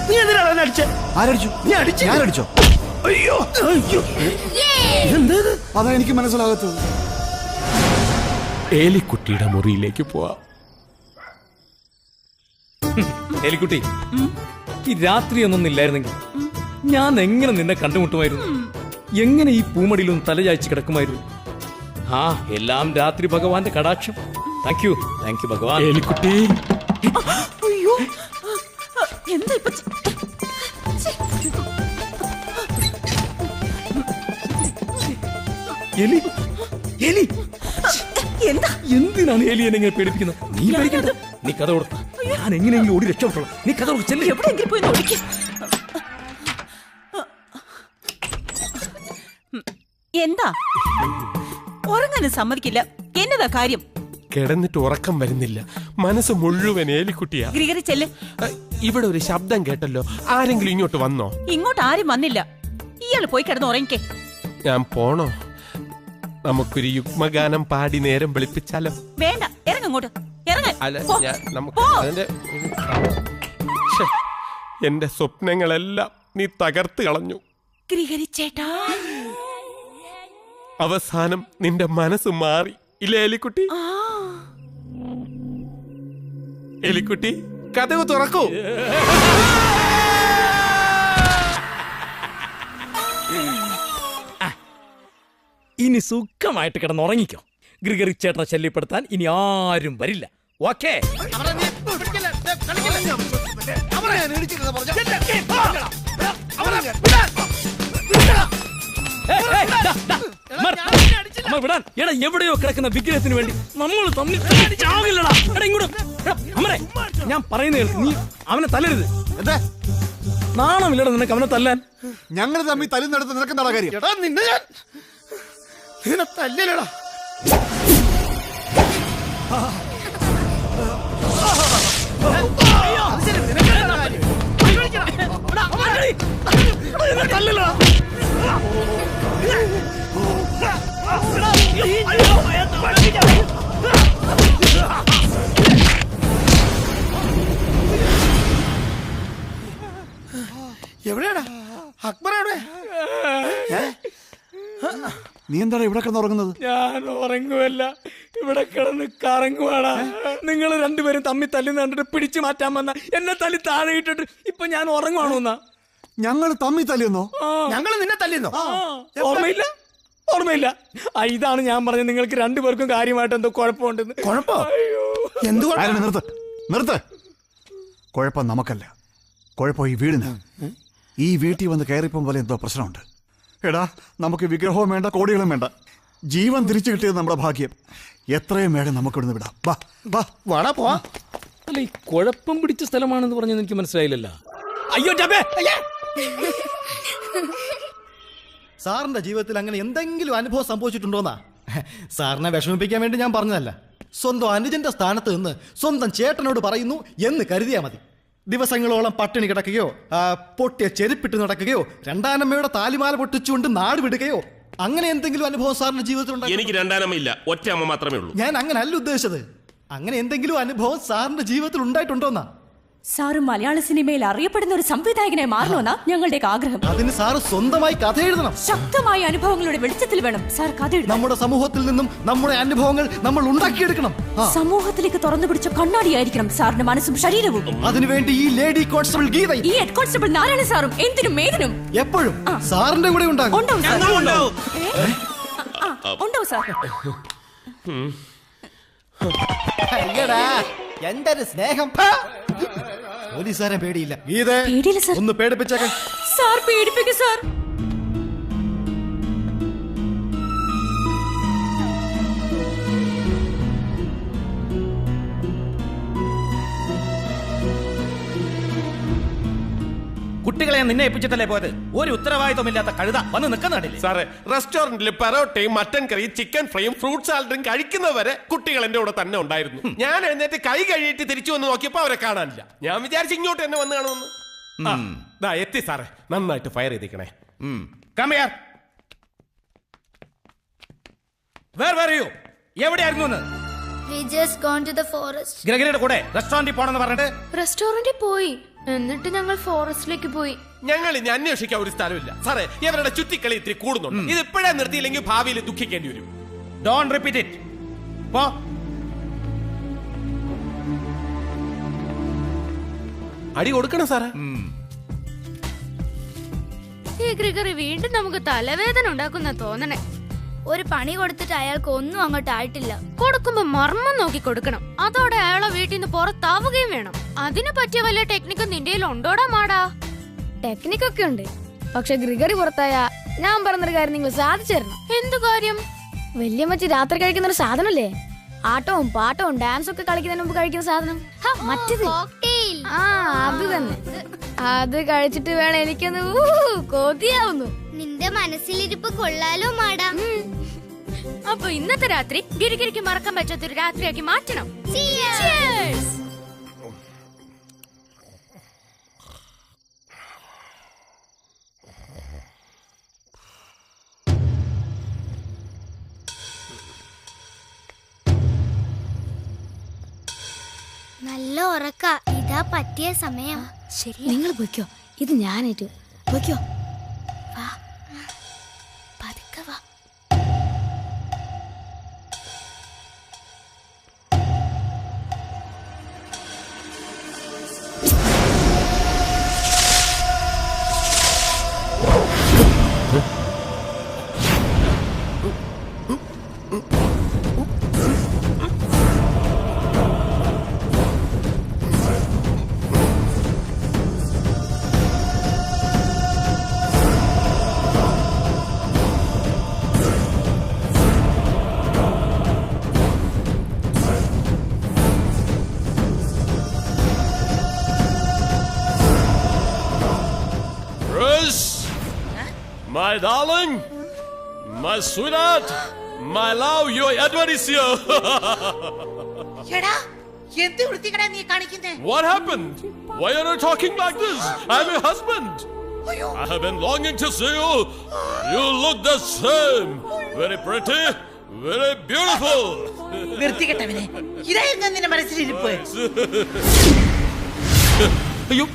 നീ എന്തിനാണ് അടിച്ചേ? ആരടിച്ചു? ഞാനടിച്ചോ? അയ്യോ അതാ എനിക്ക് മനസ്സിലാകത്തത്. ഏലിക്കുട്ടിയുടെ മുറിയിലേക്ക് പോവാം. ഏലിക്കുട്ടി, ഈ രാത്രിയൊന്നും ഇല്ലായിരുന്നെങ്കിൽ ഞാൻ എങ്ങനെ നിന്നെ കണ്ടുമുട്ടുമായിരുന്നു? എങ്ങനെ ഈ പൂമടിയിലൊന്നും തലചായ്ച്ച് കിടക്കുമായിരുന്നു? ആ എല്ലാം രാത്രി ഭഗവാന്റെ കടാക്ഷം. താങ്ക് യു ഭഗവാൻ. ഏലിക്കുട്ടി, അയ്യോ എന്താ ഇപ്പൊ? എലി എലി എന്താ? എന്തിനാണ് എലി എന്നെ ഇങ്ങനെ പേടിപ്പിക്കുന്നത്? നീ പേടിക്കണ്ട, നീ കഥ കൊടുക്ക. ഞാൻ എങ്ങനെയെങ്കിലും ഓടി രക്ഷപ്പെട്ടോളാം. നീ കഥ കൊടുക്കല്ലേ? എവിടെയെങ്കിലും പോയി നോക്കി. എന്താ ഉറങ്ങാനും സമ്മതിക്കില്ല? എന്നതാ കാര്യം? കിടന്നിട്ട് ഉറക്കം വരുന്നില്ല. മനസ്സ് മുഴുവൻ ഏലിക്കുട്ടിയാ. ഗ്രിഗറി ചെല്ല്. ഇവിടെ ഒരു ശബ്ദം കേട്ടല്ലോ. ആരെങ്കിലും ഇങ്ങോട്ട് വന്നോ? ഇങ്ങോട്ട് ആരും വന്നില്ല. ഇയാള് പോയി കിടന്ന് ഉറങ്ങിക്കേ. ഞാൻ പോണോ? നമുക്കൊരു യുഗ്മഗാനം പാടി നേരം വെളുപ്പിച്ചാലോ? വേണ്ട, ഇറങ്ങോട്ട് ഇറങ്ങാൻ. അല്ല, നമുക്ക് അതിന്റെ എന്റെ സ്വപ്നങ്ങളെല്ലാം നീ തകർത്ത് കളഞ്ഞു. ഗ്രിഗറി ചേട്ടാ. അവസാനം നിന്റെ മനസ്സ് മാറി ഇല്ലേ എലിക്കുട്ടി? എലിക്കുട്ടി കതക് തുറക്കൂ. ഇനി സുഖമായിട്ട് കിടന്നുറങ്ങിക്കോ. ഗ്രിഗറി ചേട്ടനെ ശല്യപ്പെടുത്താൻ ഇനി ആരും വരില്ല. ഓക്കേ? വിടാൻ എടാ, എവിടെയോ കിടക്കുന്ന വിഗ്രഹത്തിന് വേണ്ടി നമ്മൾ തമ്മിൽ ചാവില്ലടാ. എടാ ഇങ്ങോട്ട് അമരെ, ഞാൻ പറയുന്ന കേൾക്ക്. നീ അവനെ തല്ലരുത്. നാണമില്ലടാ നിനക്ക് അവനെ തല്ലാൻ. ഞങ്ങൾ തമ്മിൽ തല്ലുന്നിടത്ത് നിനക്ക് എന്താ കാര്യം? നിന്നെ തല്ലലടാ. എവിടെയാടാ അക്ബർ? എവിടെ? നീ എന്താണ് ഇവിടെ കിടന്നുറങ്ങുന്നത്? ഞാൻ ഉറങ്ങുമല്ല, ഇവിടെ കിടന്ന് കറങ്ങുവാടാ. നിങ്ങൾ രണ്ടുപേരും തമ്മിൽ തല്ലി കണ്ടിട്ട് പിടിച്ചു മാറ്റാൻ വന്ന എന്നെ തല്ലി താഴെ ഇട്ടിട്ട് ഇപ്പൊ ഞാൻ ഉറങ്ങുവാണോ? ഞങ്ങൾ തമ്മിൽ തല്ലിയെന്നോ? ഞങ്ങൾ നിന്നെ തല്ലിയെന്നോ? ഓർമ്മയില്ല? ഓർമ്മയില്ല. ഇതാണ് ഞാൻ പറഞ്ഞത്, നിങ്ങൾക്ക് രണ്ടുപേർക്കും കാര്യമായിട്ട് എന്തോ കുഴപ്പമുണ്ടെന്ന്. കുഴപ്പോ? നിർത്ത്. കുഴപ്പം നമുക്കല്ല, കുഴപ്പം ഈ വീടിന്. ഈ വീട്ടിൽ വന്ന് കയറിപ്പം പോലെ എന്തോ പ്രശ്നമുണ്ട്. എടാ, നമുക്ക് വിഗ്രഹവും വേണ്ട, കോടികളും വേണ്ട. ജീവൻ തിരിച്ചു കിട്ടിയത് നമ്മുടെ ഭാഗ്യം. എത്രയും വേഗം നമുക്ക് ഇവിടുന്ന് വിടാം. വാടാ പോവാ. അല്ല, ഈ കുഴപ്പം പിടിച്ച സ്ഥലമാണെന്ന് പറഞ്ഞത് എനിക്ക് മനസ്സിലായില്ലല്ലോ. അയ്യോ സാറിന്റെ ജീവിതത്തിൽ അങ്ങനെ എന്തെങ്കിലും അനുഭവം സംഭവിച്ചിട്ടുണ്ടോന്നാ? സാറിനെ വിഷമിപ്പിക്കാൻ വേണ്ടി ഞാൻ പറഞ്ഞതല്ല. സ്വന്തം അനുജന്റെ സ്ഥാനത്ത് നിന്ന് സ്വന്തം ചേട്ടനോട് പറയുന്നു എന്ന് കരുതിയാ മതി. ദിവസങ്ങളോളം പട്ടിണി കിടക്കുകയോ, പൊട്ടിയ ചെരുപ്പിട്ട് നടക്കുകയോ, രണ്ടാനമ്മയുടെ താലിമാല പൊട്ടിച്ചുകൊണ്ട് നാട് വിടുകയോ, അങ്ങനെ എന്തെങ്കിലും അനുഭവം സാറിന്റെ ജീവിതത്തിൽ? എനിക്ക് രണ്ടാനമ്മ ഇല്ല, ഒറ്റ അമ്മ മാത്രമേ ഉള്ളൂ. ഞാൻ അങ്ങനെ അല്ല ഉദ്ദേശിച്ചത്. അങ്ങനെ എന്തെങ്കിലും അനുഭവം സാറിന്റെ ജീവിതത്തിൽ ഉണ്ടായിട്ടുണ്ടോന്നാ? സാറ് മലയാള സിനിമയിൽ അറിയപ്പെടുന്ന ഒരു സംവിധായകനായി മാറണമെന്നാ ഞങ്ങളുടെ ആഗ്രഹം. അതിന് സാറ് സ്വന്തമായി കഥ എഴുതണം. ശക്തമായ അനുഭവങ്ങളുടെ വെളിച്ചത്തിൽ വേണം സാർ കഥ എഴുതാൻ. നമ്മുടെ സമൂഹത്തിൽ നിന്നും നമ്മുടെ അനുഭവങ്ങൾ നമ്മൾ ഉണ്ടാക്കിയെടുക്കണം. സമൂഹത്തിലേക്ക് തുറന്നു പിടിച്ച കണ്ണാടിയായിരിക്കണം സാറിന്റെ മനസ്സും ശരീരവും. അതിനുവേണ്ടി ഈ ലേഡി കോൺസ്റ്റബിൾ ഗീതയും ഈ ഹെഡ് കോൺസ്റ്റബിൾ നാരായണ സാറും എന്തിനും ഏതിനും എപ്പോഴും സാറിന്റെ കൂടെ ഉണ്ടാകും. ഉണ്ടാവും സാർ. എന്തൊരു സ്നേഹം. പോലീസുകാരെ പേടിയില്ല. പേടിയില്ല സാർ. ഒന്ന് പേടിപ്പിച്ചേക്കാൻ. Sir പേടിപ്പിക്കും sir. കുട്ടികളെ നിന്നെ ഏൽപ്പിച്ചിട്ടല്ലേ പോയത്? ഒരു ഉത്തരവാദിത്വമില്ലാത്ത കഴുത വന്ന് നിൽക്കുന്നില്ലേ? സാറേ, റെസ്റ്റോറന്റിൽ പെറോട്ടയും മട്ടൻ കറിയും ചിക്കൻ ഫ്രൈയും ഫ്രൂട്ട് സാലഡും കഴിക്കുന്നവരെ കുട്ടികൾ എന്റെ കൂടെ തന്നെ ഉണ്ടായിരുന്നു. ഞാൻ എഴുന്നേറ്റ് കൈ കഴുകിയിട്ട് തിരിച്ചു വന്ന് നോക്കിയപ്പോ അവരെ കാണാനില്ല. ഞാൻ വിചാരിച്ചു ഇങ്ങോട്ട് തന്നെ വന്ന് കാണുമെന്ന്. എത്തി സാറേ, നന്നായിട്ട് ഫയർ ചെയ്തിരിക്കണേ. എവിടെയായിരുന്നു? ഗ്രഗറിയുടെ കൂടെ റെസ്റ്റോറന്റിൽ പോണെന്ന് പറഞ്ഞിട്ട് റെസ്റ്റോറന്റിൽ പോയി, എന്നിട്ട് ഞങ്ങൾ ഫോറസ്റ്റിലേക്ക് പോയി. ഞങ്ങൾ ഇനി അന്വേഷിക്കാൻ ഒരു സ്ഥലമില്ല സാറേ. ഇവരുടെ ചുറ്റിക്കളി ഇത്തിരി കൂടുന്നുണ്ട്. ഇത് ഇപ്പോഴേ നിർത്തിയില്ലെങ്കിൽ ഭാവിയിൽ ദുഃഖിക്കേണ്ടി വരും. Don't repeat it. പോ. അടി കൊടുക്കണം സാറേ. ഈ ഗ്രിഗറി വീണ്ടും നമുക്ക് തലവേദന ഉണ്ടാക്കുന്ന തോന്നണേ. ഒരു പണി കൊടുത്തിട്ട് അയാൾക്ക് ഒന്നും അങ്ങോട്ട് ആയിട്ടില്ല. കൊടുക്കുമ്പോ മർമ്മം നോക്കി കൊടുക്കണം. അതോടെ അയാളെ വീട്ടിൽ നിന്ന് പുറത്താവുകയും വേണം. അതിന് പറ്റിയ വല്ല ടെക്നിക്ക് നിന്റെ ഉണ്ടോടാ മാടാ? ടെക്നിക്കൊക്കെ ഉണ്ട്, പക്ഷെ ഗ്രിഗറി പുറത്തായ ഞാൻ പറഞ്ഞൊരു കാര്യം നിങ്ങൾ സാധിച്ചു തരണം. എന്തു കാര്യം? വല്യമ്മച്ചി രാത്രി കഴിക്കുന്ന ഒരു സാധനല്ലേ, ആട്ടവും പാട്ടവും ഡാൻസും ഒക്കെ കളിക്കുന്നതിന് മുമ്പ് കഴിക്കുന്ന സാധനം. മറ്റേത് അത് തന്നെ. അത് കഴിച്ചിട്ട് വേണം എനിക്കൊന്ന് കൊതിയാവുന്നു. നിന്റെ മനസ്സിലിരിപ്പ് കൊള്ളാലോ മാടാ. അപ്പൊ ഇന്നത്തെ രാത്രി ഗിരിഗിരിക്ക് മറക്കാൻ പറ്റാത്തൊരു രാത്രിയാക്കി മാറ്റണം. നല്ല ഉറക്ക, ഇതാ പറ്റിയ സമയം. ശരി, നിങ്ങൾ പോയിക്കോ, ഇത് ഞാനേറ്റു. പോയിക്കോ. വാ, പതുക്കെ വാ. My darling, my sweetheart, my love, your Edward is here. എടാ എന്ത് വൃത്തികേടാ നീ കാണിക്കുന്നേ? What happened? Why are you talking like this? I'm your husband. I have been longing to see you. You look the same. Very pretty, very beautiful. വൃത്തികെട്ടവനെ, ഇതായിരുന്നു നിന്റെ മനസ്സിലിരിപ്പ്. അയ്യോ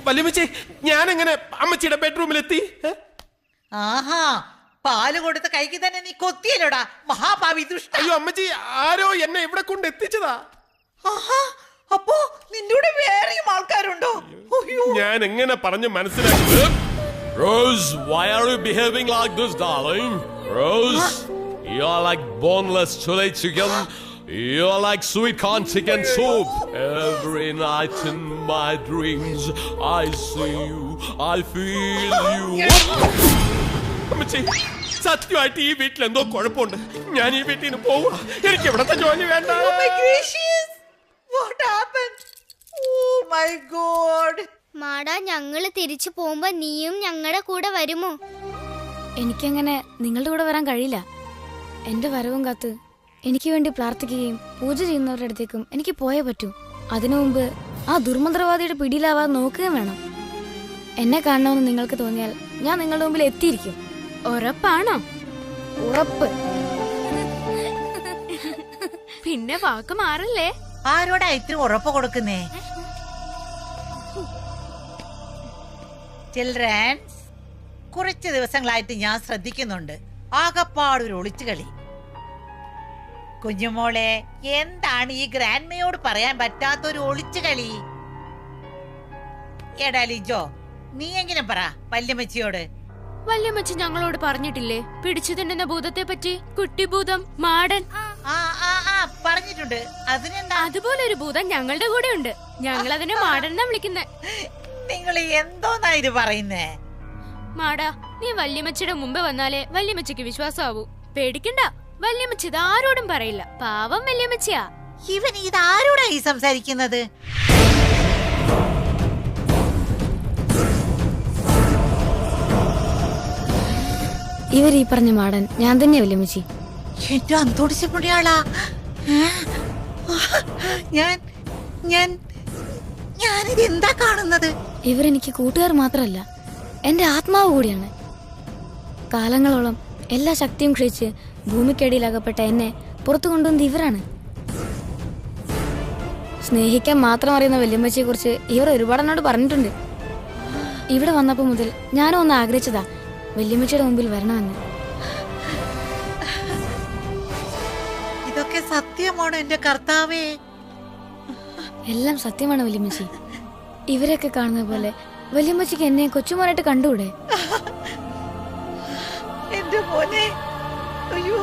വല്യമ്മച്ചി, ഞാൻ എങ്ങനെ അമ്മച്ചിയുടെ ബെഡ്റൂമിലെത്തി? ആഹാ, പാല് കൊടുത്ത കൈക്ക് തന്നെ നീ കൊത്തിയല്ലോടാ മഹാഭാവി ദുഷ്ട. അയ്യോ അമ്മച്ചി, ആരോ എന്നെ ഇവിടെ കൊണ്ട് എത്തിച്ചതാ. ആഹാ, അപ്പോ നിന്റെ കൂടെ വേറെയും ആൾക്കാരുണ്ടോ? ഞാൻ എങ്ങനെ പറഞ്ഞു മനസ്സിലാക്കുന്നത്? Rose, why are you behaving like this, darling? Rose, you are like boneless chili chicken. You are like sweet corn chicken soup. Every night in my dreams, I see you, I feel you. അമ്മച്ചി, സത്യമായിട്ട് ഈ വീട്ടിൽ എന്തോ കുഴപ്പമുണ്ട്. ഞാൻ ഈ വീട്ടിൽ നിന്ന് പോവുക. എനിക്ക് ഇവിടത്തെ ജോലി വേണ്ട. Oh my gracious! What happened? Oh my God! Mada, ഞങ്ങള് തിരിച്ചു പോകുമ്പോ നീയും ഞങ്ങളുടെ കൂടെ വരുമോ? എനിക്കങ്ങനെ നിങ്ങളുടെ കൂടെ വരാൻ കഴിയില്ല. എന്റെ വരവും കാത്ത് എനിക്ക് വേണ്ടി പ്രാർത്ഥിക്കുകയും പൂജ ചെയ്യുന്നവരുടെ അടുത്തേക്കും എനിക്ക് പോയേ പറ്റൂ. അതിനു മുമ്പ് ആ ദുർമന്ത്രവാദിയുടെ പിടിയിലാവാതെ നോക്കുകയും വേണം. എന്നെ കാണണമെന്ന് നിങ്ങൾക്ക് തോന്നിയാൽ ഞാൻ നിങ്ങളുടെ മുമ്പിൽ എത്തിയിരിക്കും. ഉറപ്പാണോ? ഉറപ്പ്. പിന്നെ വാക്ക് മാറല്ലേ? ആരോടാ ഇത്ര ഉറപ്പ് കൊടുക്കുന്നേ? ചിൽഡ്രൻസ്, കുറച്ച് ദിവസങ്ങളായിട്ട് ഞാൻ ശ്രദ്ധിക്കുന്നുണ്ട് ആകപ്പാടൊരു ഒളിച്ചുകളി. കുഞ്ഞുമോളെ, എന്താണ് ഈ ഗ്രാൻഡ്മയോട് പറയാൻ പറ്റാത്തൊരു ഒളിച്ചുകളി? എടാ ലിജോ, നീ എങ്ങനെ പറ വല്യമ്മച്ചിയോട്. വല്യമ്മച്ചി ഞങ്ങളോട് പറഞ്ഞിട്ടില്ലേ പിടിച്ചു തിന്നുന്ന ഭൂതത്തെ പറ്റി? കുട്ടിഭൂതം, മാടൻ. പറഞ്ഞിട്ടുണ്ട്. അതിനെന്താ? അതുപോലെ ഒരു ഭൂതം ഞങ്ങളുടെ കൂടെ ഉണ്ട്. ഞങ്ങൾ അതിനെ മാടൻ എന്നാ വിളിക്കുന്നേ. നിങ്ങൾ എന്തോന്നാ ഇത് പറയുന്നേ? മാടാ, നീ വല്യമ്മച്ചിയുടെ മുമ്പ് വന്നാലേ വല്യമ്മച്ചിക്ക് വിശ്വാസമാവൂ. പേടിക്കണ്ട, വല്യമ്മച്ചി ഇതാരോടും പറയില്ല. പാവം വല്യമ്മച്ചിയാ. ഇവൻ ഇതാരോടാ ഈ സംസാരിക്കുന്നത്? ഇവർ ഈ പറഞ്ഞ മാടൻ ഞാൻ തന്നെയാ വല്യമ്മച്ചി. എന്റെ അന്തോടിച്ചപ്പോഴാളാ ഞാനിത് എന്താ കാണുന്നത്? ഇവരെനിക്ക് കൂട്ടുകാർ മാത്രമല്ല, എന്റെ ആത്മാവ് കൂടിയാണ്. കാലങ്ങളോളം എല്ലാ ശക്തിയും ക്ഷയിച്ച് ഭൂമിക്കടിയിലകപ്പെട്ട എന്നെ പുറത്തു കൊണ്ടുവന്നത് ഇവരാണ്. സ്നേഹിക്കാൻ മാത്രം അറിയുന്ന വല്യമ്മച്ചിയെ കുറിച്ച് ഇവർ ഒരുപാട് എന്നോട് പറഞ്ഞിട്ടുണ്ട്. ഇവിടെ വന്നപ്പോ മുതൽ ഞാനും ഒന്ന് ആഗ്രഹിച്ചതാ വല്യമ്മച്ചിയുടെ മുമ്പിൽ വരണമെന്ന്. ഇതൊക്കെ സത്യമാണോ എന്റെ കർത്താവേ? എല്ലാം സത്യമാണ് വല്യമ്മച്ചി. ഇവരെയൊക്കെ കാണുന്ന പോലെ വല്യമ്മച്ചിക്ക് എന്നെ കൊച്ചുമോനായിട്ട് കണ്ടുകൂടെ? എന്റെ മോനെ, അയ്യോ.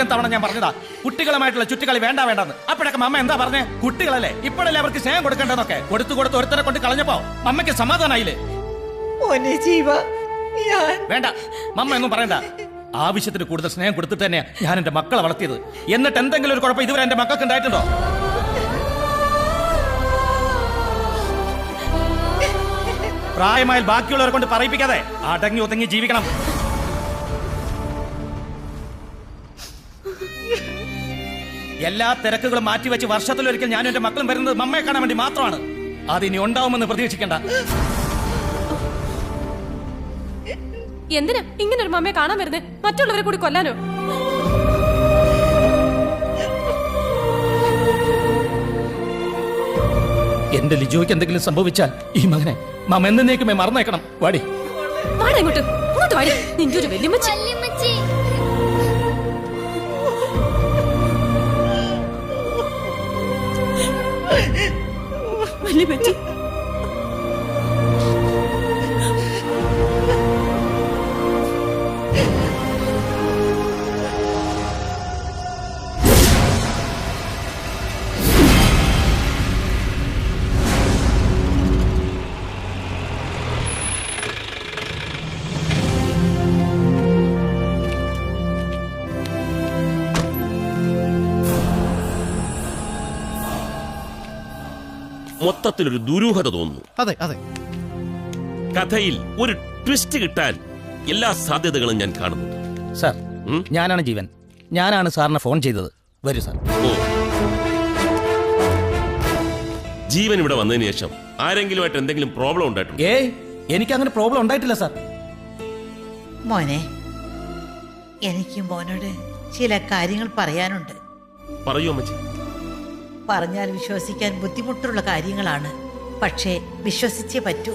ആയിരം തവണ ഞാൻ പറഞ്ഞതാ കുട്ടികളുമായിട്ടുള്ള ചുറ്റിക്കളി വേണ്ട വേണ്ടെന്ന്. അപ്പോഴൊക്കെ മമ്മ എന്താ പറഞ്ഞേ? കുട്ടികളല്ലേ, ഇപ്പോഴല്ലേ അവർക്ക് സ്നേഹം കൊടുക്കേണ്ടതൊക്കെ. കൊടുത്തു ഒരുത്തരെ കൊണ്ട് കളഞ്ഞപ്പോ മമ്മയ്ക്ക് സമാധാനായില്ലേ? വേണ്ട, മമ്മ ഒന്നും പറയണ്ട. ആവശ്യത്തിന് കൂടുതൽ സ്നേഹം കൊടുത്തിട്ട് തന്നെയാ ഞാൻ എന്റെ മക്കളെ വളർത്തിയത്. എന്നിട്ട് എന്തെങ്കിലും ഒരു കുഴപ്പം ഇതുവരെ എന്റെ മക്കൾക്ക് ഉണ്ടായിട്ടുണ്ടോ? പ്രായമായാൽ ബാക്കിയുള്ളവരെ കൊണ്ട് പറയിപ്പിക്കാതെ അടങ്ങി ഒതുങ്ങി ജീവിക്കണം. എല്ലാ തിരക്കുകളും മാറ്റിവെച്ച് വർഷത്തിലൊരിക്കൽ ഞാൻ എന്റെ മക്കളും വരുന്നത് മമ്മയെ കാണാൻ വേണ്ടി മാത്രമാണ്. അതിനി ഉണ്ടാവുമെന്ന് പ്രതീക്ഷിക്കണ്ട. എന്തിനാ ഇങ്ങനെ ഒരു മമ്മയെ കാണാൻ വരുന്നേ? മറ്റുള്ളവരെ കൂടി കൊല്ലാനോ? എന്റെ ലിജോയ്ക്ക് എന്തെങ്കിലും സംഭവിച്ചാൽ ഈ മകനെ മമ്മ എന്നേക്കുമേ മറന്നേക്കണം. വാടി വാടാ ഇങ്ങോട്ട് വാടി. നിന്റെ ഒരു വല്യമ്മച്ചി. വല്യമ്മച്ചി മൊത്തത്തിലൊരു ദുരൂഹത തോന്നുന്നു. അതെ അതെ, കഥയിൽ ഒരു ട്വിസ്റ്റ് കിട്ടാൻ എല്ലാ സാധ്യതകളും ഞാൻ കാണുന്നുണ്ട്. സാർ, ഞാനാണ് ജീവൻ. ഞാനാണ് സാറിനെ ഫോൺ ചെയ്തത്. വരൂ സാർ. ഓ, ജീവൻ ഇവിടെ വന്നതിന് ശേഷം ആരെങ്കിലുമായിട്ട് എന്തെങ്കിലും പ്രോബ്ലം ഉണ്ടായിട്ടുണ്ടോ? എനിക്ക് അങ്ങനെ പ്രോബ്ലം ഉണ്ടായിട്ടില്ല സാർ. മോനെ, എനിക്ക് മോനോട് ചില കാര്യങ്ങൾ പറയാനുണ്ട്. പറയൂ അമ്മച്ചി. പറഞ്ഞാൽ വിശ്വസിക്കാൻ ബുദ്ധിമുട്ടുള്ള കാര്യങ്ങളാണ്, പക്ഷേ വിശ്വസിച്ചേ പറ്റൂ.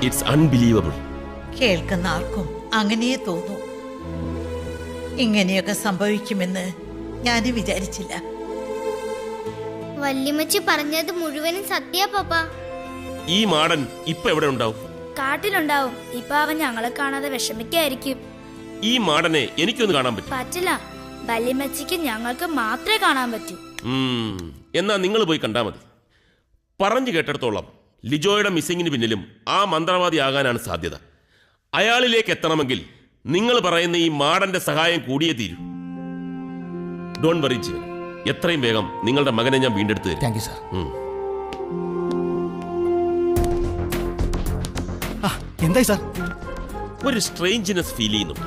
It's unbelievable. കേൾക്കുന്ന ആർക്കും അങ്ങനെയേ തോന്നൂ. ഇങ്ങനെയൊക്കെ സംഭവിക്കുമെന്ന് ഞാനും വിചാരിച്ചില്ല. വല്യമ്മച്ചി പറഞ്ഞത് മുഴുവനും സത്യ പപ്പ. ഈ മാടൻ ഇപ്പൊ എവിടെ ഉണ്ടാവും? കാട്ടിലുണ്ടാവും. ഇപ്പൊ അവൻ ഞങ്ങളെ കാണാതെ വിഷമിക്കായിരിക്കും. ഈ മാടനെ എനിക്കൊന്ന് കാണാൻ പറ്റും? പറ്റില്ല, വല്യമ്മച്ചിക്ക് ഞങ്ങൾക്ക് മാത്രമേ കാണാൻ പറ്റൂ. എന്നാ നിങ്ങൾ പോയി കണ്ടാ മതി. പറഞ്ഞു കേട്ടിടത്തോളം ലിജോയുടെ മിസ്സിങ്ങിന് പിന്നിലും ആ മന്ത്രവാദി ആകാനാണ് സാധ്യത. അയാളിലേക്ക് എത്തണമെങ്കിൽ നിങ്ങൾ പറയുന്ന ഈ മാടന്റെ സഹായം കൂടിയേ തീരൂ. ഡോൺ വറി ജീവൻ, എത്രയും വേഗം നിങ്ങളുടെ മകനെ ഞാൻ വീണ്ടെടുത്ത് തരും. Thank you sir. എന്തായി സാർ? ഒരു സ്ട്രേഞ്ച്നെസ് ഫീൽ ചെയ്യുന്നുണ്ട്.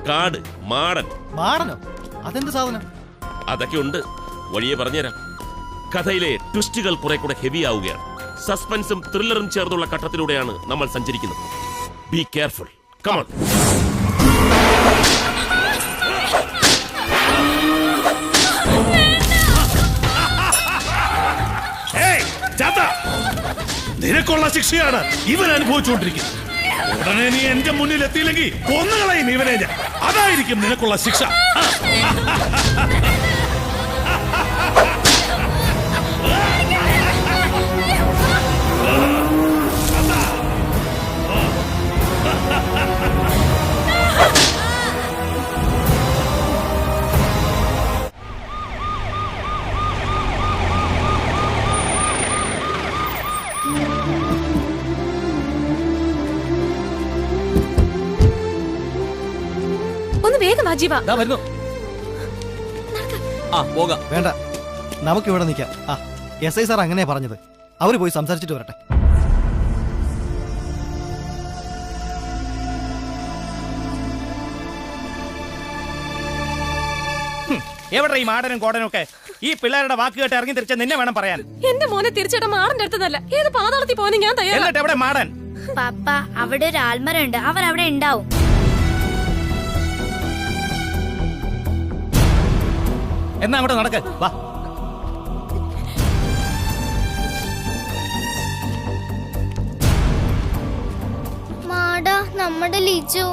കാട്, മാടൻ. മാടനോ? അതെന്ത് സാധനം? അതൊക്കെ ഉണ്ട്, വഴിയെ പറഞ്ഞുതരാം. കഥയിലെ ട്വിസ്റ്റുകൾ കുറെ കൂടെ ഹെവി ആവുകയാണ്. സസ്പെൻസും ത്രില്ലറും ചേർന്നുള്ള ഘട്ടത്തിലൂടെയാണ് നമ്മൾ സഞ്ചരിക്കുന്നത്. Be careful. Come on. നിനക്കുള്ള ശിക്ഷയാണ് ഇവൻ അനുഭവിച്ചുകൊണ്ടിരിക്കുന്നത്. ഉടനെ നീ എന്റെ മുന്നിൽ എത്തിയില്ലെങ്കിൽ കൊന്നുകളയും ഇവനെ ഞാൻ. അതായിരിക്കും നിനക്കുള്ള ശിക്ഷ. ഒന്ന് വേഗം വാ ജീവ. വേണ്ട, നമുക്ക് ഇവിടെ നിൽക്കാം. SI സാർ അങ്ങനെയാ പറഞ്ഞത്. അവര് പോയി സംസാരിച്ചിട്ട് വരട്ടെ. എവിടെ ഈ മാടനും കോടനും ഒക്കെ? ഈ പിള്ളേരുടെ വാക്ക് കേട്ട് ഇറങ്ങി തിരിച്ച നിന്നെ വേണം പറയാൻ. എന്റെ മോനെ തിരിച്ചിട മാടന്റെ അടുത്തല്ല, ഏത് പാതാളത്തിൽ പോകാനും ഞാൻ തയ്യാറാണ്. എന്നിട്ട് എവിടെ മാടൻ? പപ്പ, അവിടെ ഒരു ആൽമരമുണ്ട്, അവൻ അവിടെ ഉണ്ടാവും. എന്നാ അങ്ങോട്ട് നടക്ക്, വാ. മാടാ, നമ്മുടെ ലിജോ.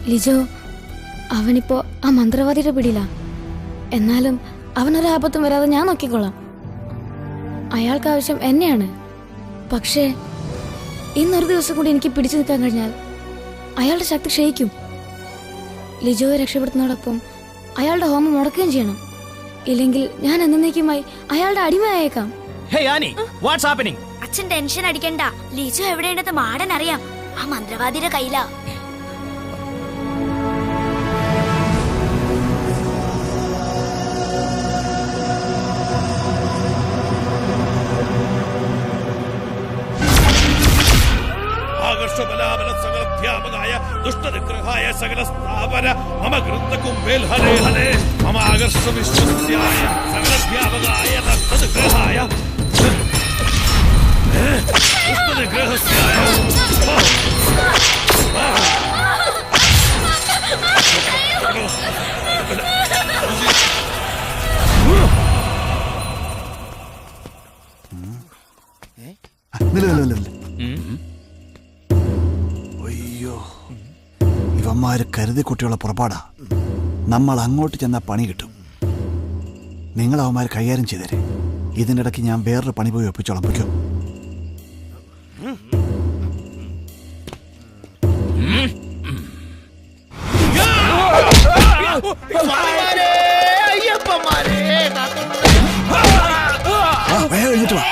ലിജോ അവനിപ്പോ ആ മന്ത്രവാദിയുടെ പിടിയിലാ. എന്നാലും അവനൊരാപത്തും വരാതെ ഞാൻ നോക്കിക്കൊള്ളാം. അയാൾക്ക് ആവശ്യം എന്നെയാണ്. പക്ഷേ ഇന്നൊരു ദിവസം കൂടി എനിക്ക് പിടിച്ചു നിൽക്കാൻ കഴിഞ്ഞാൽ അയാളുടെ ശക്തി ക്ഷയിക്കും. ലിജോയെ രക്ഷപ്പെടുത്തുന്നതോടൊപ്പം അയാളുടെ ഹോമം മുടക്കുകയും ചെയ്യണം. ഇല്ലെങ്കിൽ ഞാൻ എന്നേക്കുമായി അയാളുടെ അടിമയായേക്കാം. അച്ഛൻ ടെൻഷൻ അടിക്കണ്ട. ലിജോ എവിടെയുണ്ടെന്ന് മാടൻ അറിയാം. ആ മന്ത്രവാദിയുടെ കയ്യിലാ. സകലധ്യാപകായ ദുഷ്ടനിഗ്രഹായ സകല സ്ഥാപന മമ ഗൃന്ഥകുംഭേൽ ഹരേ ഹരേ മമ ആകർഷ വിശ്വസ്യായ സകലധ്യാപകായ ദുഷ്ടനിഗ്രഹായ ദുഷ്ടനിഗ്രഹസ്യായ അയ്യോ, ഇവന്മാര് കരുതി കുട്ടികളെ പുറപ്പാടാ. നമ്മൾ അങ്ങോട്ട് ചെന്ന പണി കിട്ടും. നിങ്ങൾ അവന്മാർ കൈകാര്യം ചെയ്തേരെ. ഇതിനിടയ്ക്ക് ഞാൻ വേറൊരു പണി പോയി ഒപ്പിച്ചോളാം. പൊയ്ക്കോ. വേഗം കഴിഞ്ഞിട്ട് വാ.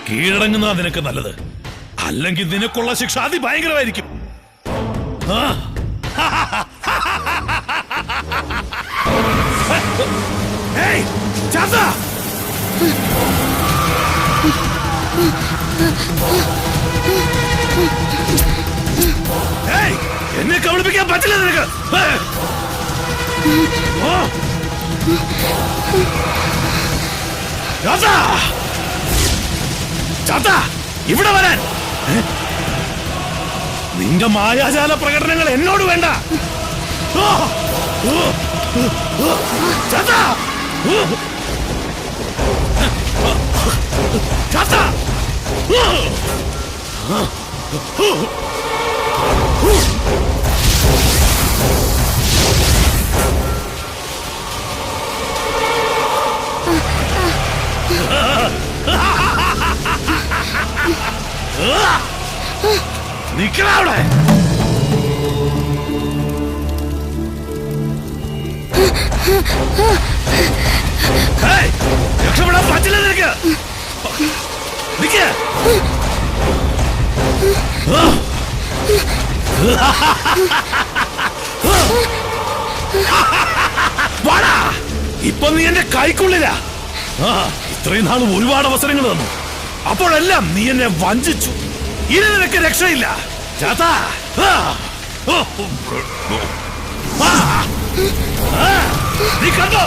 കീഴടങ്ങുന്നതാ നിനക്ക് നല്ലത്. അല്ലെങ്കിൽ നിനക്കുള്ള ശിക്ഷ അതിഭയങ്കരമായിരിക്കും. എന്നെ കബളിപ്പിക്കാൻ പറ്റില്ല നിനക്ക്. ഇവിടെ വരാൻ നിന്റെ മായാജാല പ്രകടനങ്ങൾ എന്നോട് വേണ്ട. നിക്കവിടെ. രക്ഷപ്പെടാൻ പറ്റില്ല നിനക്ക്. നിക്ക്. ഇപ്പൊ നീ എന്റെ കൈക്കുള്ളിലാ. ഇത്രയും നാളും ഒരുപാട് അവസരങ്ങൾ തന്നു. അപ്പോഴെല്ലാം നീ എന്നെ വഞ്ചിച്ചു. ഇനി നിനക്ക് രക്ഷയില്ല. ചാത്താ, നീ കണ്ടോ?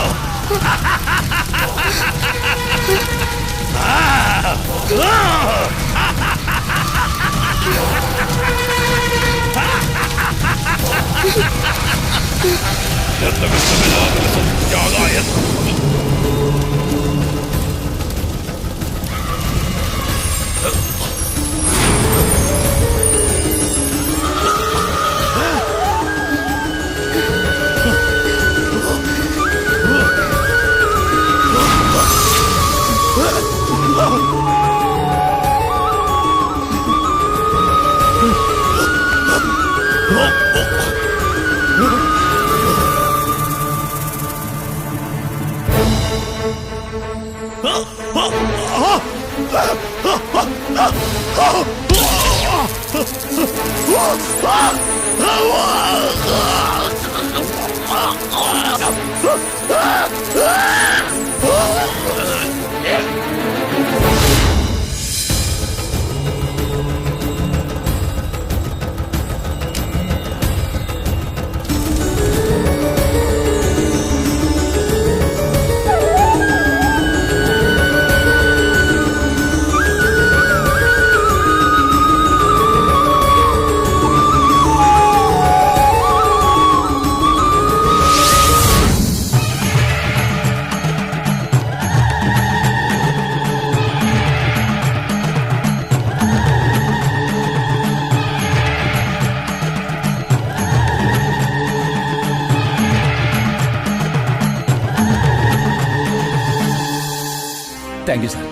Thank you sir.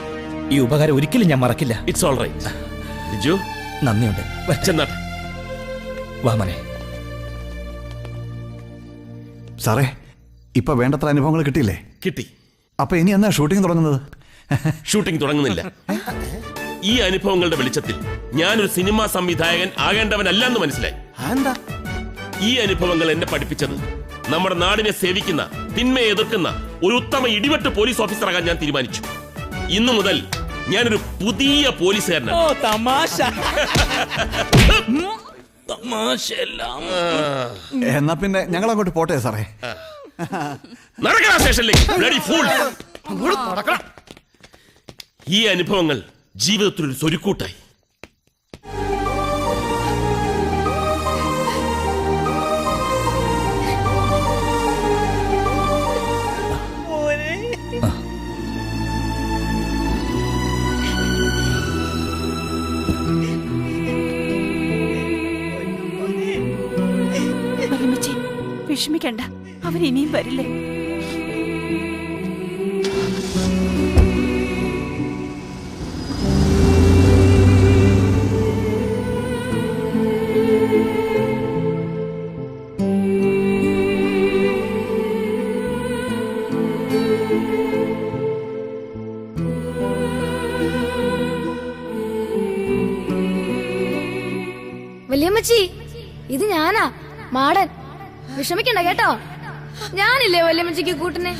ഈ ഉപകാരം ഒരിക്കലും ഞാൻ മറക്കില്ല. It's all right. ബിജു, നന്ദിയുണ്ട്. വാ മോനെ. സാറേ, ഇപ്പൊ വേണ്ടത്ര അനുഭവങ്ങൾ കിട്ടിയില്ലേ? കിട്ടി. അപ്പൊ ഇനി എന്നാ ഷൂട്ടിംഗ് തുടങ്ങുന്നത്? ഷൂട്ടിംഗ് തുടങ്ങുന്നില്ല. ഈ അനുഭവങ്ങളുടെ വെളിച്ചത്തിൽ ഞാനൊരു സിനിമാ സംവിധായകൻ ആകേണ്ടവനല്ലെന്ന് മനസ്സിലായി. ഈ അനുഭവങ്ങൾ എന്നെ പഠിപ്പിച്ചത് നമ്മുടെ നാടിനെ സേവിക്കുന്ന, തിന്മയെ എതിർക്കുന്ന ഒരു ഉത്തമ ഇടിവെട്ട് പോലീസ് ഓഫീസറാകാൻ ഞാൻ തീരുമാനിച്ചു. ഇന്നു മുതൽ ഞാനൊരു പുതിയ പോലീസുകാരനാണ്. എന്നാ പിന്നെ ഞങ്ങൾ അങ്ങോട്ട് പോട്ടെ സാറേ. നടക്കണം സ്റ്റേഷനിലേക്ക്. ഈ അനുഭവങ്ങൾ ജീവിതത്തിലൊരു സ്വരുക്കൂട്ടായി. വിഷമിക്കണ്ട, അവൻ ഇനിയും വരില്ലേ? വല്യമ്മച്ചി, ഇത് ഞാനാ മാടൻ. വിഷമിക്കണ്ട കേട്ടോ, ഞാനില്ലേ വല്യമ്മച്ചിക്ക് കൂട്ടിനെ.